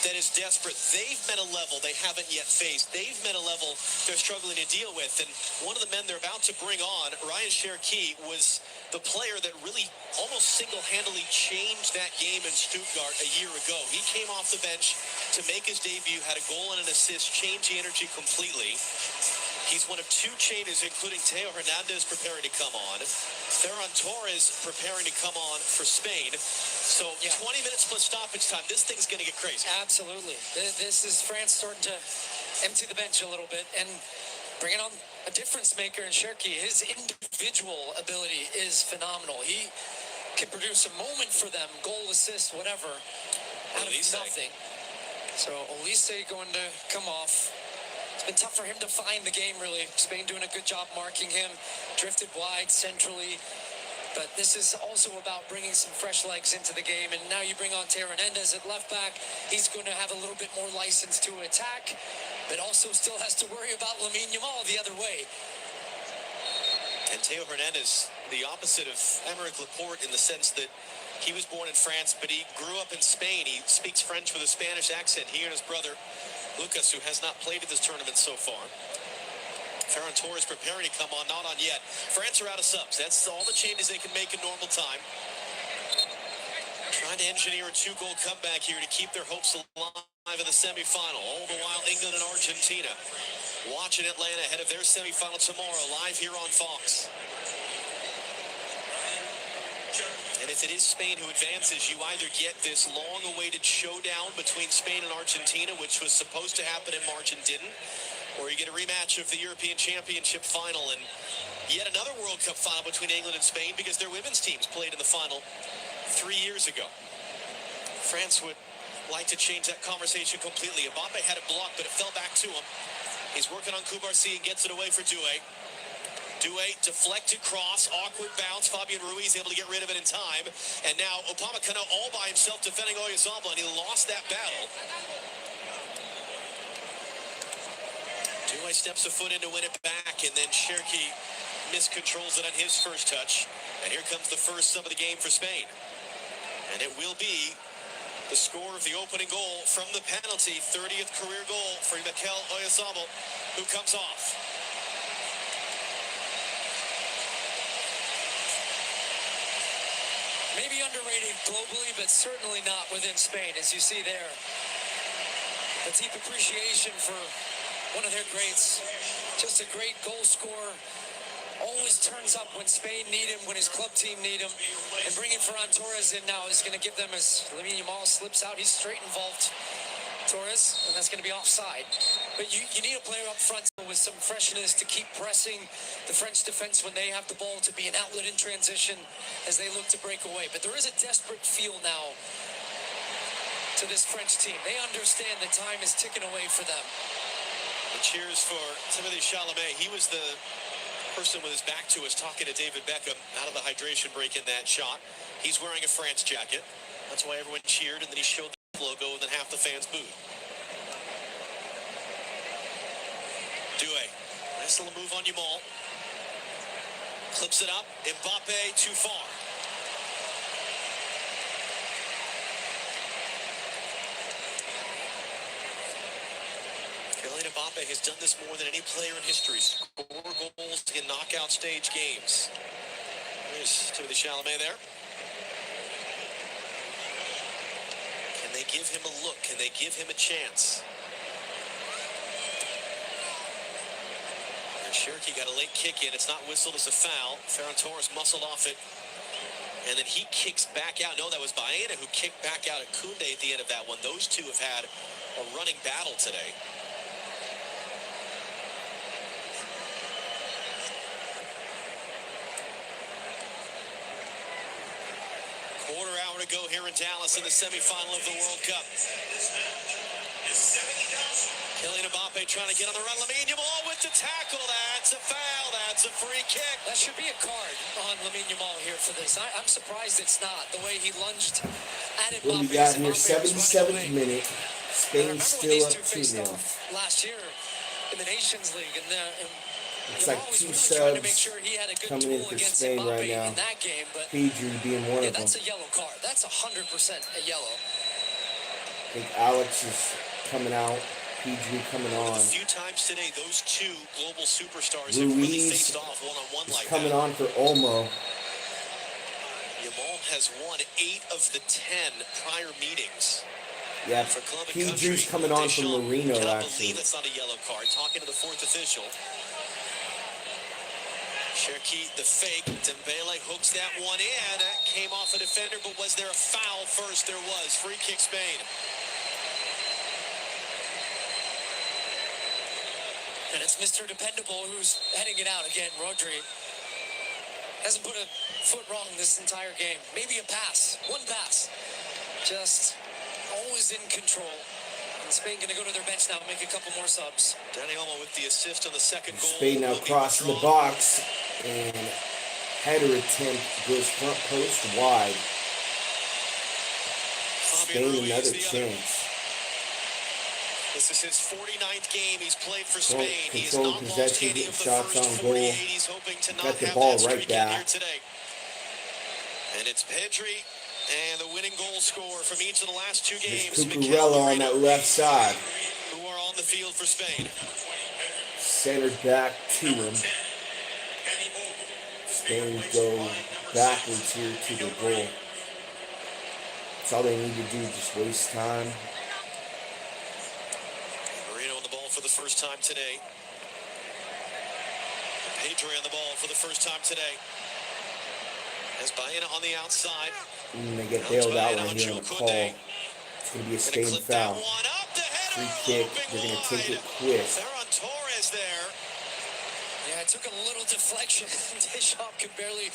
that is desperate. They've met a level they haven't yet faced. They've met a level they're struggling to deal with. And one of the men they're about to bring on, Ryan Cherki, was the player that really almost single-handedly changed that game in Stuttgart a year ago. He came off the bench to make his debut, had a goal and an assist, changed the energy completely. He's one of two changes, including Teo Hernandez preparing to come on. Ferran Torres preparing to come on for Spain. So 20 minutes plus stoppage time. This thing's going to get crazy. Absolutely. This is France starting to empty the bench a little bit and bringing on a difference maker in Cherki. His individual ability is phenomenal. He can produce a moment for them, goal, assist, whatever, out of nothing. So Olise going to come off. It's been tough for him to find the game, really. Spain doing a good job marking him, drifted wide centrally. But this is also about bringing some fresh legs into the game. And now you bring on Teo Hernandez at left back. He's going to have a little bit more license to attack, but also still has to worry about Lamine Yamal the other way. And Teo Hernandez, the opposite of Aymeric Laporte in the sense that he was born in France, but he grew up in Spain. He speaks French with a Spanish accent. He and his brother, Lucas, who has not played at this tournament so far. Ferran Torres preparing to come on, not on yet. France are out of subs. That's all the changes they can make in normal time. Trying to engineer a two-goal comeback here to keep their hopes alive in the semifinal. All the while, England and Argentina watching Atlanta ahead of their semifinal tomorrow, live here on Fox. And if it is Spain who advances, you either get this long-awaited showdown between Spain and Argentina, which was supposed to happen in March and didn't, or you get a rematch of the European Championship final and yet another World Cup final between England and Spain because their women's teams played in the final 3 years ago. France would like to change that conversation completely. Mbappe had it blocked, but it fell back to him. He's working on Kubarsi and gets it away for Doué. Douay deflected cross, awkward bounce. Fabian Ruiz able to get rid of it in time. And now Upamecano all by himself defending Oyarzabal, and he lost that battle. Douay steps a foot in to win it back, and then Cherki miscontrols it on his first touch. And here comes the first sub of the game for Spain. And it will be the score of the opening goal from the penalty, 30th career goal for Mikel Oyarzabal, who comes off. Maybe underrated globally, but certainly not within Spain, as you see there. A deep appreciation for one of their greats. Just a great goal scorer. Always turns up when Spain need him, when his club team need him. And bringing Ferran Torres in now is going to give them, as Lamine Yamal slips out, he's straight involved. Torres, and that's going to be offside. But you need a player up front with some freshness to keep pressing the French defense when they have the ball, to be an outlet in transition as they look to break away. But there is a desperate feel now to this French team. They understand that time is ticking away for them. And cheers for Timothée Chalamet. He was the person with his back to us talking to David Beckham out of the hydration break in that shot. He's wearing a France jacket. That's why everyone cheered, and then he showed the logo, and then half the fans booed. Douay, nice little move on Yamal. Clips it up. Mbappe too far. Kylian Mbappe has done this more than any player in history. Score goals in knockout stage games. There's Timothée Chalamet there. Can they give him a look? Can they give him a chance? And Cherki got a late kick in. It's not whistled as a foul. Ferran Torres muscled off it. And then he kicks back out. No, that was Baena who kicked back out at Koundé at the end of that one. Those two have had a running battle today. Quarter hour to go here in Dallas in the semifinal of the World Cup. Kylian Mbappe trying to get on the run. Lamine Yamal with the tackle. That's a foul. That's a free kick. That should be a card on Lamine Yamal here for this. I'm surprised it's not. The way he lunged at it. What do we got here? 77th minute. Spain still up 2-0. Last year in the Nations League, and it's like two subs coming in for Spain right now. In that game, but Pedri being one of them. That's a yellow card. That's 100% a yellow. I think Alex is coming out. Pedri coming on. A few times today, those two global superstars have really faced off one-on-one like that. Coming on for Olmo. Yamal has won 8 of the 10 prior meetings. Yeah, Pedri's coming on from Marino, actually. I believe it's not a yellow card. Talking to the fourth official. Cherki, the fake. Dembele hooks that one in. That came off a defender, but was there a foul first? There was. Free kick Spain. And it's Mr. Dependable who's heading it out again. Rodri hasn't put a foot wrong this entire game. Maybe a pass. One pass. Just always in control. And Spain going to go to their bench now and make a couple more subs. Dani Olmo with the assist on the second goal. Spain now crossing the box, and header attempt goes front post wide. Spain another chance. This is his 49th game he's played for Spain. He has Control not lost possession, any of the shots first on 48. goal. He's hoping to not Got the have ball that right streak in here back. today. And it's Pedri and the winning goal scorer from each of the last two games. Cucurella on that left side. Who are on the field for Spain. Centered back to him. Spain go backwards here to the goal. That's all they need to do, just waste time. Marino on the ball for the first time today. Pedri on the ball for the first time today. As Baena on the outside. And they get bailed out right here on the call. It's going to be a Spain foul. Free kick. They're going to take it quick. Ferran Torres there. Yeah, it took a little deflection. Deschamps could barely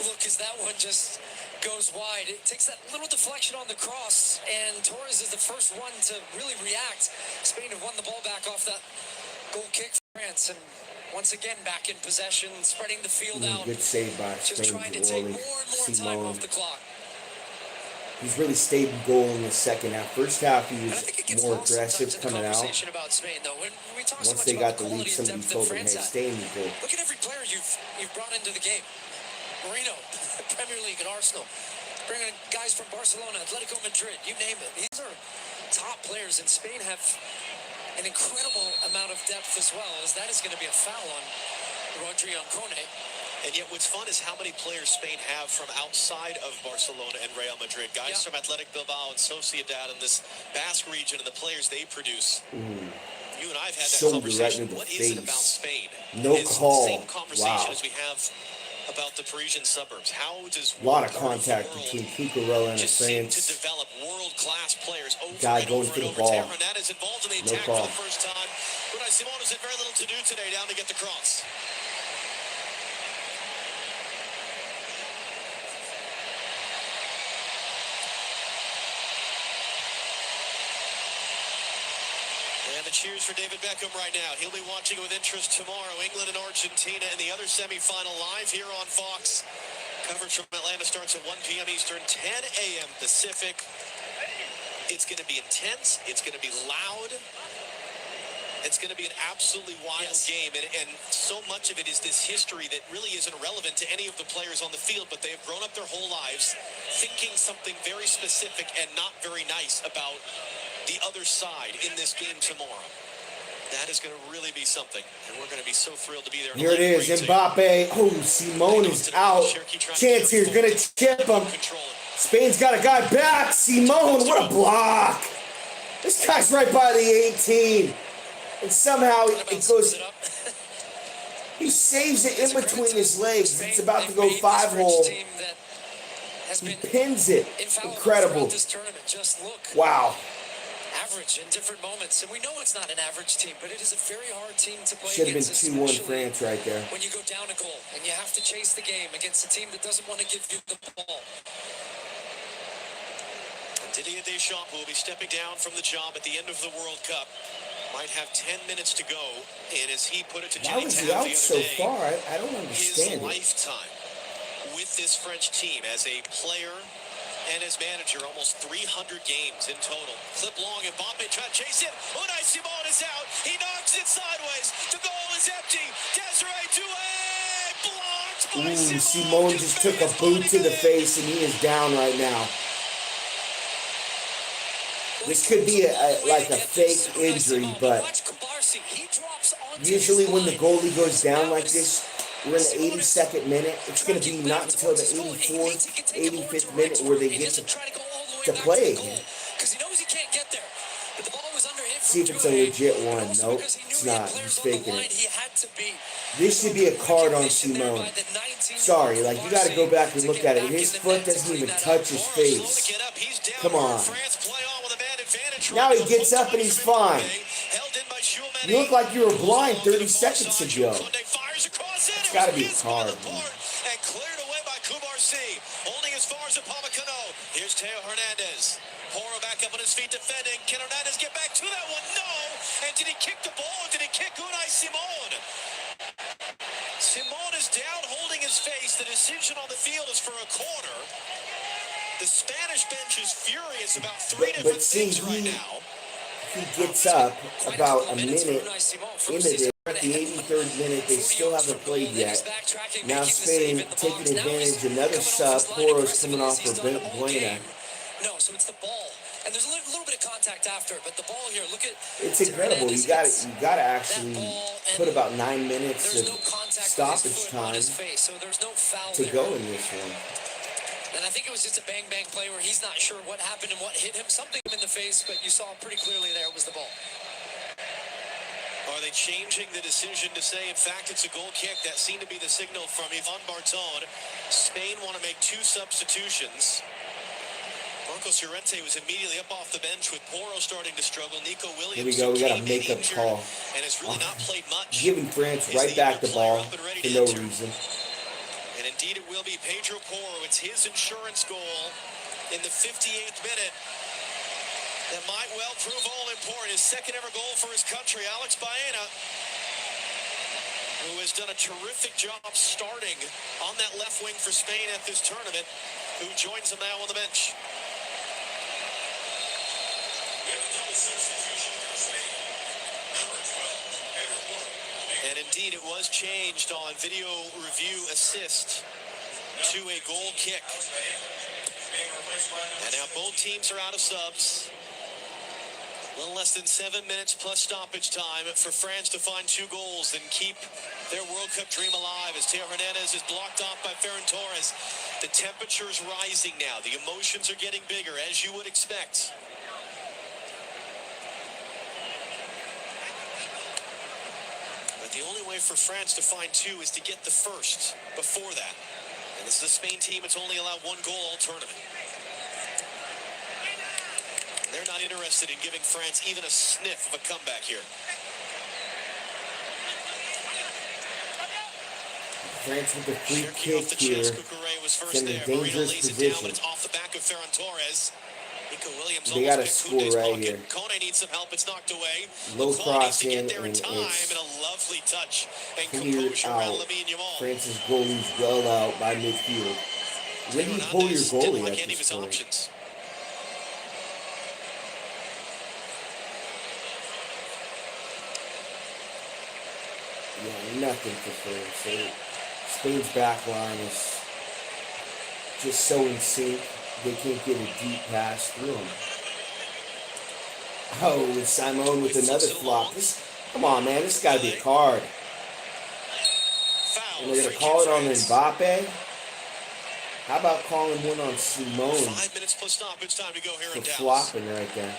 look as that one just goes wide. It takes that little deflection on the cross, and Torres is the first one to really react. Spain have won the ball back off that goal kick for France, and once again back in possession, spreading the field out. Good save by Just Spain trying to take goalie, more and more time Simone. off the clock. He's really stayed in goal in the second half. First half, he was more aggressive coming out. About Spain, though. When we talk Once so much they about got the lead, quality and somebody depth told that him, hey, France had. stay in the goal. Look at every player you've brought into the game. Marino, Premier League at Arsenal. Bringing in guys from Barcelona, Atletico Madrid, you name it. These are top players, and Spain have an incredible amount of depth as well, as that is going to be a foul on Rodri Ancone. And yet what's fun is how many players Spain have from outside of Barcelona and Real Madrid. Guys from Athletic Bilbao and Sociedad in this Basque region and the players they produce. You and I have had that conversation. What is it about Spain? No it's call. the same conversation Wow. as we have about the Parisian suburbs. How does A lot of contact between Cucurella and just seem to France. develop world-class players over Guy and going over for and the over? ball. Teo Hernandez involved in the No attack call. for the first time. Unai Simon has had very little to do today down to get the cross. And the cheers for David Beckham right now. He'll be watching with interest tomorrow. England and Argentina in the other semifinal live here on Fox. Coverage from Atlanta starts at 1 p.m. Eastern, 10 a.m. Pacific. It's going to be intense. It's going to be loud. It's going to be an absolutely wild game. And so much of it is this history that really isn't relevant to any of the players on the field, but they have grown up their whole lives thinking something very specific and not very nice about the other side in this game tomorrow. That is going to really be something, and we're going to be so thrilled to be there. Here it is, Mbappe. Oh, Simone is out. Chance here, going to tip him. Spain's got a guy back. Simone, what a block. This guy's right by the 18. And somehow it goes, he saves it in between his legs. It's about to go 5-hole. He pins it. Incredible. Wow. Average in different moments, and we know it's not an average team, but it is a very hard team to play Should have been against. 2-1 France right there. When you go down a goal and you have to chase the game against a team that doesn't want to give you the ball. Didier Deschamps, who will be stepping down from the job at the end of the World Cup, might have 10 minutes to go, and as he put it to Why Jimmy was Taff he out the other so day, far? I don't understand his it. lifetime with this French team as a player and as manager, almost 300 games in total. Clip long, and Mbappe trying to chase it. Unai Simon is out. He knocks it sideways. The goal is empty. Desiree Doué blocked by Ooh, Simone just took a boot to the face, and he is down right now. This could be like a fake injury, but usually when the goalie goes down like this, we're in the 82nd minute. It's going to be not until the 84th, 85th minute where they get to play again. See if it's a legit one. Nope, it's not. He's faking it. This should be a card on Simone. Sorry, like you got to go back and look at it. His foot doesn't even touch his face. Come on. Now he gets up and he's fine. You look like you were blind 30 seconds ago. It's got to be a card. And cleared away by Kubarsi. Holding as far as Upamecano. Here's Teo Hernandez. Poro back up on his feet defending. Can Hernandez get back to that one? No! And did he kick the ball or did he kick Unai Simon? Simon is down holding his face. The decision on the field is for a corner. The Spanish bench is furious about three different things right now. He gets up about a minute into this. At the 83rd minute, they still haven't played yet. Now Spain taking advantage. Another sub. Poro's coming off for Buena. No, so it's the ball. And there's a little bit of contact after it, but the ball here, look at... It's incredible. You got to actually put about 9 minutes of stoppage time to go in this one. And I think it was just a bang-bang play where he's not sure what happened and what hit him. Something in the face, but you saw pretty clearly there it was the ball. Are they changing the decision to say, in fact, it's a goal kick? That seemed to be the signal from Yvan Barton. Spain want to make two substitutions. Marcos Llorente was immediately up off the bench with Poro starting to struggle. Nico Williams. Here we go. We got a makeup call. And has really not played much. Giving France right back the ball for no reason. And indeed it will be Pedro Poro. It's his insurance goal in the 58th minute. That might well prove all important. His second ever goal for his country. Alex Baena who has done a terrific job starting on that left wing for Spain at this tournament, who joins them now on the bench. And indeed, it was changed on video review assist to a goal kick. And now both teams are out of subs. A little less than 7 minutes plus stoppage time for France to find 2 goals and keep their World Cup dream alive as Teo Hernandez is blocked off by Ferran Torres. The temperature is rising now. The emotions are getting bigger, as you would expect. But the only way for France to find 2 is to get the first before that. And this is a Spain team that's only allowed 1 goal all tournament. They're not interested in giving France even a sniff of a comeback here. France with the free kick here. It's in a dangerous position. Off the back of Ferran Torres. Nico Williams They got to score right here. Kone needs some help. It's knocked away. Low cross in, and and it's a lovely touch and cleared composure out. around Lamine Yamal. France's goalie's well out by midfield. When do you pull your goalie at this point? Options. Yeah, nothing for France. So Spain's back line is just so in sync. They can't get a deep pass through them. Oh, and Simone with another flop. Come on, man. This got to be a card. And they're going to call it on Mbappe. How about calling one on Simone 5 minutes plus stoppage time to go here for in Dallas. flopping right there?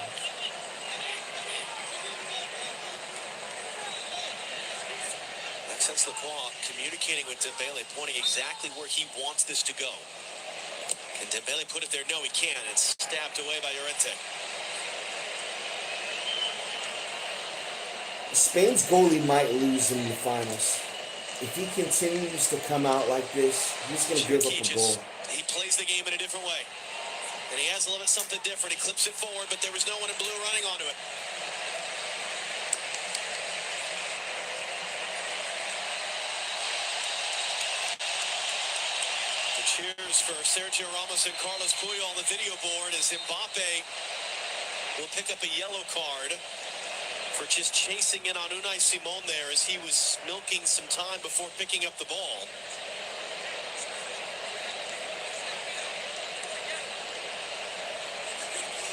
Maxence Lacroix communicating with Dembele, pointing exactly where he wants this to go. Can Dembele put it there? No, he can't. It's stabbed away by Llorente. Spain's goalie might lose in the finals. If he continues to come out like this, he's going to give up a goal. He plays the game in a different way. And he has a little bit something different. He clips it forward, but there was no one in blue running onto it. The cheers for Sergio Ramos and Carlos Puyol on the video board as Mbappe will pick up a yellow card for just chasing in on Unai Simon there as he was milking some time before picking up the ball.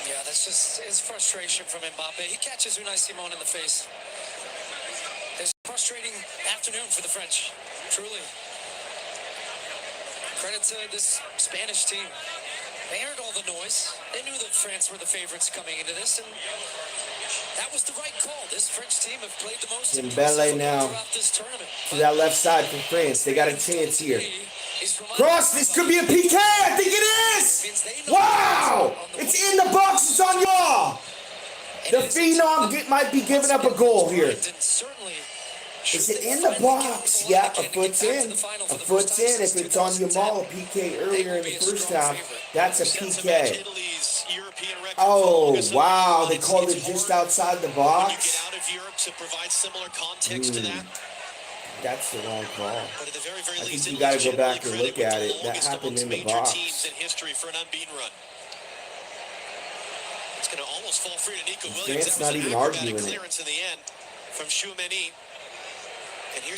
Yeah, that's just his frustration from Mbappe. He catches Unai Simon in the face. It's a frustrating afternoon for the French, truly. Credit to this Spanish team. They heard all the noise. They knew that France were the favorites coming into this, and that was the right call. This French team have played the most Dembele now this tournament. to that left side for France. They got a chance here. Cross, this could be a PK. I think it is. Wow! It's in the box. It's on y'all. The Phenom might be giving up a goal here. Is it in the box? Yeah, a foot's in. A foot's in. If it's on Yamal, a PK earlier in the first half, that's a PK. Oh, wow. They called it just outside the box. That's the wrong call. I think you got to go back and look at it. That happened in the box. It's going to almost fall free to Nico Williams. France not even arguing it. From Tchouameni.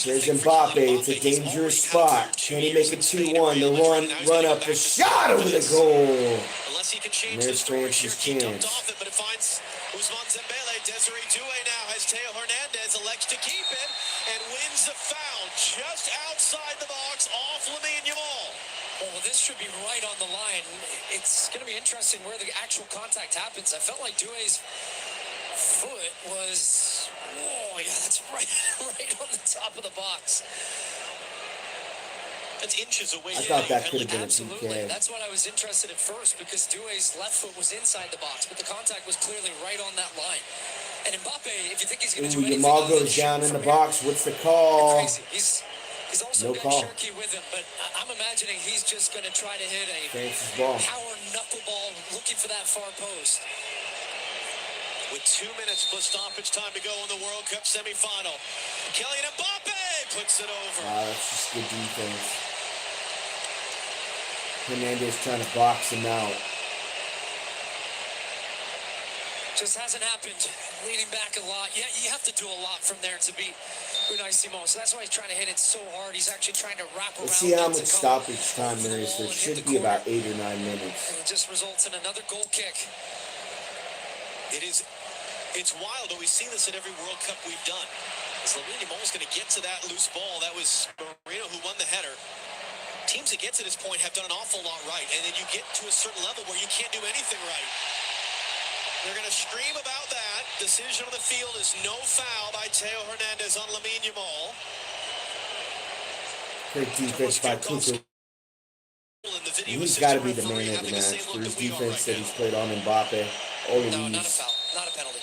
There's Mbappe. It's a dangerous spot. Can he make it 2-1? The run up, the shot over the goal. And there's France's chance. But it finds Ousmane Dembele. Desiree Doué now has Teo Hernandez, elects to keep it and wins the foul just outside the box off Lamine Yamal. Oh, well, this should be right on the line. It's going to be interesting where the actual contact happens. I felt like Doué's foot was, oh yeah, that's right on the top of the box. That's inches away. I thought that could have been a Absolutely. PK. That's what I was interested at first because Doué's left foot was inside the box, but the contact was clearly right on that line. And Mbappe, if you think he's going to do anything, Yamal goes down in the box. What's the call? He's also got Cherky with him, but I'm imagining he's just going to try to hit a power knuckleball looking for that far post. With 2 minutes plus stoppage time to go in the World Cup semifinal. Kylian Mbappe puts it over. Wow, that's just good defense. Hernandez trying to box him out. Just hasn't happened. Leaning back a lot. Yeah, you have to do a lot from there to beat Unai Simon. So that's why he's trying to hit it so hard. He's actually trying to wrap around. Let's see how it much to come stoppage time there is. There and hit should the be corner. about 8 or 9 minutes. And it just results in another goal kick. It's wild, but we've seen this at every World Cup we've done. As Lamine Yamal's going to get to that loose ball. That was Marino who won the header. Teams that get to this point have done an awful lot right, and then you get to a certain level where you can't do anything right. They're going to scream about that. Decision on the field is no foul by Theo Hernandez on Lamine Yamal. Great defense by Kuku. He's got to be the man of the match for his defense that he's played on Mbappe. No, not a foul. Not a penalty.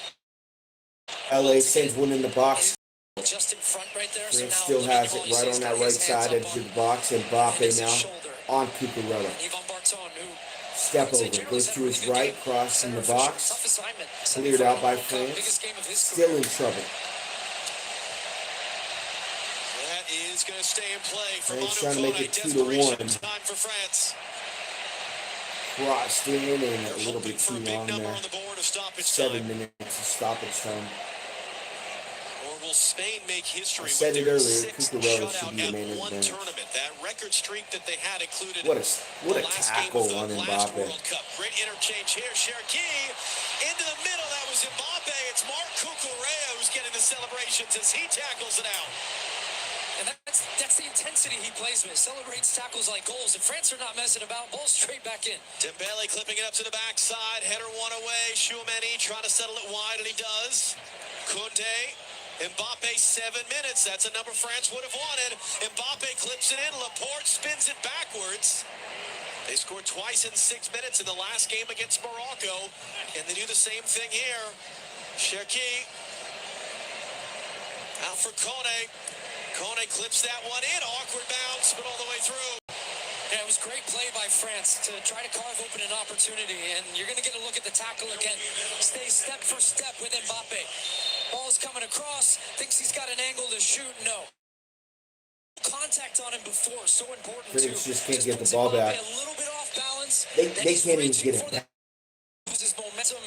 LA sends one in the box. Just in front right there. France So still has it right on that right side edge of the box. Mbappe now on Cucurella. Yvan Barton, who Step over, goes to his right, cross in the box. Cleared out by France. Still in trouble. That is going to stay in play for France trying to make it 2-1. Time for France. Crossed in and a little bit too long there. 7 minutes of stoppage time. Or will Spain make history? I said it earlier, Sixth Cucurella shutout should be the main at one event. tournament. That record streak that they had included What a the last game tackle of on the last Mbappe. World Cup. Great interchange here. Cherki into the middle. That was Mbappe. It's Marc Cucurella who's getting the celebrations as he tackles it out. And that's the intensity he plays with. Celebrates tackles like goals. If France are not messing about, ball straight back in. Dembele clipping it up to the backside. Header one away. Chouameni trying to settle it wide, and he does. Koundé. Mbappe 7 minutes. That's a number France would have wanted. Mbappe clips it in. Laporte spins it backwards. They scored twice in 6 minutes in the last game against Morocco. And they do the same thing here. Cherki. Out for Kone. Kone clips that one in. Awkward bounce, but all the way through. Yeah, it was great play by France to try to carve open an opportunity. And you're going to get a look at the tackle again. Stay step for step with Mbappe. Ball's coming across. Thinks he's got an angle to shoot. No. Contact on him before. So important, too. France just can't get the ball back. A little bit off balance. They can't even get it back. Loses momentum.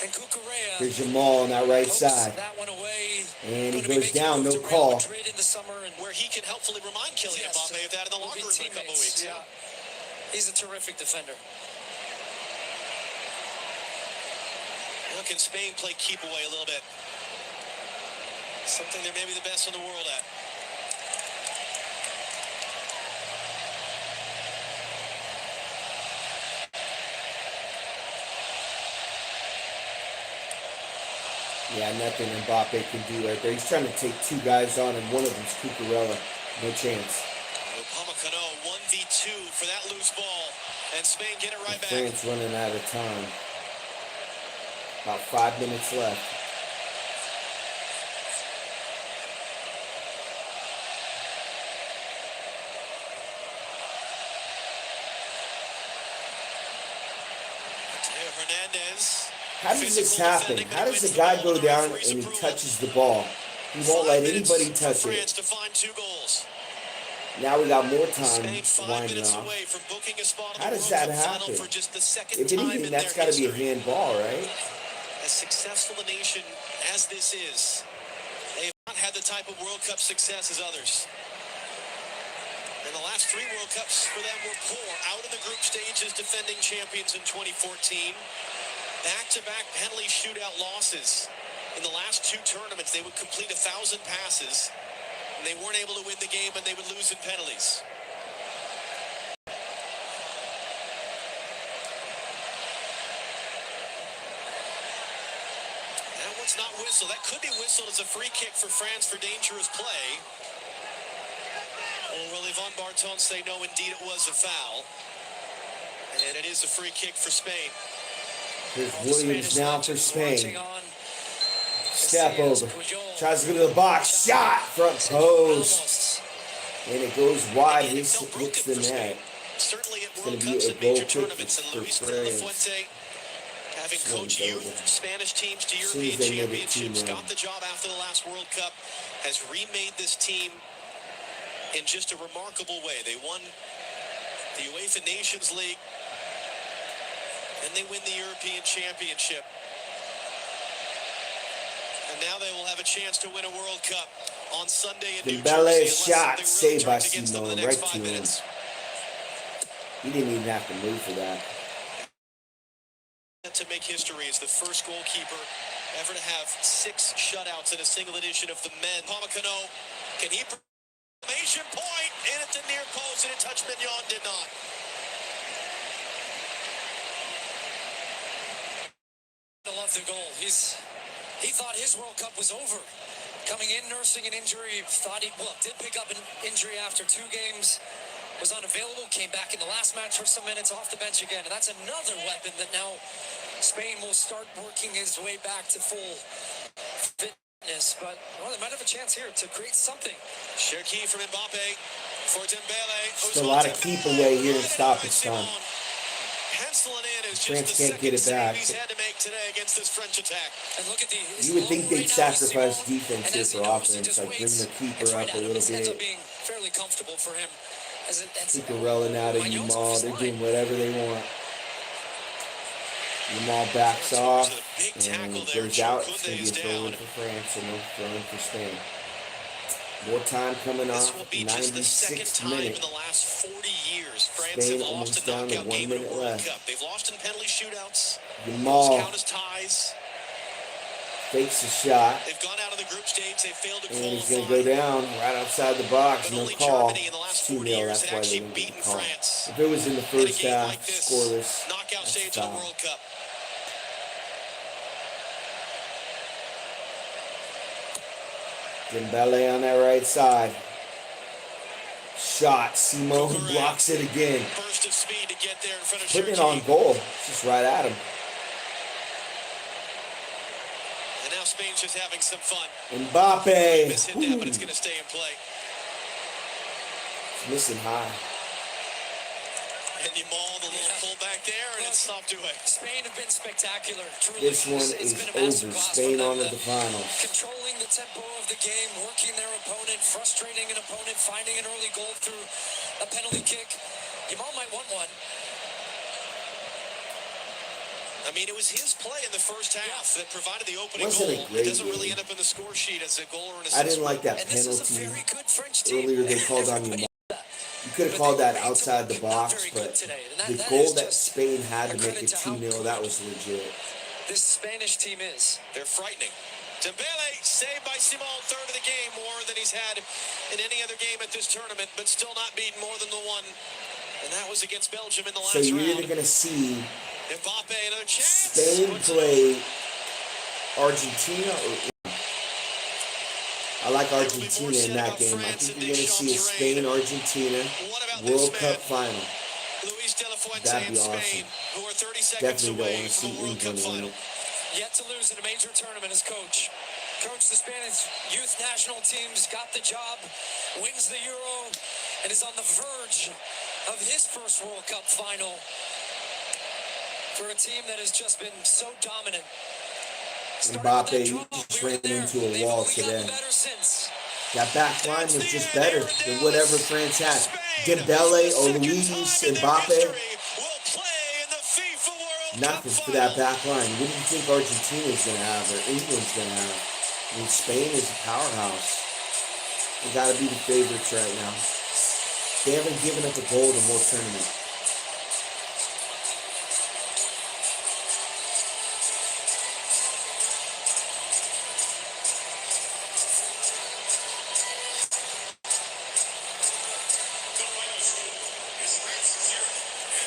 And Cucurella Here's Jamal on that right side. that one away. And he goes down, no call. In the summer and where he can helpfully remind Kylian Mbappe of that in the locker room in a couple weeks. Yeah. He's a terrific defender. Look, can Spain play keep away a little bit? Something they're maybe the best in the world at. Yeah, nothing Mbappe can do right there. He's trying to take 2 guys on, and one of them's Cucurella. No chance. Upamecano 1v2 for that loose ball. And Spain get it right back. France running out of time. About 5 minutes left. Theo Hernandez. How does this happen? How does the guy go down and he touches the ball? He won't let anybody touch it. To find 2 goals. Now we got more time Spain 5 winding minutes off. away from booking a spot How on the does World that Cup final happen? for just the second If time anything, in that's their got to be a history. handball, right? As successful a nation as this is, they have not had the type of World Cup success as others. And the last 3 World Cups for them were poor. Out in the group stages, defending champions in 2014. Back-to-back penalty shootout losses. In the last 2 tournaments, they would complete 1,000 passes, and they weren't able to win the game, and they would lose in penalties. That one's not whistled. That could be whistled as a free kick for France for dangerous play. Or will Yvan Barton say no, indeed it was a foul. And it is a free kick for Spain. Here's Williams now for Spain. Step over. Tries to go to the box. Shot! Front post. And it goes wide. Hits the net. Certainly at It's going World to be Cups a and goal major kick tournaments. And for Luis de la France. Fuente, having coached youth Spanish teams to soon as European they made it championships, 2-0. got the job after the last World Cup, has remade this team in just a remarkable way. They won the UEFA Nations League, and they win the European Championship. And now they will have a chance to win a World Cup on Sunday in New Dembele Jersey. shot saved by against them in the Simone, next right 5 to him. minutes. He didn't even have to move for that. To make history as the first goalkeeper ever to have 6 shutouts in a single edition of the men. Pomacano, can he exclamation point in at the near post, and it touched Mignon, did not. I love the goal. He thought his World Cup was over. Coming in, nursing an injury, did pick up an injury after 2 games, was unavailable, came back in the last match for some minutes, off the bench again, and that's another weapon that now Spain will start working his way back to full fitness, but they might have a chance here to create something. Cherki from Mbappe for Dembele. Just a lot of keep away here and stoppage time. Penciling in is France just the can't get it second back. save he's had to make today against this French attack. And look at You would think they'd sacrifice defense here for offense, like bring the keeper up a little Ends up bit. being fairly comfortable for him. Cucurella out of Yamal, they're doing whatever they want. Yamal backs off and goes out. It's going to be a throw-in for France and no throw-in for Spain. More time coming off, 96th minute. In the last 40 years, France Spain have lost almost a down to knockout 1 game in a minute World left. Cup. They've lost in penalty shootouts. Yamal Those count as ties. fakes a shot, They've gone out of the group stage. They failed to and qualify. he's going to go down right outside the box. But No only call. Germany in the last It's 40 2-0. years That's had why they actually didn't get beaten the call. France. If it was in the In a first game half, like this, scoreless, knockout that's stage of the foul. World Cup. Dembele on that right side. Shot. Simone blocks it again. Burst of speed to get there in front of Putting it Cherki. on goal. It's just right at him. And now Spain's just having some fun. Mbappe. Miss hit that, but it's going to stay in play. It's missing high. And you maul the little pullback there, and it's stopped away. Spain have been spectacular. Truly. This one It's is been a over. masterclass Spain from on them to the finals. Controlling the tempo of the game, working their opponent, frustrating an opponent, finding an early goal through a penalty kick. Yamal might want one. I mean, it was his play in the first half that provided the opening Wasn't a goal. great It doesn't really game. end up in the score sheet as a goal or an assist. I didn't like that And this is a penalty very good French team. earlier they called on Yamal. You could have called that outside the box, but the goal that Spain had to make it 2-0, that was legit. This Spanish team is. They're frightening. Dembele saved by Simon, third of the game, more than he's had in any other game at this tournament, but still not beaten more than the one. And that was against Belgium in the last So you're round. either going to see Mbappe, another chance. Spain play Argentina or I like Argentina in that game. I think you're going to see a Spain-Argentina World Cup final. Luis de la Fuente That'd in be Spain, awesome. who are 30 seconds Definitely don't away want to from see the World Cup England win final. it. Yet to lose in a major tournament as coach. Coach the Spanish youth national teams, got the job, wins the Euro, and is on the verge of his first World Cup final for a team that has just been so dominant. Mbappe just ran into a wall today. That back line was just better than whatever France had. Dembele, Luis, Mbappe. Nothing for that back line. What do you think Argentina's going to have or England's going to have? I mean, Spain is a powerhouse. They got to be the favorites right now. They haven't given up a goal in more tournament.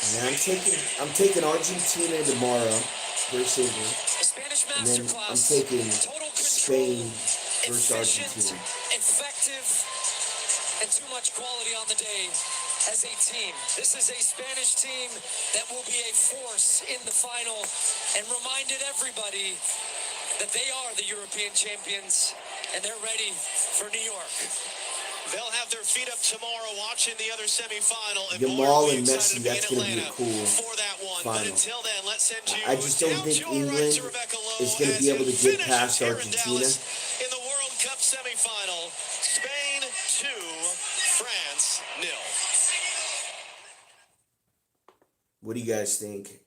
And I'm taking Argentina tomorrow versus England, and then I'm taking Spain versus Argentina. Effective and too much quality on the day as a team. This is a Spanish team that will be a force in the final and reminded everybody that they are the European champions and they're ready for New York. They'll have their feet up tomorrow watching the other semifinal. And Yamal and Messi, that's going to be a cool final. But until then, let's send you I just don't think England is going to be able to get past Argentina. in the World Cup semifinal. Spain 2, France What do you guys think?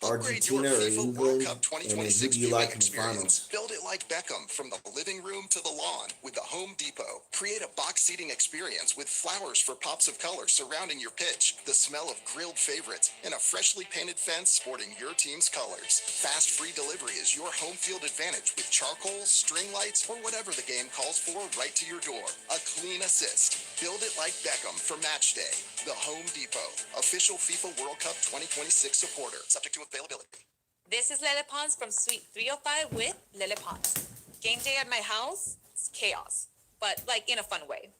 Upgrade your Argentina or FIFA World England? Cup And then who 2026 do you viewing like in the experience. finals? Build it like Beckham from the living room to the lawn with the Home Depot. Create a box seating experience with flowers for pops of color surrounding your pitch, the smell of grilled favorites, and a freshly painted fence sporting your team's colors. Fast free delivery is your home field advantage with charcoal, string lights, or whatever the game calls for right to your door. A clean assist. Build it like Beckham for match day. The Home Depot, official FIFA World Cup 2026 supporter. Subject to availability. This is Lele Pons from Suite 305 with Lele Pons. Game day at my house, it's chaos, but like in a fun way.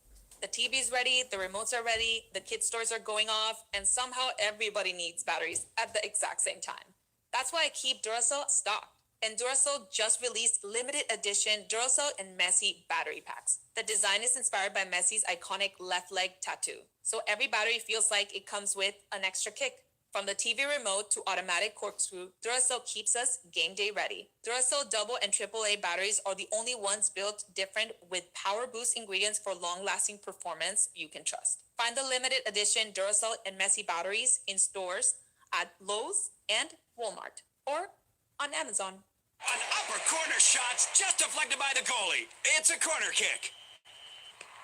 The TV's ready, the remotes are ready, the kids' toys are going off, and somehow everybody needs batteries at the exact same time. That's why I keep Duracell stocked. And Duracell just released limited edition Duracell and Messi battery packs. The design is inspired by Messi's iconic left leg tattoo. So every battery feels like it comes with an extra kick. From the TV remote to automatic corkscrew, Duracell keeps us game day ready. Duracell double and AAA batteries are the only ones built different with power boost ingredients for long-lasting performance you can trust. Find the limited edition Duracell and Messi batteries in stores at Lowe's and Walmart or on Amazon. An upper corner shot's just deflected by the goalie. It's a corner kick.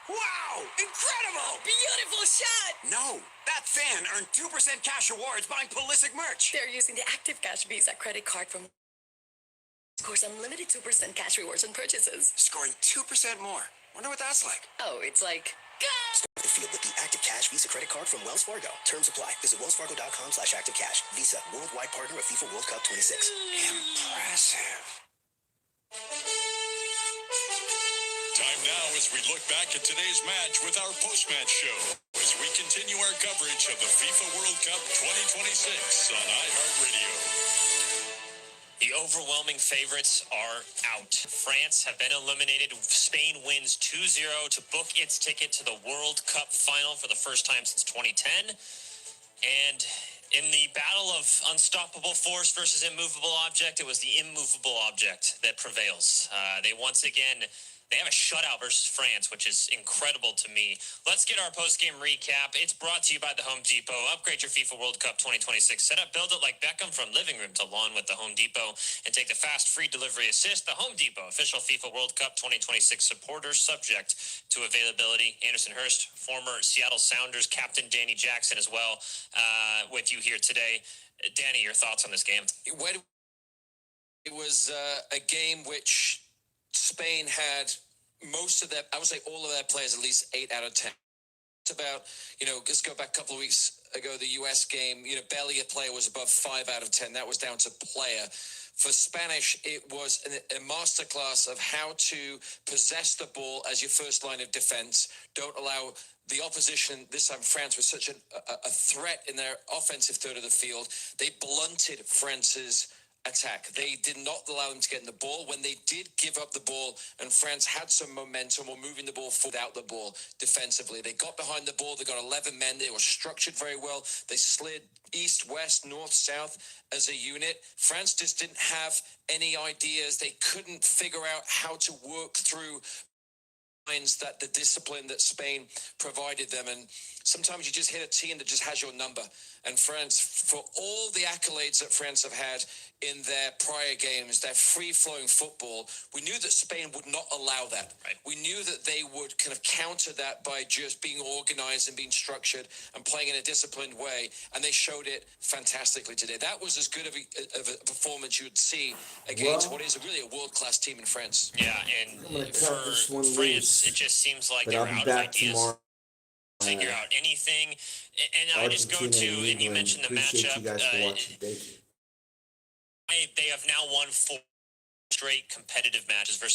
Wow! Incredible! Beautiful shot! No, that fan earned 2% cash rewards buying Pulisic merch. They're using the Active Cash Visa credit card from scores unlimited 2% cash rewards on purchases. Scoring 2% more. Wonder what that's like. Oh, it's like The field with the Active Cash Visa credit card from Wells Fargo. Terms apply. Visit wellsfargo.com/activecash. Visa, worldwide partner of FIFA World Cup 26. Impressive. Time now as we look back at today's match with our post-match show as we continue our coverage of the FIFA World Cup 2026 on iHeartRadio. The overwhelming favorites are out. France have been eliminated. Spain wins 2-0 to book its ticket to the World Cup final for the first time since 2010. And in the battle of unstoppable force versus immovable object, it was the immovable object that prevails. They once again... They have a shutout versus France, which is incredible to me. Let's get our post-game recap. It's brought to you by the Home Depot. Upgrade your FIFA World Cup 2026 setup. Build it like Beckham from living room to lawn with the Home Depot. And take the fast, free delivery assist. The Home Depot, official FIFA World Cup 2026 supporter, subject to availability. Anderson Hurst, former Seattle Sounders captain Danny Jackson as well, with you here today. Danny, your thoughts on this game? It was a game which Spain had most of their, I would say all of their players, at least 8 out of 10. It's about, just go back a couple of weeks ago, the U.S. game, barely a player was above 5 out of 10. That was down to player. For Spanish, it was a masterclass of how to possess the ball as your first line of defense. Don't allow the opposition, this time France, was such a threat in their offensive third of the field. They blunted France's attack. They did not allow them to get in the ball. When they did give up the ball and France had some momentum or moving the ball without the ball defensively, they got behind the ball. They got 11 men. They were structured very well. They slid east, west, north, south as a unit. France just didn't have any ideas. They couldn't figure out how to work through that the discipline that Spain provided them. And sometimes you just hit a team that just has your number. And France, for all the accolades that France have had in their prior games, their free-flowing football, we knew that Spain would not allow that. Right. We knew that they would kind of counter that by just being organized and being structured and playing in a disciplined way. And they showed it fantastically today. That was as good of a performance you would see against what is really a world-class team in France. Yeah, and for France, it just seems like they're out of ideas. Tomorrow. Figure out anything, and I just go to, and you mentioned the matchup. You guys for watching. Thank you. They have now won 4 straight competitive matches versus